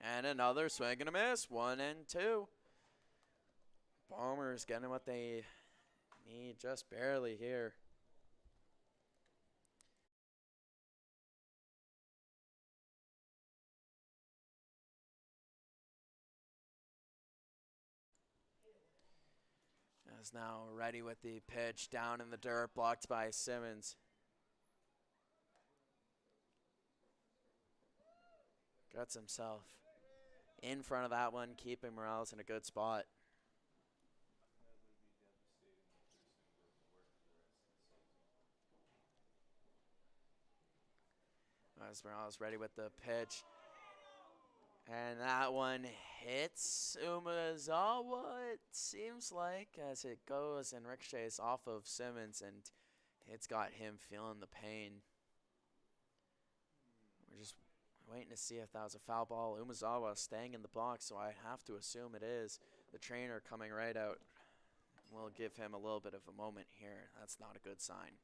And another swing and a miss. 1-2. Bombers getting what they need just barely here. Is now ready with the pitch down in the dirt, blocked by Simmons. Gets himself in front of that one, keeping Morales in a good spot. As Morales ready with the pitch. And that one hits Umazawa, it seems like, as it goes and ricochets off of Simmons, and it's got him feeling the pain. We're just waiting to see if that was a foul ball. Umazawa staying in the box, so I have to assume it is. The trainer coming right out. We'll give him a little bit of a moment here. That's not a good sign.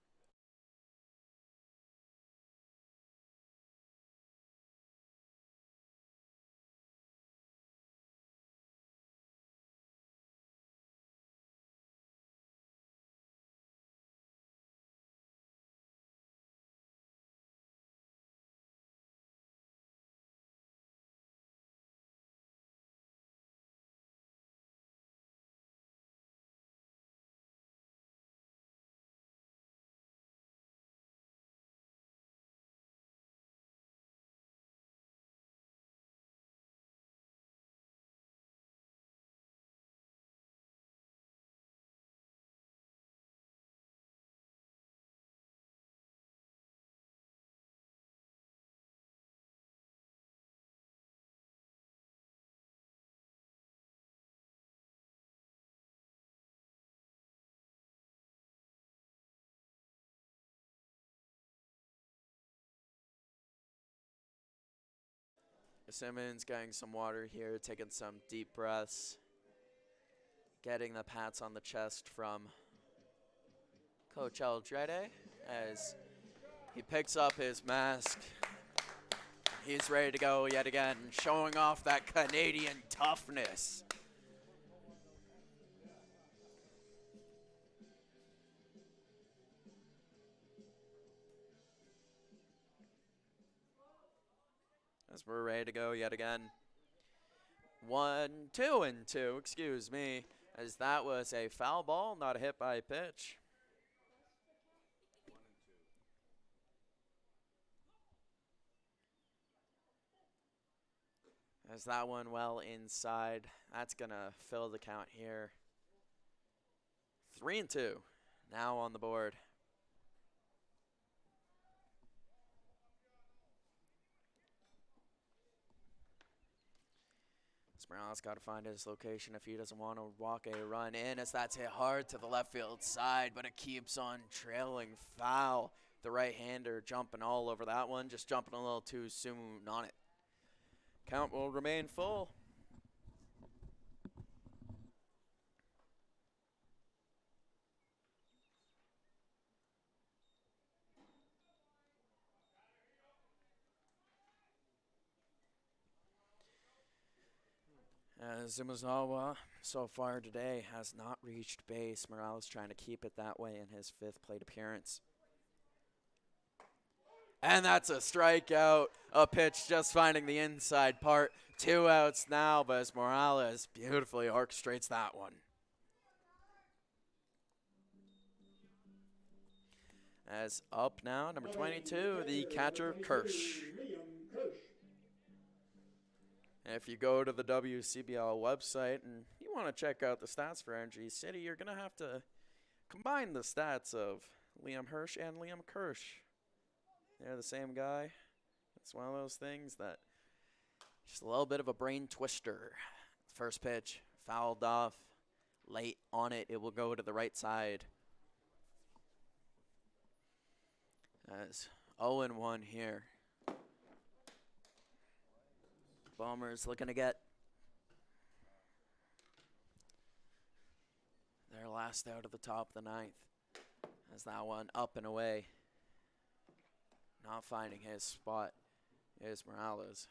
Simmons getting some water here, taking some deep breaths. Getting the pats on the chest from Coach Aldrete as he picks up his mask. He's ready to go yet again, showing off that Canadian toughness. As we're ready to go yet again. 2-2, excuse me, as that was a foul ball, not a hit by pitch. As that one well inside, that's gonna fill the count here. 3-2, now on the board. Morales got to find his location if he doesn't want to walk a run in, as that's hit hard to the left field side, but it keeps on trailing foul. The right-hander jumping all over that one, just jumping a little too soon on it. Count will remain full. As Umazawa so far today has not reached base. Morales trying to keep it that way in his 5th plate appearance. And that's a strikeout. A pitch just finding the inside part. 2 outs now, but as Morales beautifully orchestrates that one. As up now, number 22, the catcher, Kirsch. Liam Kirsch. If you go to the WCBL website and you want to check out the stats for Energy City, you're going to have to combine the stats of Liam Hirsch and Liam Kirsch. They're the same guy. It's one of those things that just a little bit of a brain twister. First pitch, fouled off. Late on it, it will go to the right side. As 0-1 here. Bombers looking to get their last out of the top of the ninth. As that one up and away. Not finding his spot is Morales.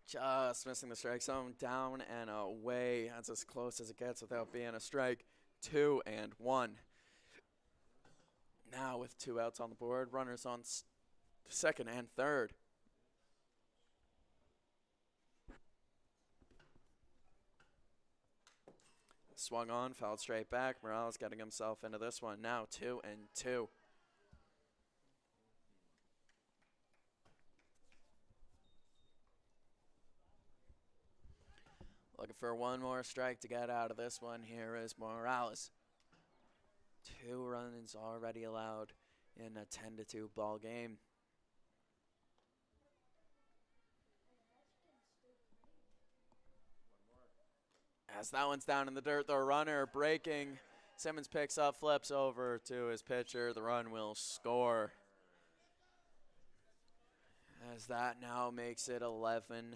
Just missing the strike zone, down and away. That's as close as it gets without being a strike. 2-1. Now with 2 outs on the board, runners on second and third. Swung on, fouled straight back. Morales getting himself into this one. Now 2-2. Looking for one more strike to get out of this one. Here is Morales. 2 runs already allowed in a 10-2 ball game. As that one's down in the dirt, the runner breaking. Simmons picks up, flips over to his pitcher. The run will score. As that now makes it 11-2.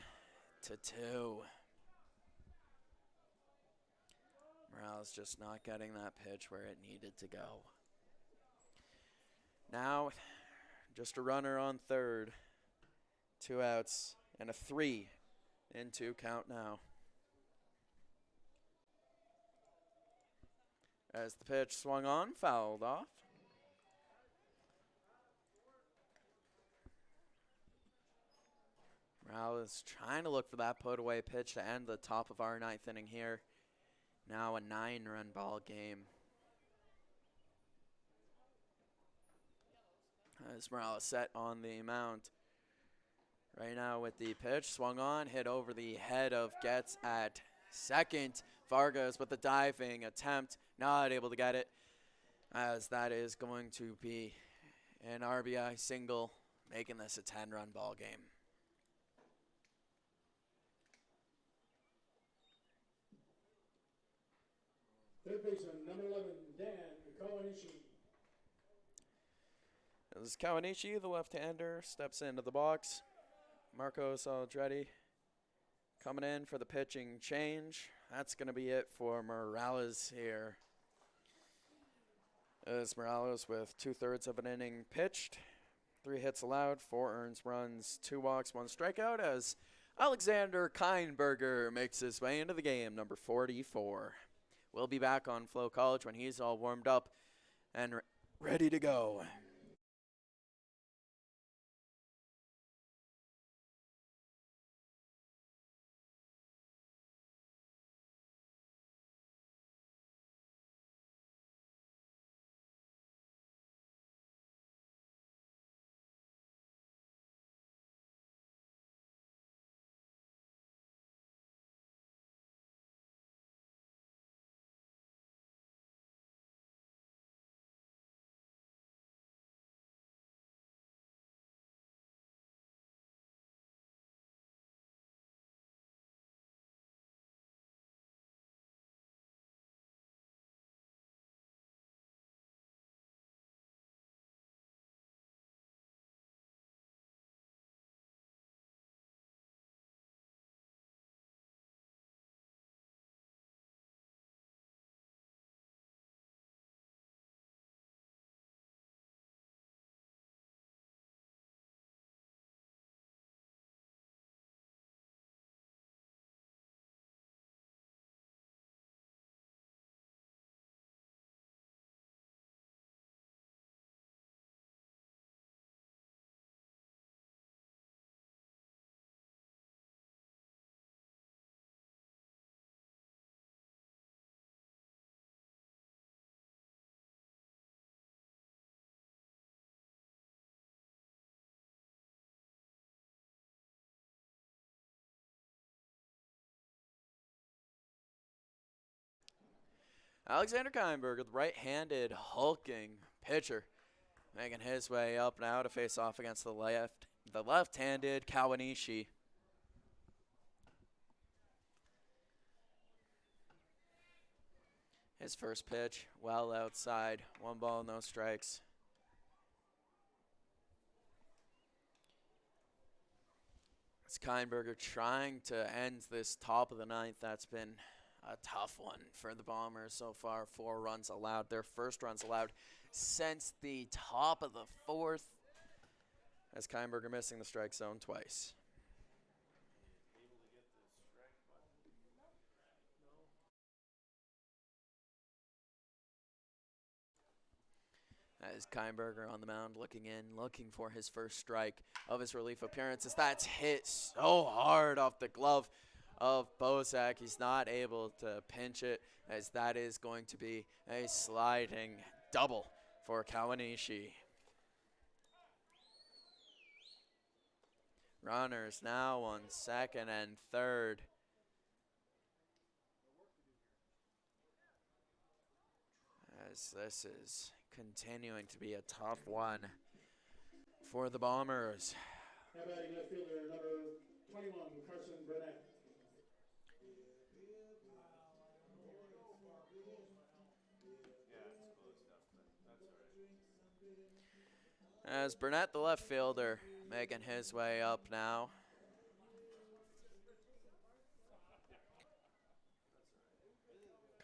Morales just not getting that pitch where it needed to go. Now, just a runner on third. 2 outs and a 3-2 count now. As the pitch swung on, fouled off. Morales trying to look for that put-away pitch to end the top of our 9th inning here. Now a 9-run ball game. As Morales set on the mound. Right now with the pitch, swung on, hit over the head of Getz at second. Vargas with the diving attempt, not able to get it. As that is going to be an RBI single, making this a 10-run ball game. Third baseman, number 11, Dan Kawanishi. This is Kawanishi, the left-hander, steps into the box. Marcos Aldretti coming in for the pitching change. That's going to be it for Morales here. As Morales with 2/3 of an inning pitched. 3 hits allowed, 4 earned runs, 2 walks, 1 strikeout as Alexander Kienberger makes his way into the game, number 44. We'll be back on FloCollege when he's all warmed up and ready to go. Alexander Keinberger, the right-handed hulking pitcher, making his way up now to face off against the left-handed Kawanishi. His first pitch, well outside. 1 ball, no strikes. It's Keinberger trying to end this top of the ninth. That's been a tough one for the Bombers so far. 4 runs allowed. Their first runs allowed since the top of the 4th. As Keinberger missing the strike zone twice. As Keinberger on the mound looking for his first strike of his relief appearance. As that's hit so hard off the glove of Bozak. He's not able to pinch it, as that is going to be a sliding double for Kawanishi. Runners now on second and third. As this is continuing to be a tough one for the Bombers. Now batting left fielder number 21, Carson Burnett. As Burnett, the left fielder, making his way up now.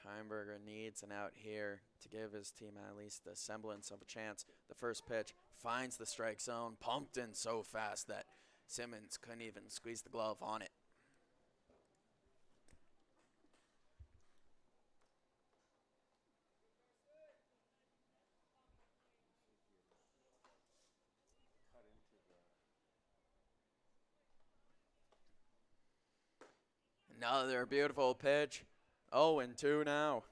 Keinberger needs an out here to give his team at least the semblance of a chance. The first pitch finds the strike zone, pumped in so fast that Simmons couldn't even squeeze the glove on it. Another beautiful pitch. 0-2 now.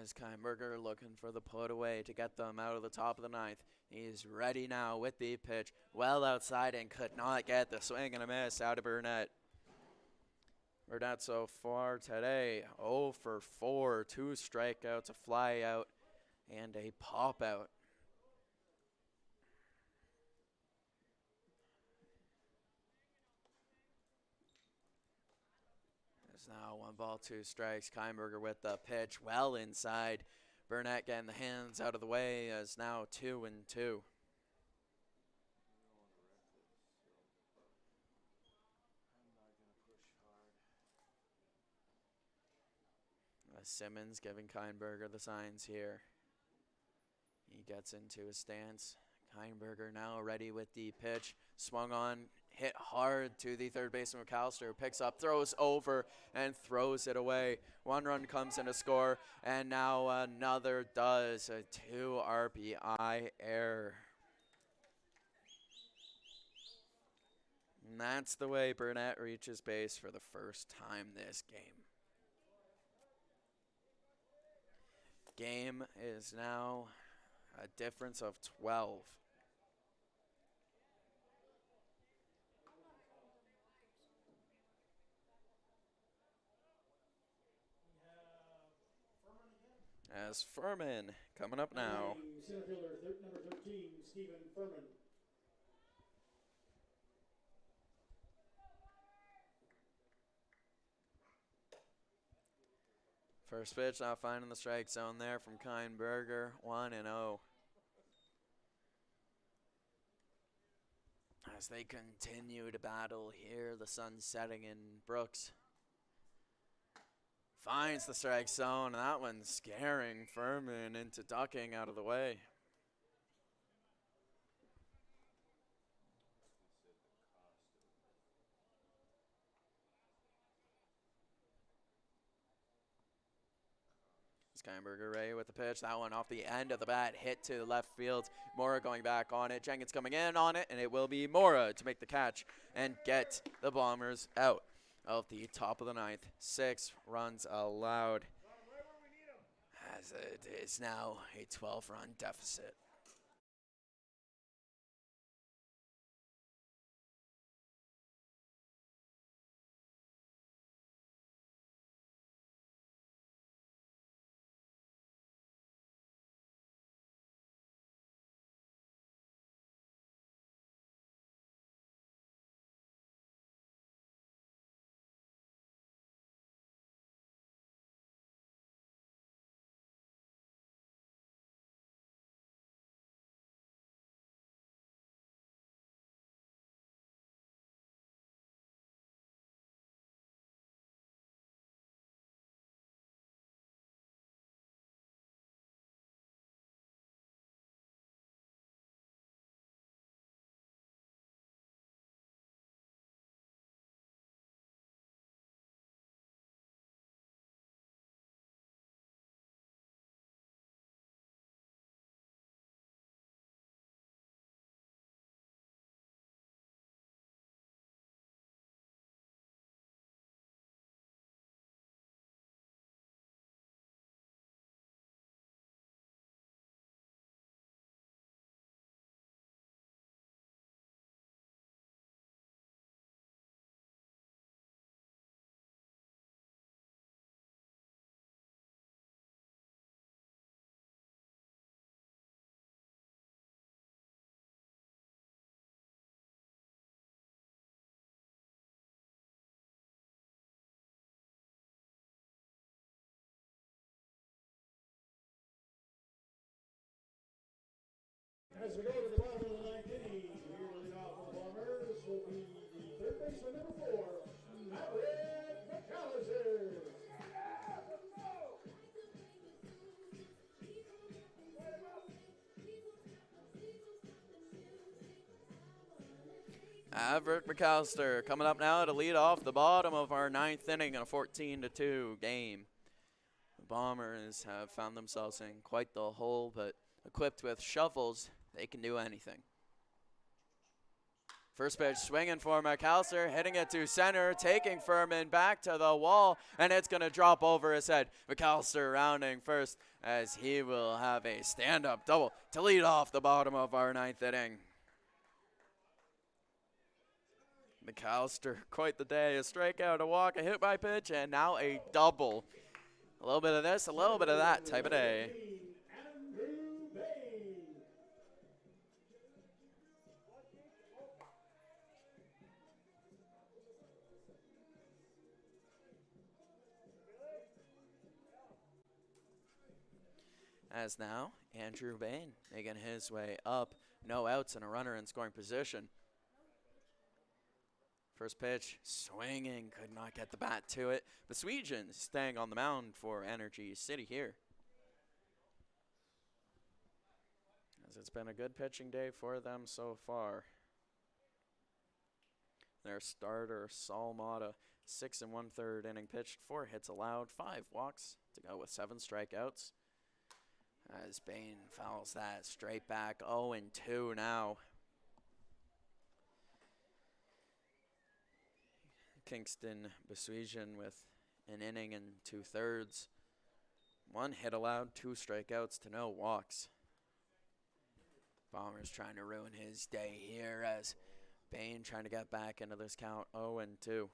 As Keinberger looking for the put away to get them out of the top of the ninth. He's ready now with the pitch. Well outside and could not get the swing and a miss out of Burnett. Burnett so far today, 0 for 4, 2 strikeouts, a fly out, and a pop out. There's now 1 ball, 2 strikes. Keinberger with the pitch well inside. Burnett getting the hands out of the way as now 2-2. Simmons giving Keinberger the signs here. He gets into his stance. Keinberger now ready with the pitch. Swung on, hit hard to the third baseman McAllister. Picks up, throws over, and throws it away. 1 run comes in to score, and now another does. A 2 RBI error. And that's the way Burnett reaches base for the first time this game. Game is now a difference of 12. As Furman coming up now. Center fielder number 13, Stephen Furman. First pitch not finding the strike zone there from Keinberger. 1-0. As they continue to battle here, the sun's setting in. Brooks finds the strike zone, and that one's scaring Furman into ducking out of the way. Keinberger Ray with the pitch. That one off the end of the bat, hit to left field. Mora going back on it. Jenkins coming in on it, and it will be Mora to make the catch and get the Bombers out of the top of the ninth. 6 runs allowed, as it is now a 12-run deficit. As we go to the bottom of the ninth inning, here to lead off for the Bombers will be the third baseman number 4, McAllister. Everett McAllister coming up now to lead off the bottom of our ninth inning in a 14-2 game. The Bombers have found themselves in quite the hole, but equipped with shovels, they can do anything. First pitch swinging for McAllister, hitting it to center, taking Furman back to the wall, and it's going to drop over his head. McAllister rounding first as he will have a stand-up double to lead off the bottom of our ninth inning. McAllister, quite the day. A strikeout, a walk, a hit by pitch, and now a double. A little bit of this, a little bit of that type of day. As now, Andrew Bain making his way up. No outs and a runner in scoring position. First pitch, swinging, could not get the bat to it. The Swedes staying on the mound for Energy City here. As it's been a good pitching day for them so far. Their starter, Saul Mata, 6 1/3 inning pitched, 4 hits allowed, 5 walks to go with 7 strikeouts. As Bain fouls that straight back, 0-2 now. Kingston Besuijan with an inning and 2/3. 1 hit allowed, 2 strikeouts to no walks. Bombers trying to ruin his day here as Bain trying to get back into this count, 0-2.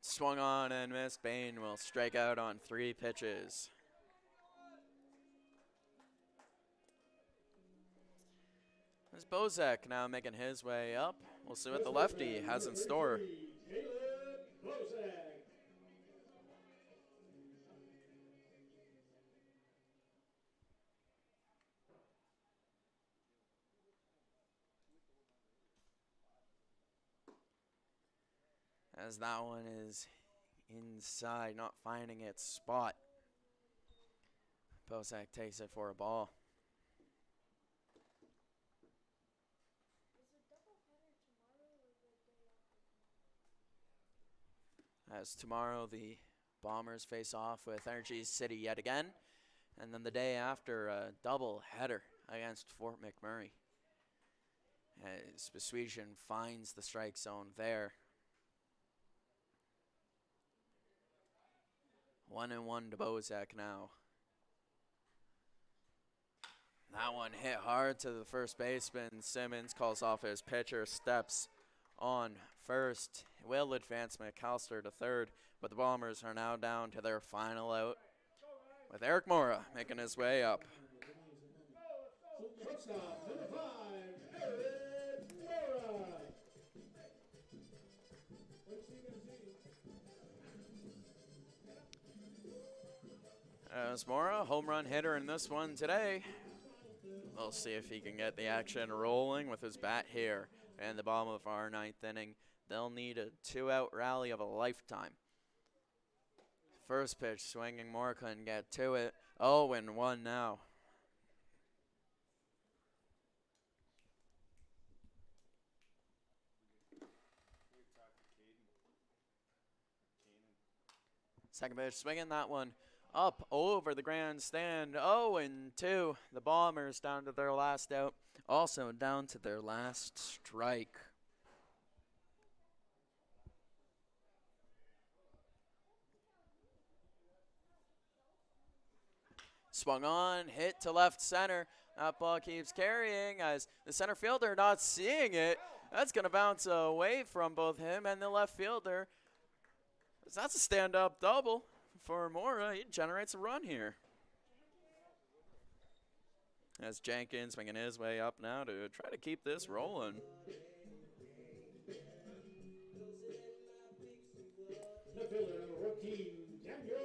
Swung on and missed. Bain will strike out on 3 pitches. There's Bozak now making his way up. We'll see what the lefty has in store. As that one is inside, not finding its spot. Bozak takes it for a ball. As tomorrow the Bombers face off with Energy City yet again. And then the day after, a double header against Fort McMurray. As Besuijan finds the strike zone there. 1-1 to Bozak now. That one hit hard to the first baseman. Simmons calls off his pitcher, steps on first. Will advance McAllister to third, but the Bombers are now down to their final out with Eric Mora making his way up. Shortstop, number 5, Eric Mora. As Mora, home run hitter in this one today. We'll see if he can get the action rolling with his bat here. And the bottom of our ninth inning, they'll need a 2-out rally of a lifetime. First pitch swinging, Mora couldn't get to it. 0-1 now. Second pitch swinging, that one up over the grandstand. 0-2. The Bombers down to their last out. Also down to their last strike. Swung on, hit to left center. That ball keeps carrying as the center fielder not seeing it. That's going to bounce away from both him and the left fielder. That's a stand-up double for Mora. He generates a run here. As Jenkins making his way up now to try to keep this rolling. The fielder, number 14, Daniel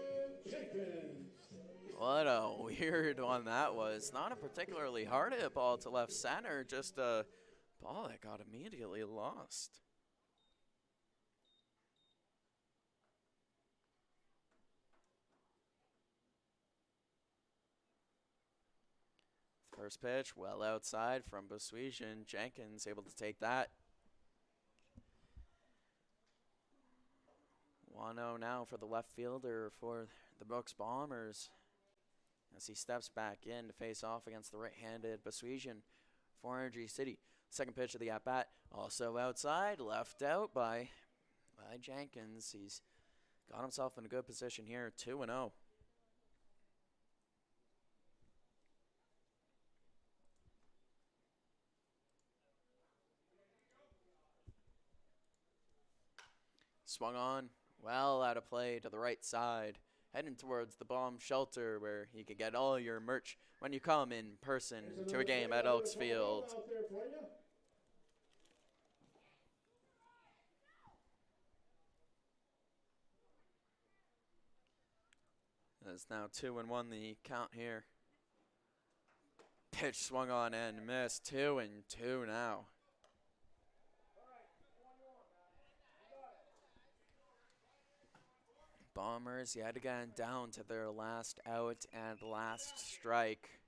weird one that was. Not a particularly hard hit ball to left center, just a ball that got immediately lost. First pitch, well outside from Boswesian. Jenkins able to take that. 1-0 now for the left fielder for the Brooks Bombers, as he steps back in to face off against the right-handed Boswesian for Energy City. Second pitch of the at-bat, also outside, left out by Jenkins. He's got himself in a good position here, 2-0. Swung on, well out of play to the right side, heading towards the bomb shelter where you can get all your merch when you come in person to a game at Elks Field. It's now 2-1 the count here. Pitch swung on and missed. 2-2 now. Bombers yet again down to their last out and last strike.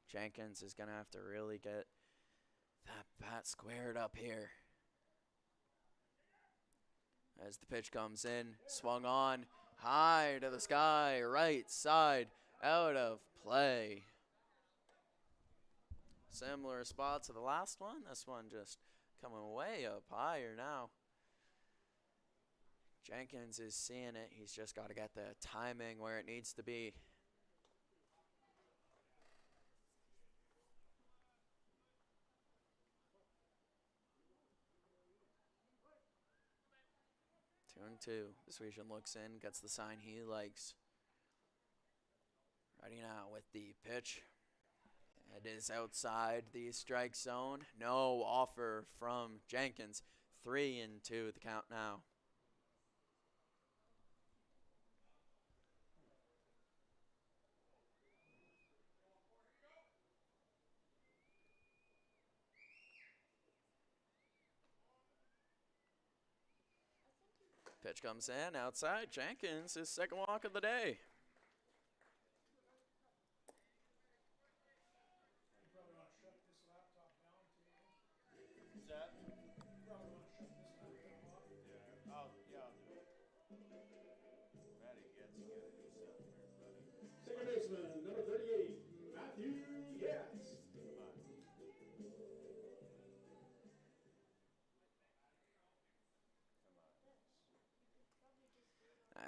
Jenkins is going to have to really get that bat squared up here. As the pitch comes in, swung on, high to the sky, right side, out of play. Similar spot to the last one. This one just coming way up higher now. Jenkins is seeing it. He's just got to get the timing where it needs to be. Two and two. Boswesian looks in, gets the sign he likes. Ready now with the pitch. It is outside the strike zone. No offer from Jenkins. 3-2 the count now. Pitch comes in, outside. Jenkins, his second walk of the day. Second baseman, number 38, Matthew Yates.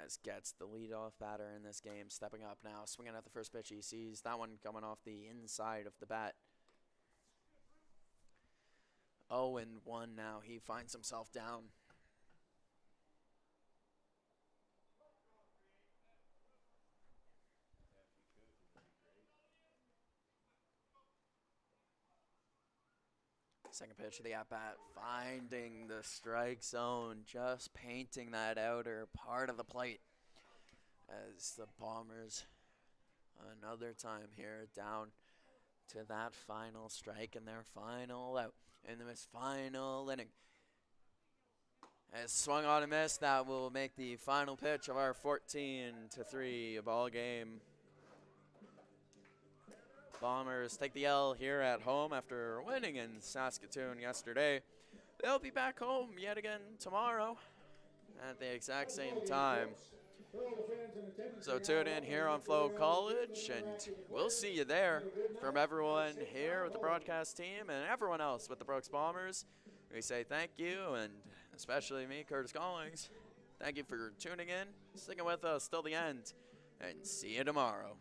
As gets the leadoff batter in this game, stepping up now, swinging at the first pitch. He sees that one coming off the inside of the bat. 0-1 now. He finds himself down. Second pitch of the at-bat, finding the strike zone, just painting that outer part of the plate. As the Bombers, another time here, down to that final strike and their final out in this final inning. As swung on and missed, that will make the final pitch of our 14-3 ball game. Bombers take the L here at home after winning in Saskatoon yesterday. They'll be back home yet again tomorrow at the exact same time. So tune in here on FloCollege, and we'll see you there. From everyone here with the broadcast team and everyone else with the Brooks Bombers, we say thank you, and especially me, Curtis Collings. Thank you for tuning in, sticking with us till the end, and see you tomorrow.